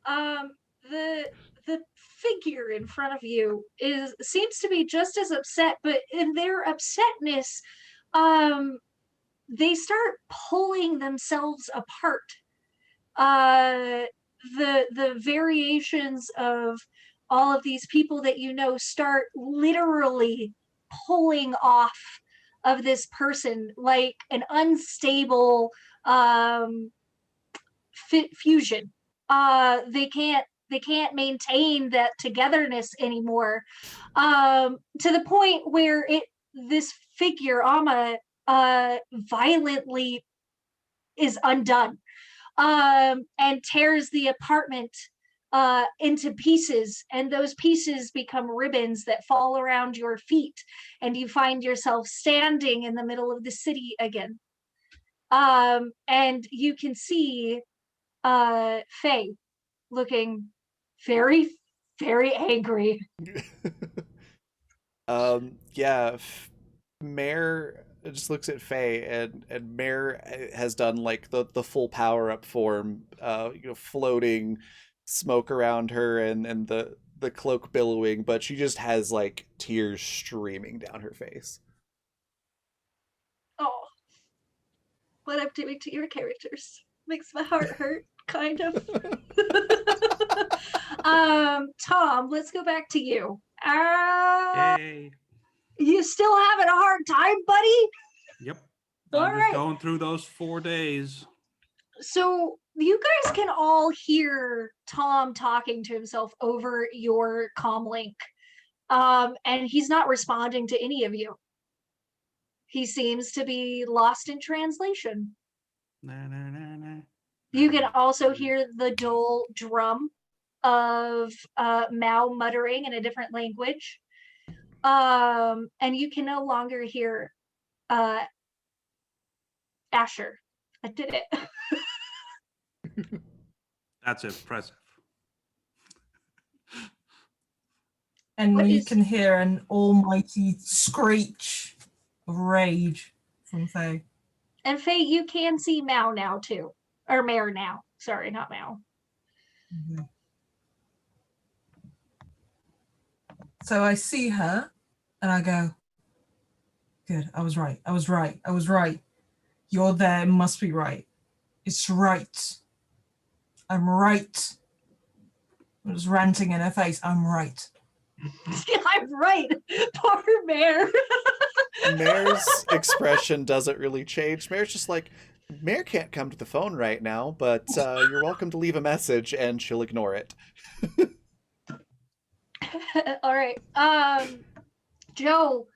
Um, the the figure in front of you seems to be just as upset, but in their upsetness, they start pulling themselves apart. The variations of all of these people that you know start literally pulling off of this person like an unstable fusion. They can't maintain that togetherness anymore, to the point where this figure Amma violently is undone, and tears the apartment into pieces, and those pieces become ribbons that fall around your feet, and you find yourself standing in the middle of the city again. And you can see Faye looking very, very angry. Yeah, Mare just looks at Faye, and Mare has done like the full power up form, floating smoke around her, and the cloak billowing, but she just has like tears streaming down her face. Oh, what I'm doing to your characters makes my heart hurt, kind of. Tom, let's go back to you. Yay. You still having a hard time, buddy? Yep. All I'm just right. going through those 4 days. So you guys can all hear Tom talking to himself over your comlink, and he's not responding to any of you. He seems to be lost in translation. Na, na, na, na. You can also hear the dull drum of Mao muttering in a different language. And you can no longer hear Asher. I did it. That's impressive. And What you is- can hear an almighty screech of rage from Faye. And Faye, you can see Mao now too. Or Mare now. Sorry, not Mao. Mhm. So I see her and I go, good, I was right. I was right. I was right. You're there, it must be right. It's right. I'm right. I was ranting in her face. I'm right. I'm right. Poor Mare. Mare's expression doesn't really change. Mare's just like, Mare can't come to the phone right now, but you're welcome to leave a message, and she'll ignore it. All right. Joe,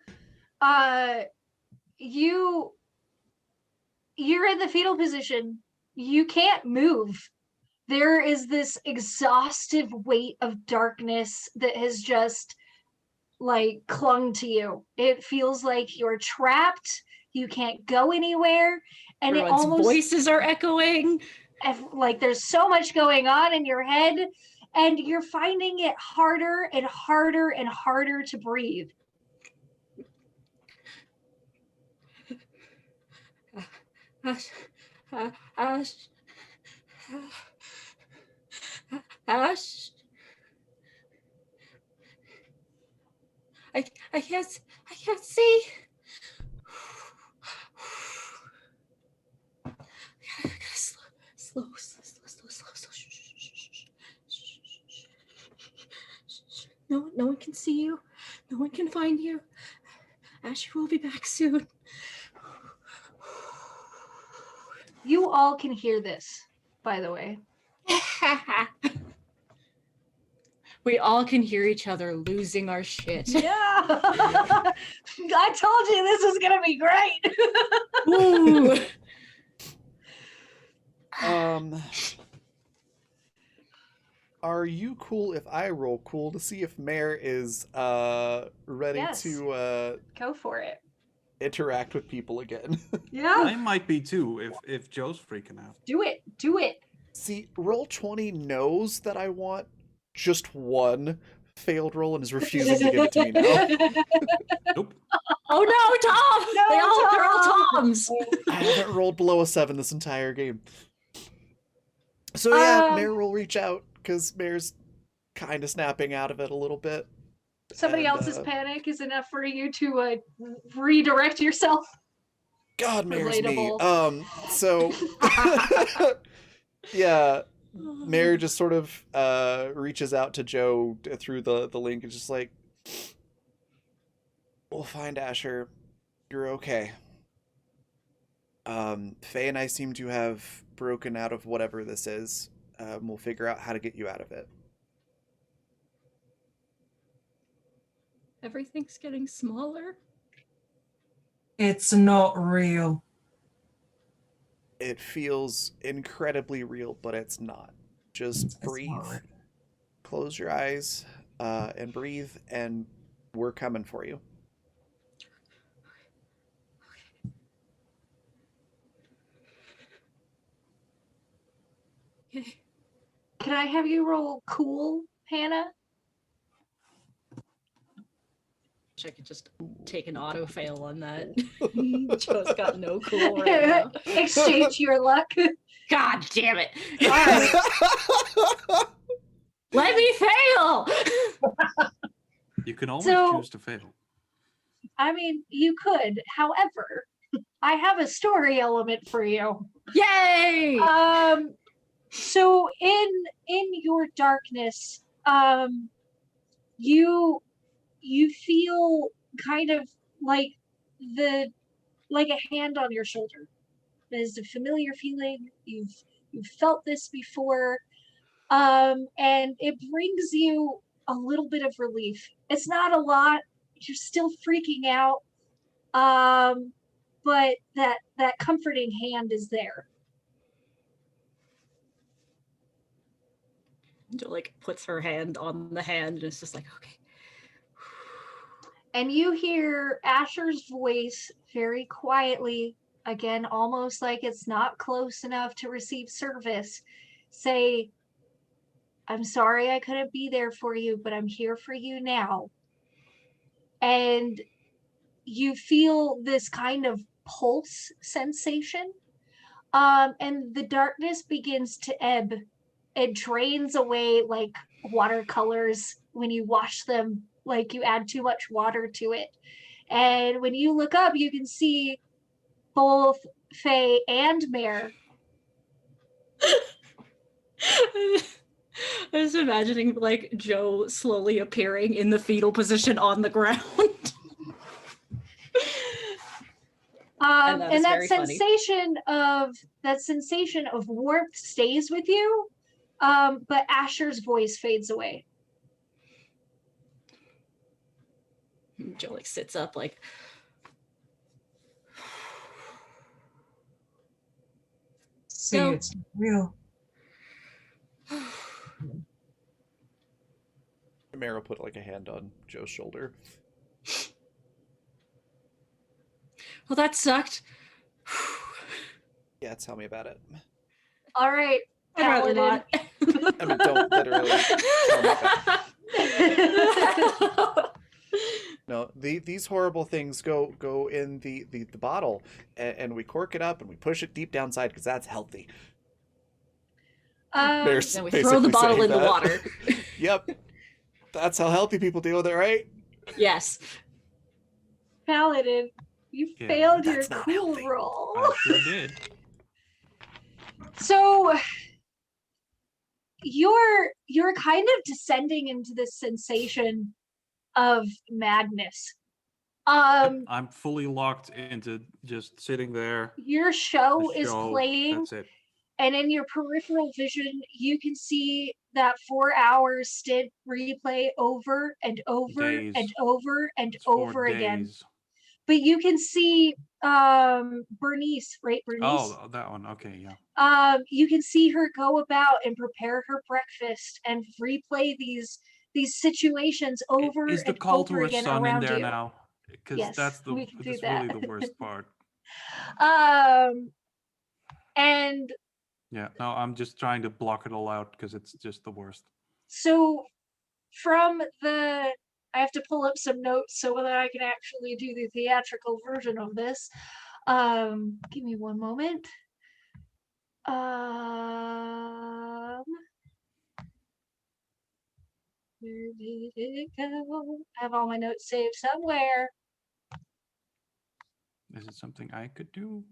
you're in the fetal position. You can't move. There is this exhaustive weight of darkness that has just like clung to you. It feels like you're trapped. You can't go anywhere, and Everyone's it almost voices are echoing. like there's so much going on in your head, and you're finding it harder and harder and harder to breathe. Ash, Ash, Ash. I can't see. Slow. No one can see you. No one can find you. Ash will be back soon. You all can hear this, by the way. We all can hear each other losing our shit. Yeah. I told you this was gonna be great. Ooh. Are you cool if I roll cool to see if Mare is ready Yes. to Go for it. interact with people again? Yeah. I might be too if Joe's freaking out. Do it. Do it. See, Roll20 knows that I want just one failed roll and is refusing to give it to me now. Nope. Oh no, Tom! No, They're all Tom! Toms. I haven't rolled below a 7 this entire game. So yeah, Mare will reach out, because Mare's kind of snapping out of it a little bit. Somebody And, else's panic is enough for you to redirect yourself. God, Mare's me. Relatable. So yeah, Mare just sort of reaches out to Joe through the link and just like, we'll find Asher. You're okay. Faye and I seem to have broken out of whatever this is. We'll figure out how to get you out of it. Everything's getting smaller. It's not real. It feels incredibly real, but it's not. Just It's breathe, not real. close your eyes, and breathe, and we're coming for you. Okay. Can I have you roll cool, Hannah? Wish I could just take an auto fail on that. Joe's got no cool right now. Exchange your luck. God damn it! All right, let me fail. You can always So- choose to fail. I mean, you could. However, I have a story element for you. Yay! So in your darkness, you feel kind of like a hand on your shoulder. It is a familiar feeling. You've felt this before, and it brings you a little bit of relief. It's not a lot. You're still freaking out, but that comforting hand is there. Joe like puts her hand on the hand and it's just like, okay. And you hear Asher's voice very quietly, again, almost like it's not close enough to receive service, say, I'm sorry I couldn't be there for you, but I'm here for you now. And you feel this kind of pulse sensation. And the darkness begins to ebb. It drains away like watercolors when you wash them, like you add too much water to it. And when you look up, you can see both Faye and Mare. I was imagining like Joe slowly appearing in the fetal position on the ground. And that is that very funny. sensation of warmth stays with you, but Asher's voice fades away. Joe like sits up like, See, No. it's real. Mare will put like a hand on Joe's shoulder. well, that sucked. Yeah, tell me about it. All right, I'd rather Paladin. not. I mean, don't literally tell me about it. No, these horrible things go in the bottle, and we cork it up and we push it deep down inside because that's healthy. Mare's Then we throw the basically bottle saying in the that. water. Yep, that's how healthy people deal with it, right? Yes. Paladin, you Yeah, failed your that's not cool healthy. roll. I sure did. So you're kind of descending into this sensation of madness. I'm fully locked into just sitting there. Your show The is show, playing, That's it. and in your peripheral vision, you can see that 4 hours stint replay over and over Days. and over and It's 4 over again. days. But you can see Bernice, right? Bernice. Oh, that one. Okay, yeah. You can see her go about and prepare her breakfast and replay these situations over Is the and call over to her again son in around there you. now? Because Yes, that's we can do that's that. really the worst part. And Yeah. No, I'm just trying to block it all out because it's just the worst. so from the, I have to pull up some notes so that I can actually do the theatrical version of this. Give me one moment. Where did it go? I have all my notes saved somewhere. Is it something I could do?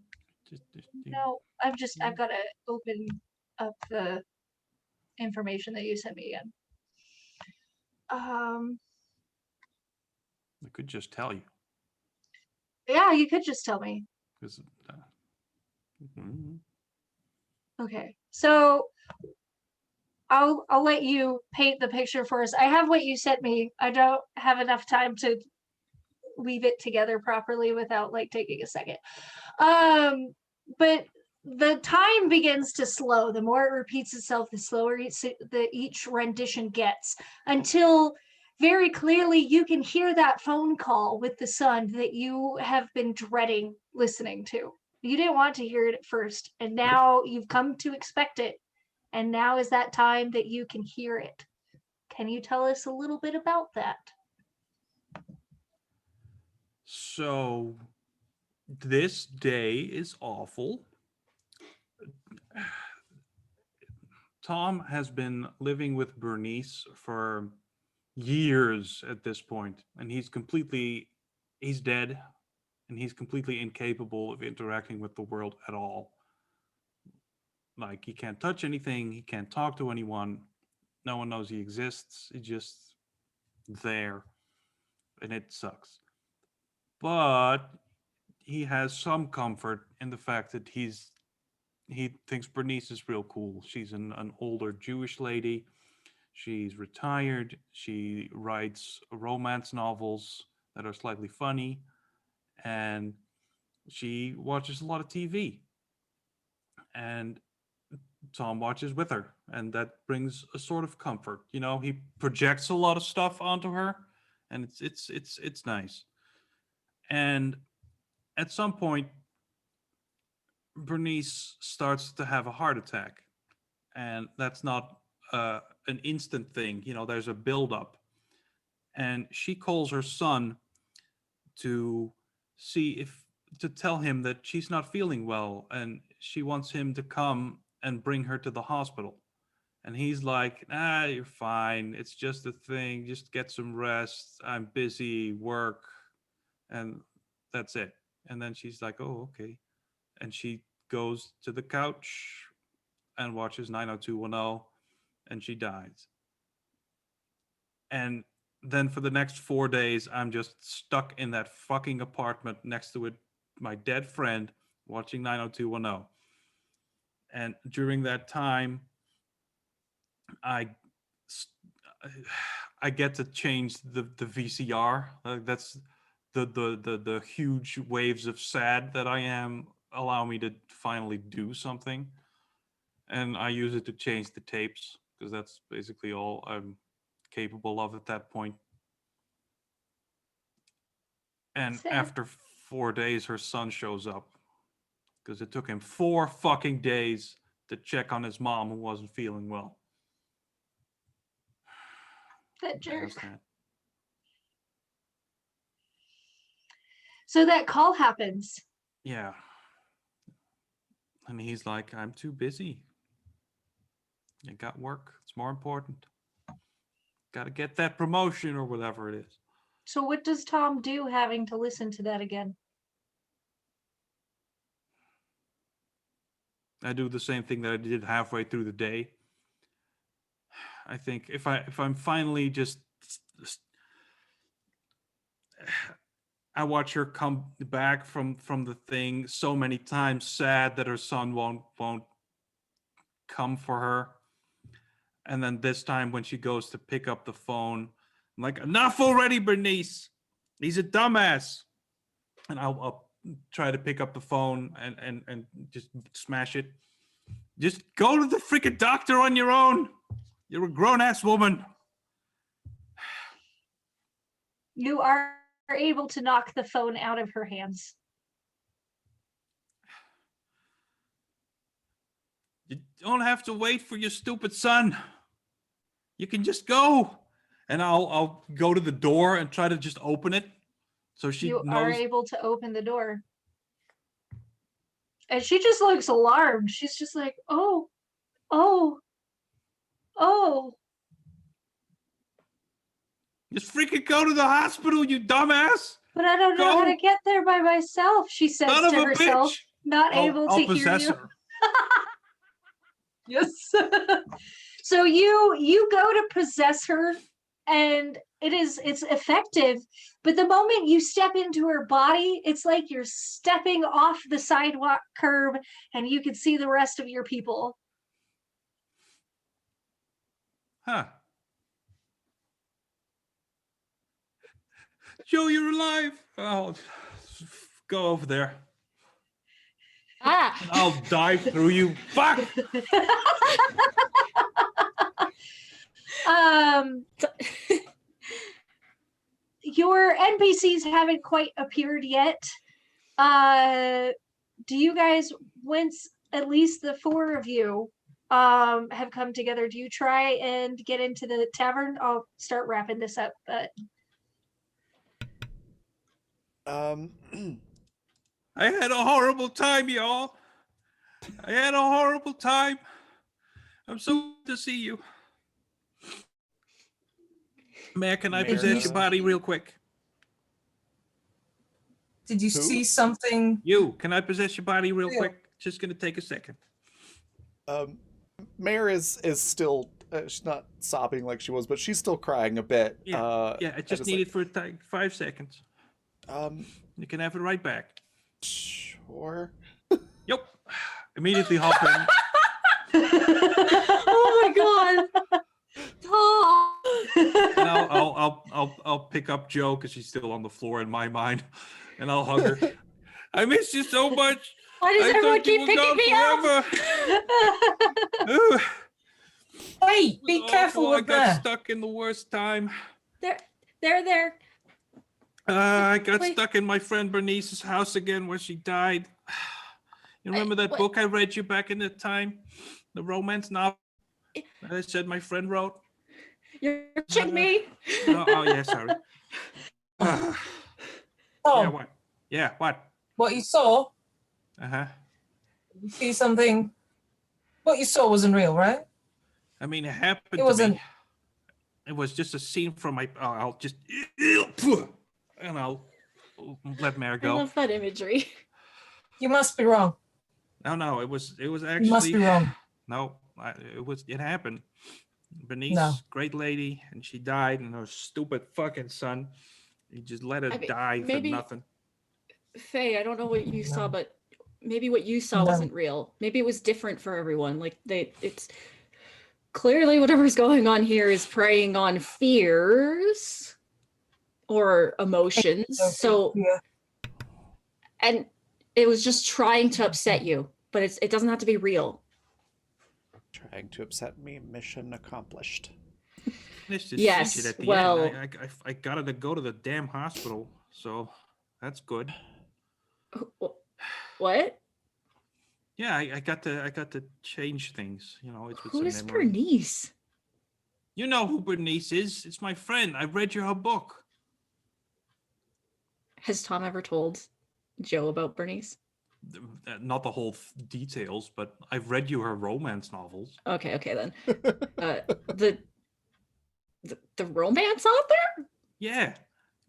No, I've got to open up the information that you sent me again. I could just tell you. Yeah, you could just tell me. 'Cause, Okay, so I'll let you paint the picture for us. I have what you sent me. I don't have enough time to weave it together properly without like taking a second. But the time begins to slow. The more it repeats itself, the slower each rendition gets, until very clearly you can hear that phone call with the son that you have been dreading listening to. You didn't want to hear it at first, and now you've come to expect it. And now is that time that you can hear it. Can you tell us a little bit about that? So this day is awful. Tom has been living with Bernice for years at this point, and he's dead, and he's completely incapable of interacting with the world at all. Like, he can't touch anything, he can't talk to anyone, no one knows he exists, he's just there, and it sucks. But he has some comfort in the fact that he thinks Bernice is real cool. She's an older Jewish lady. She's retired. She writes romance novels that are slightly funny, and she watches a lot of TV. And Tom watches with her, and that brings a sort of comfort. You know, he projects a lot of stuff onto her, and it's nice. And at some point, Bernice starts to have a heart attack, and that's not an instant thing. You know, there's a buildup, and she calls her son to see if to tell him that she's not feeling well, and she wants him to come and bring her to the hospital. And he's like, "Ah, you're fine. It's just a thing. Just get some rest. I'm busy, work, and that's it." And then she's like, "Oh, okay." And she goes to the couch and watches 90210, and she dies. And then for the next 4 days, I'm just stuck in that fucking apartment next to it, my dead friend, watching 90210. And during that time, I I get to change the VCR. That's the huge waves of sad that I am allow me to finally do something, and I use it to change the tapes because that's basically all I'm capable of at that point. And Sad. after 4 days, her son shows up because it took him 4 fucking days to check on his mom who wasn't feeling well. That jerk. There's that. So that call happens. Yeah. And he's like, "I'm too busy. I got work. It's more important. Got to get that promotion," or whatever it is. So what does Tom do having to listen to that again? I do the same thing that I did halfway through the day. I think if I'm finally just I watch her come back from the thing so many times, sad that her son won't come for her. And then this time when she goes to pick up the phone, I'm like, "Enough already, Bernice. He's a dumbass." And I'll try to pick up the phone and just smash it. "Just go to the freaking doctor on your own. You're a grown-ass woman." You are able to knock the phone out of her hands. You don't have to wait for your stupid son. You can just go. And I'll go to the door and try to just open it so she You are knows. able to open the door. And she just looks alarmed. She's just like, oh, oh, oh. Just freaking go to the hospital, you dumbass! But I don't know how Go. to get there by myself, she says Son of to a herself, bitch! not able I'll to hear possess you. her. Yes. So you go to possess her, and it's effective, but the moment you step into her body, it's like you're stepping off the sidewalk curb and you can see the rest of your people. Huh. Joe, you're alive. Oh, go over there. Ah! And I'll dive through you. Fuck! Your NPCs haven't quite appeared yet. Do you guys, once at least the four of you have come together, do you try and get into the tavern? I'll start wrapping this up, but Um, I had a horrible time, y'all. I had a horrible time. I'm so glad to see you. Mayor, can I possess your body real quick? Did you Who? see something? You, can I possess your body real Yeah. quick? Just gonna take a second. Mare is still she's not sobbing like she was, but she's still crying a bit. Yeah, I and just it's need like, it for 5 seconds. You can have it right back. Sure. Yep. Immediately hop in. Oh my god! Oh. And I'll pick up Joe because she's still on the floor in my mind, and I'll hug her. I miss you so much. Why does I everyone thought you keep were picking gone me up? forever. Hey, be Awful. careful I with got that. stuck in the worst time. There. I got Wait. stuck in my friend Bernice's house again where she died. You remember that what- book I read you back in the time? The romance novel Eh. that I said my friend wrote? You're touching me. Oh, yeah, sorry. Yeah, Oh, what? Yeah, what? what you saw? Uh-huh. You see something? What you saw wasn't real, right? I mean, it happened It to wasn't. me. It was just a scene from my... I'll just... And I'll let Mare I go. love that imagery. You must be wrong. No, it was actually... You must be wrong. No, it happened. Bernice, No. great lady, and she died, and her stupid fucking son, he just let her I mean, die for maybe- nothing. Faye, I don't know what you saw, No. but maybe what you saw No. wasn't real. Maybe it was different for everyone. Like it's clearly whatever's going on here is preying on fears or emotions. So Yeah. and it was just trying to upset you, but it doesn't have to be real. Trying to upset me. Mission accomplished. It's just Yes, shit at the well- end. I gotta go to the damn hospital, so that's good. What? Yeah, I got to change things. You know, it's with Who some is memory. Bernice? You know who Bernice is? It's my friend. I read you her book. Has Tom ever told Joe about Bernice? Not the whole details, but I've read you her romance novels. Okay, then. The romance author? Yeah,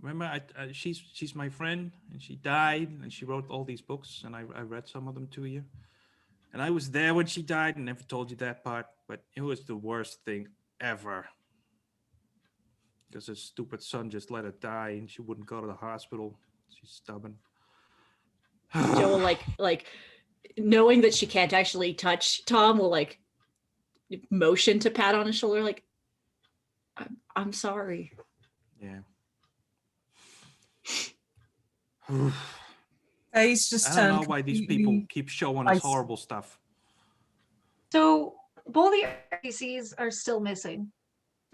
remember, she's my friend, and she died, and she wrote all these books, and I read some of them to you. And I was there when she died, and never told you that part, but it was the worst thing ever. Because her stupid son just let her die, and she wouldn't go to the hospital. She's stubborn. Joe will like knowing that she can't actually touch Tom will like motion to pat on his shoulder like I'm sorry. Yeah. He's just I don't know turned why these completely people keep showing us ice. horrible stuff. so both the NPCs are still missing.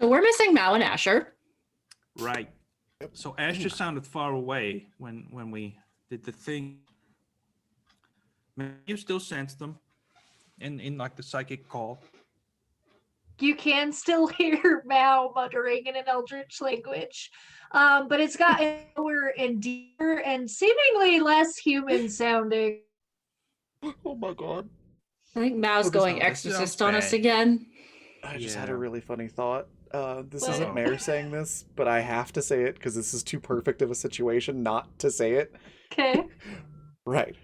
So we're missing Mao and Asher. Right. So Asher sounded far away when we did the thing. You still sense them in like the psychic call. You can still hear Mao muttering in an eldritch language, but it's gotten lower and deeper and seemingly less human sounding. Oh my god. I think Mao's Oh, this going sounds exorcist on us bad. again. I just had a Yeah. really funny thought. This Well- isn't Mare saying this, but I have to say it because this is too perfect of a situation not to say it. Okay. Right.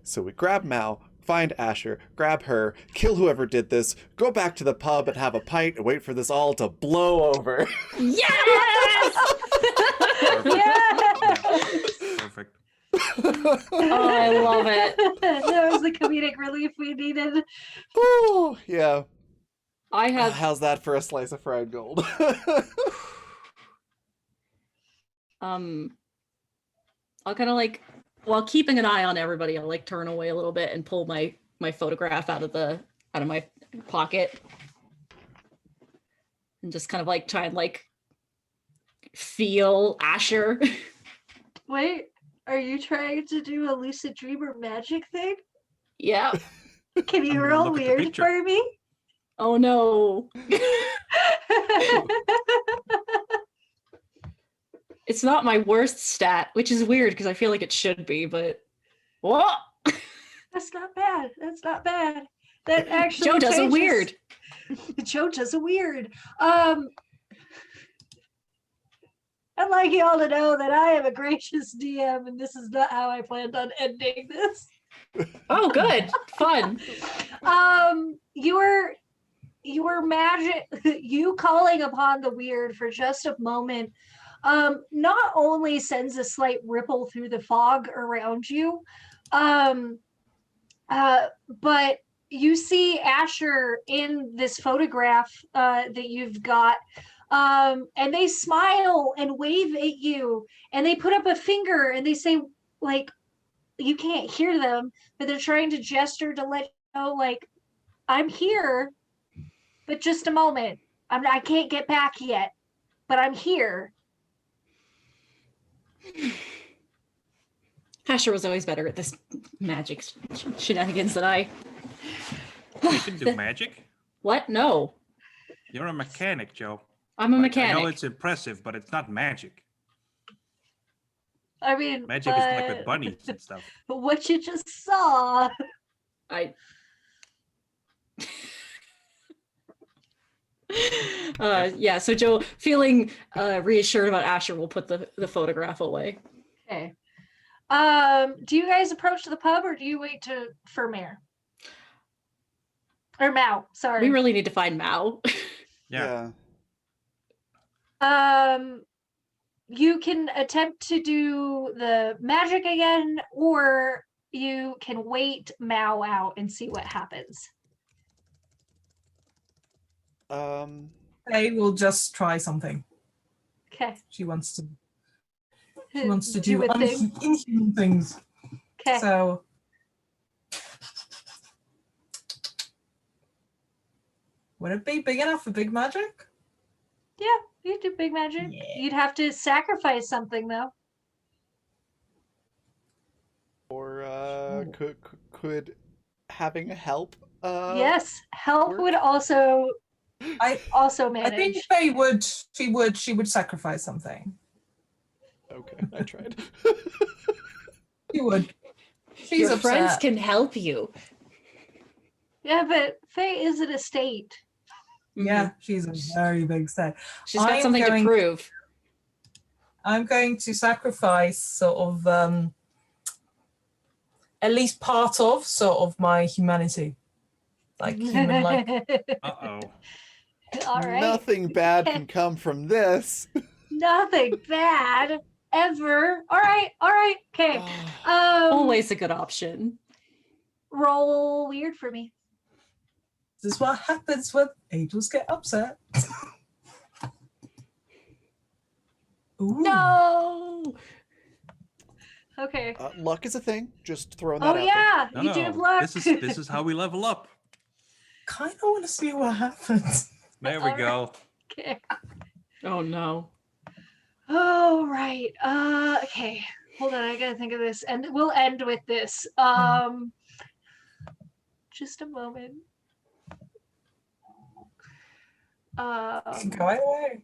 So we grab Mao, find Asher, grab her, kill whoever did this, go back to the pub and have a pint and wait for this all to blow over. Yes! Yeah. Perfect. Oh, I love it. That was the comedic relief we needed. Ooh, yeah. I have How's that for a slice of fried gold? I'll kind of like, while keeping an eye on everybody, I'll like turn away a little bit and pull my photograph out of my pocket and just kind of like try and like feel Asher. Wait, are you trying to do a lucid dreamer magic thing? Yeah. Can you I'm gonna roll look at the weird picture. for me? Oh no. It's not my worst stat, which is weird because I feel like it should be, but what? That's not bad. That's not bad. That actually Joe does a changes- weird. Joe does a weird. I'd like you all to know that I am a gracious DM, and this is not how I planned on ending this. Oh, good. Fun. Your magic, you calling upon the weird for just a moment, not only sends a slight ripple through the fog around you, but you see Asher in this photograph that you've got, and they smile and wave at you, and they put up a finger and they say, like, you can't hear them, but they're trying to gesture to let you know, like, I'm here, but just a moment. I can't get back yet, but I'm here. Asher was always better at this magic shenanigans than I. You can do magic. What? No. You're a mechanic, Joe. I'm a Like, I mechanic. know it's impressive, but it's not magic. I mean, Magic is like with bunnies and stuff. but what you just saw. I yeah, so Joe, feeling reassured about Asher, will put the photograph away. Okay. Do you guys approach the pub or do you wait for Mare? Or Mao, sorry. We really need to find Mao. Yeah. You can attempt to do the magic again, or you can wait Mao out and see what happens. They will just try something. Okay. She wants to do a thing. inhuman things. Okay. So would it be big enough for big magic? Yeah, you do big magic. Yeah. You'd have to sacrifice something though. Or Sure. could having help? Yes, help work? would also I manage. I think she would sacrifice something. Okay, I tried. She would. She's Your upset. friends can help you. Yeah, but Faye is an estate. Yeah, she's a very big set. She's got I'm something to going- prove. I'm going to sacrifice sort of at least part of sort of my humanity. Like human like. Uh-oh. All right. Nothing bad can come from this. Nothing bad ever. All right. Okay. Always a good option. Roll weird for me. This is what happens when angels get upset. Ooh. No. Okay. Luck is a thing. Just throwing that Oh out yeah, No, you do no. have luck. This is how we level up. Kind of want to see what happens. There we All go. Okay. Oh no. Oh right. Okay. Hold on, I gotta think of this, and we'll end with this. Just a moment. Go away.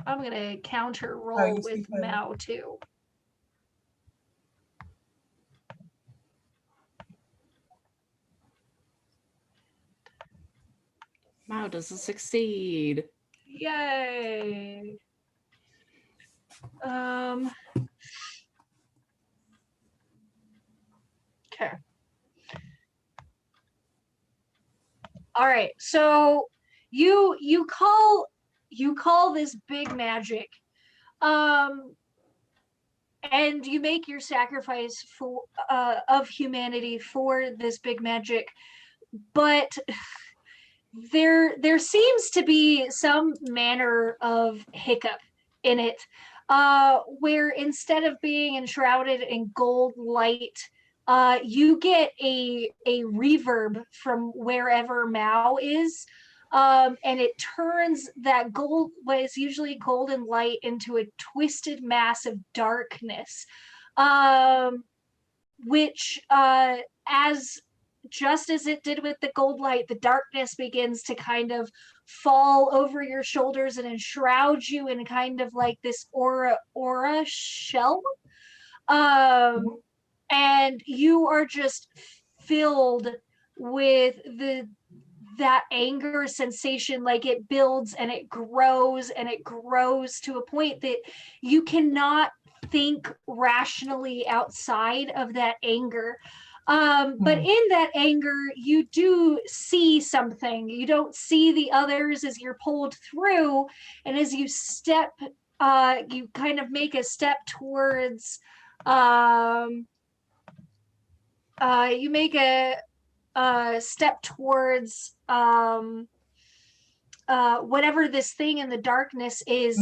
I'm gonna counter Oh, roll you with speak French. Mao too. Mao doesn't succeed. Yay. Okay. All right. So you call this big magic. And you make your sacrifice for of humanity for this big magic, but there seems to be some manner of hiccup in it, where instead of being enshrouded in gold light, you get a reverb from wherever Mao is. And it turns that gold, what is usually golden light, into a twisted mass of darkness, which, as just as it did with the gold light, the darkness begins to kind of fall over your shoulders and enshroud you in kind of like this aura shell. And you are just filled with that anger sensation. Like, it builds and it grows to a point that you cannot think rationally outside of that anger. But in that anger, you do see something. You don't see the others as you're pulled through, and as you step, you kind of make a step towards, you make a step towards whatever this thing in the darkness is.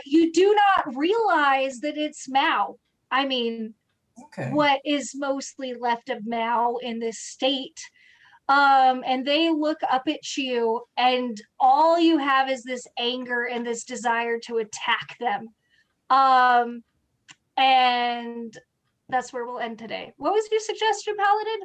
You do not realize that it's Mao. I mean, what is mostly left of Mao in this state. And they look up at you, and all you have is this anger and this desire to attack them. And that's where we'll end today. What was your suggestion, Paladin?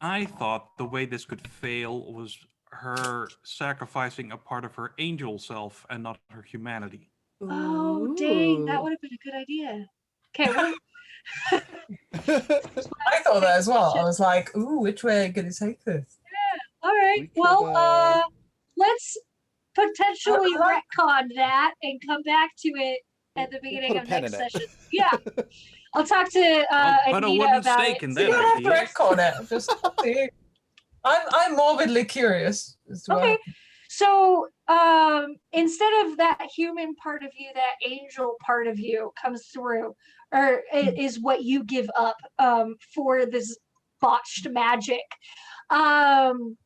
I thought the way this could fail was her sacrificing a part of her angel self and not her humanity. Oh, dang, that would have been a good idea. Okay, well, I thought that as well. I was like, ooh, which way are you going to take this? Yeah, all right. Well, let's potentially retcon that and come back to it at the beginning of next session. Yeah. I'll talk to Anita about it. You don't have to retcon it. Just I'm morbidly curious as to okay. So instead of that human part of you, that angel part of you comes through, or is what you give up for this botched magic. And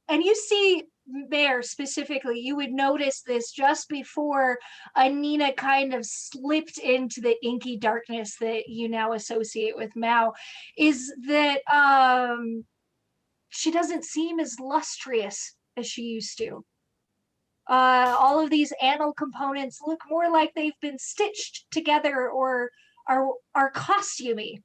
you see Bear specifically, you would notice this just bore Anina kind of slipped into the inky darkness that you now associate with Mao, is that she doesn't seem as lustrous as she used to. All of these anal components look more like they've been stitched together or are costumey,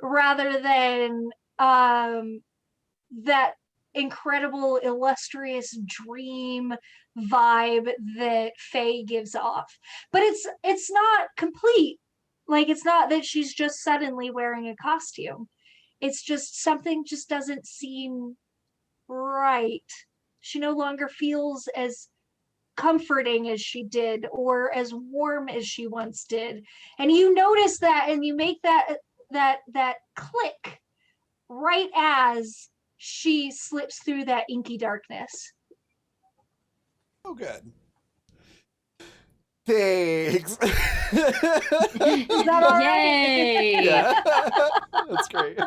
rather than that incredible illustrious dream vibe that Faye gives off. But it's not complete. Like, it's not that she's just suddenly wearing a costume. It's just something just doesn't seem right. She no longer feels as comforting as she did, or as warm as she once did. And you notice that, and you make that click right as she slips through that inky darkness. Oh, good. Thanks. Is that all right? Yay! Yeah. That's great.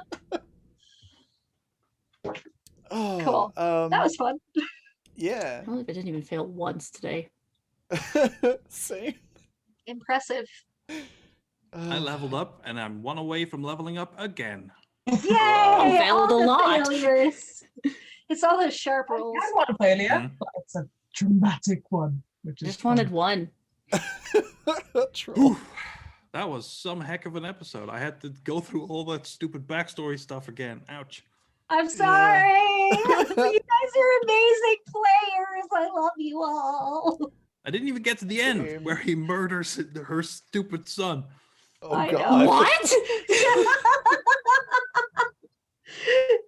Oh, Cool. That was fun. Yeah. I don't know if I didn't even fail once today. Same. Impressive. I leveled up, and I'm one away from leveling up again. Yay! I failed all a the lot. failures. It's all those sharp I rolls. had one failure, but it's a dramatic one, which I is just wanted one. Troll. Whew, that was some heck of an episode. I had to go through all that stupid backstory stuff again. Ouch. I'm sorry. You guys are amazing players. I love you all. I didn't even get to the end Same. where he murders her stupid son. Oh, I know. God. What?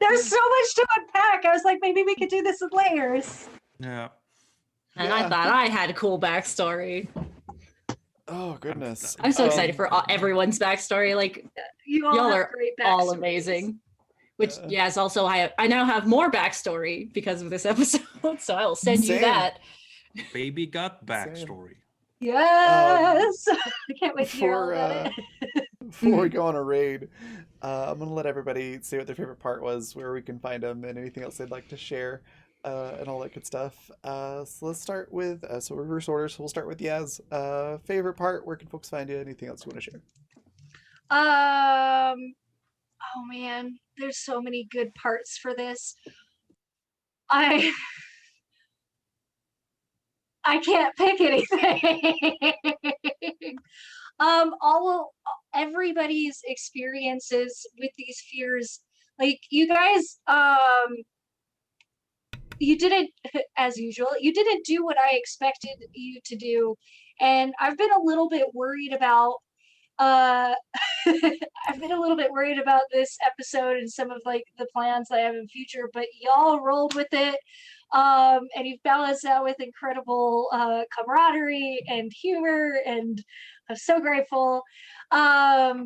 There's so much to unpack. I was like, maybe we could do this in layers. Yeah. And I Yeah. thought I had a cool backstory. Oh goodness. I'm so excited for everyone's backstory. Like, You all y'all have are great all backstories. amazing. Which, Yeah. yes, also I now have more backstory because of this episode, so I will send you Same. that. Baby got backstory. Yes. I can't wait to hear all Before about it. before we go on a raid, I'm gonna let everybody say what their favorite part was, where we can find them, and anything else they'd like to share, and all that good stuff. So let's start with so reverse order. So we'll start with Yaz. Favorite part? Where can folks find you? Anything else you want to share? Oh man, there's so many good parts for this. I can't pick anything. Everybody's experiences with these fears, like you guys, you didn't, as usual, you didn't do what I expected you to do, and I've been a little bit worried about I've been a little bit worried about this episode and some of like the plans that I have in future, but y'all rolled with it. And you've balanced out with incredible camaraderie and humor, and I'm so grateful. But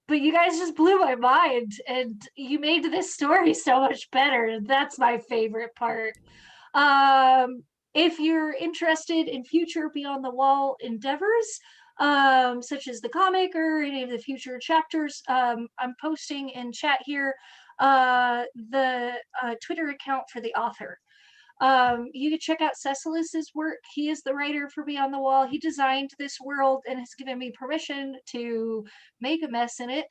you guys just blew my mind, and you made this story so much better. That's my favorite part. If you're interested in future Beyond the Wall endeavors, such as the comic or any of the future chapters, I'm posting in chat here the Twitter account for the author. You can check out Cecilus's work. He is the writer for Beyond the Wall. He designed this world and has given me permission to make a mess in it,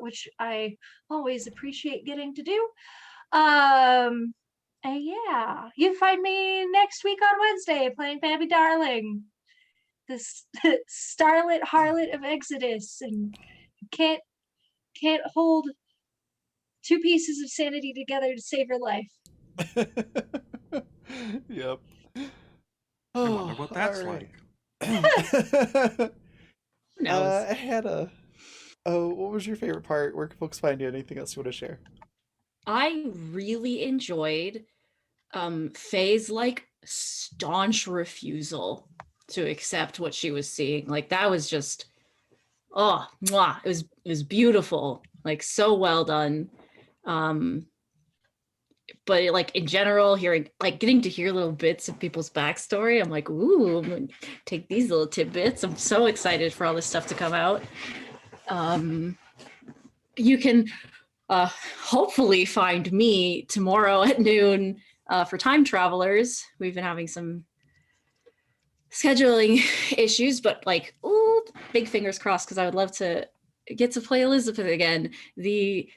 which I always appreciate getting to do. And yeah, you find me next week on Wednesday playing Baby Darling, this starlit harlot of Exodus, and can't hold two pieces of sanity together to save her life. Yep. I wonder what that's alright. like. Who knows? Hannah, what was your favorite part? Where can folks find you? Anything else you want to share? I really enjoyed Faye's like staunch refusal to accept what she was seeing. Like that was just mwah. It was beautiful. Like so well done. But like in general, getting to hear little bits of people's backstory, I'm like, ooh, I'm gonna take these little tidbits. I'm so excited for all this stuff to come out. You can hopefully find me tomorrow at noon for Time Travelers. We've been having some scheduling issues, but like, ooh, big fingers crossed, because I would love to get to play Elizabeth again. The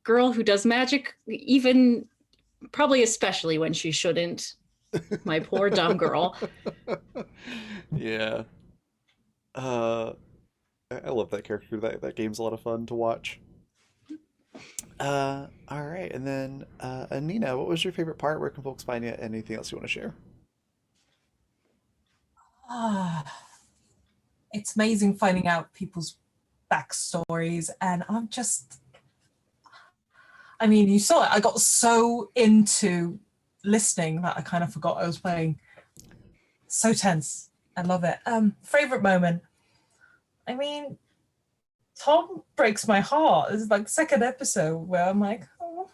girl who does magic, even probably especially when she shouldn't. My poor dumb girl. Yeah. I love that character. That game's a lot of fun to watch. All right, and then Anina, what was your favorite part? Where can folks find you? Anything else you want to share? It's amazing finding out people's backstories, and I mean, you saw it. I got so into listening that I kind of forgot I was playing. So tense. I love it. Favorite moment. I mean, Tom breaks my heart. It's like second episode where I'm like, oh,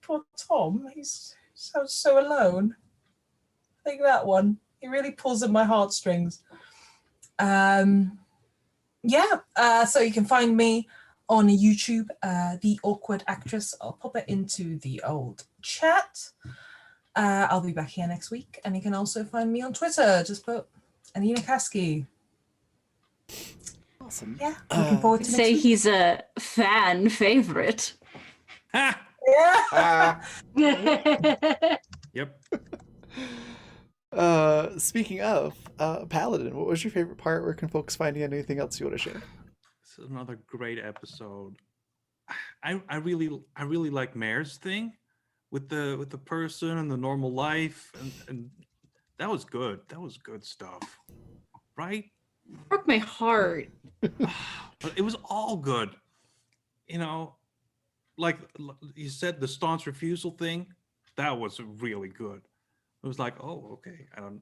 poor Tom. He's so alone. I think that one. He really pulls at my heartstrings. So you can find me on YouTube, The Awkward Actress. I'll pop it into the old chat. I'll be back here next week, and you can also find me on Twitter. Just put Anina Kasky. Awesome. Yeah, looking forward to next Say week. he's a fan favorite. Ha! Yeah. Yep. Speaking of Paladin, what was your favorite part? Where can folks find you? Anything else you want to share? This is another great episode. I really like Mare's thing with the person and the normal life, and that was good. That was good stuff, right? Broke my heart. But it was all good. You know, like you said, the staunch refusal thing, that was really good. It was like, oh, okay. I don't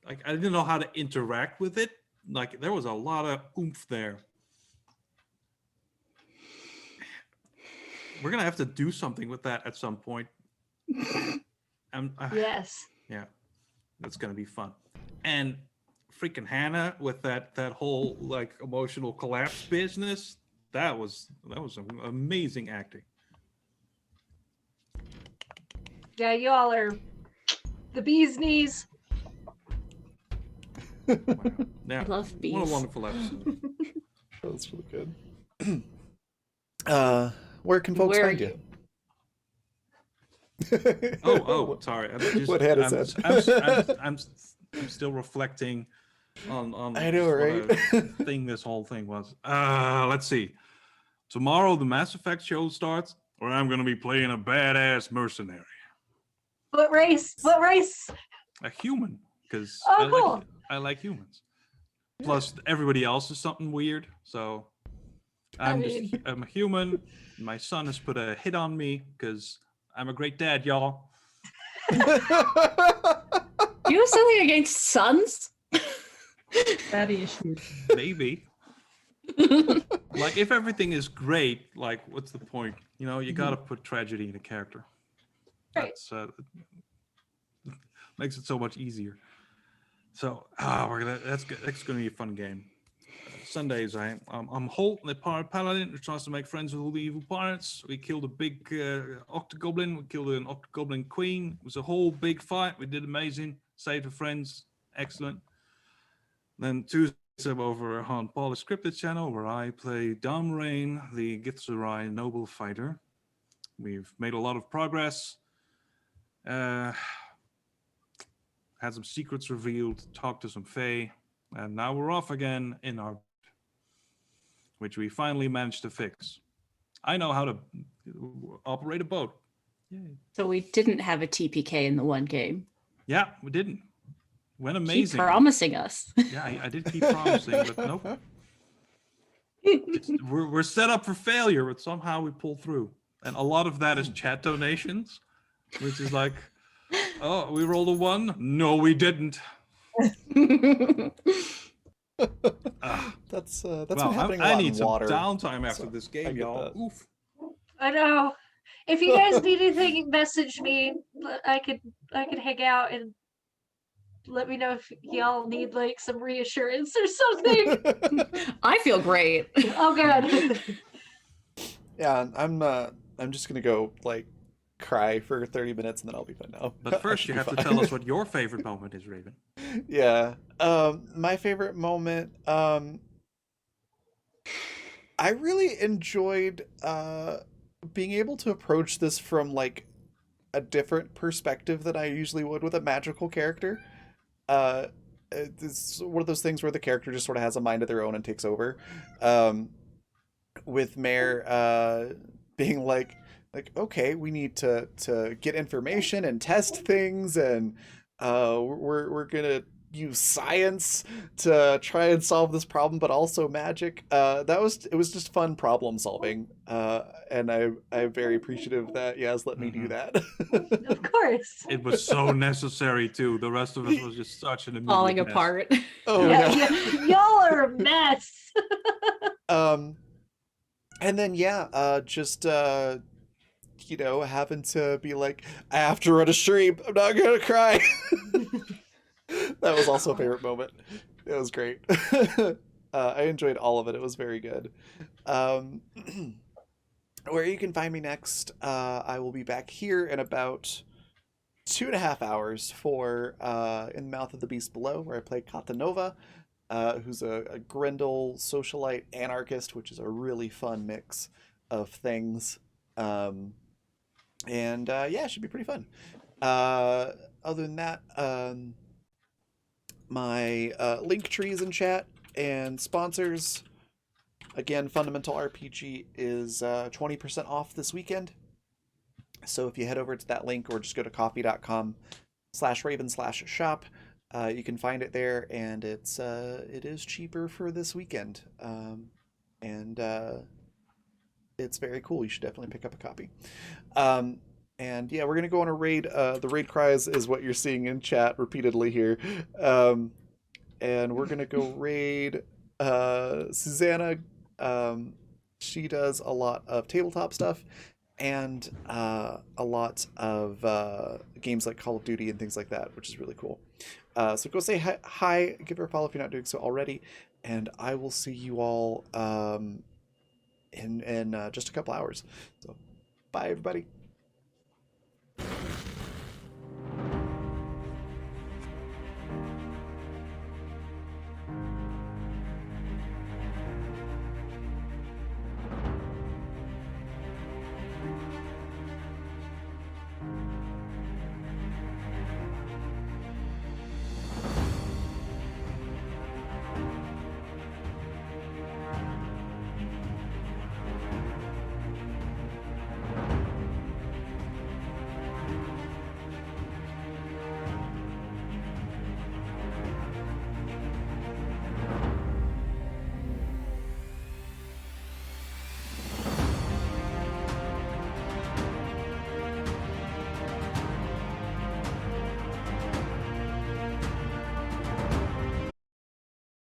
like. I didn't know how to interact with it. Like there was a lot of oomph there. We're gonna have to do something with that at some point. Yes. Yeah, that's gonna be fun. And freaking Hannah with that whole like emotional collapse business. That was amazing acting. Yeah, you all are the bee's knees. Wow. Yeah, I love what a bees. wonderful episode. That was really good. Where can folks Where are find you? you? Oh, sorry. What Hannah said. I'm still reflecting on I know, just what right? a thing this whole thing was. Let's see. Tomorrow the Mass Effect show starts, where I'm gonna be playing a badass mercenary, What race? What race? a human, because Oh, cool. I like humans. Plus everybody else is something weird, so I'm a human. My son has put a hit on me because I'm a great dad, y'all. Do you have something against sons? Daddy issues. Maybe. Like if everything is great, like what's the point? You know, you gotta put tragedy in a character. Right. That's makes it so much easier. So that's gonna be a fun game. Sundays, I'm Holt, the pirate paladin who tries to make friends with all the evil pirates. We killed a big octogoblin. We killed an octogoblin queen. It was a whole big fight. We did amazing. Saved the friends. Excellent. Then Tuesdays I'm over on Paul's scripted channel where I play Dom Rain, the Githzerai noble fighter. We've made a lot of progress. Had some secrets revealed. Talked to some fae. And now we're off again in our, which we finally managed to fix. I know how to operate a boat. Yay. So we didn't have a TPK in the one game. Yeah, we didn't. Went Keep amazing. promising us. Yeah, I did keep promising, but nope. We're set up for failure, but somehow we pull through. And a lot of that is chat donations, which is like, oh, we rolled a 1? No, we didn't. That's Well, been happening a I lot need in some water. downtime after so this I game, get y'all. that. Oof. I know. If you guys need anything, message me. I could hang out and let me know if y'all need like some reassurance or something. I feel great. Oh, good. Yeah, I'm just gonna go like cry for 30 minutes and then I'll be fine now. But I first, should you be have to fine. tell us what your favorite moment is, Raven. Yeah. My favorite moment, I really enjoyed being able to approach this from like a different perspective than I usually would with a magical character. Uh it's one of those things where the character just sort of has a mind of their own and takes over. Um with Mare being like okay, we need to get information and test things, and we're gonna use science to try and solve this problem, but also magic. It was just fun problem solving, and I'm very appreciative that Yaz let me do that. Of course. It was so necessary, too. The rest of us was just such an immediate Falling mess. apart. Oh Yeah, no. y'all are a mess. And then yeah, just you know, having to be like, I have to run a stream. I'm not gonna cry. That was also a favorite moment. It was great. I enjoyed all of it. It was very good. Um, where you can find me next, I will be back here in about 2.5 hours for In the Mouth of the Beast Below, where I play Katanova, who's a Grendel socialite anarchist, which is a really fun mix of things. And yeah, it should be pretty fun. Other than that, my link trees in chat and sponsors. Again, Fundamental RPG is 20% off this weekend. So if you head over to that link or just go to coffee.com/raven/shop, you can find it there, and it is cheaper for this weekend. And it's very cool. You should definitely pick up a copy. And yeah, we're gonna go on a raid. The raid cries is what you're seeing in chat repeatedly here. And we're gonna go raid Susanna. She does a lot of tabletop stuff and a lot of games like Call of Duty and things like that, which is really cool. So go say hi, give her a follow if you're not doing so already, and I will see you all in just a couple hours. So bye, everybody.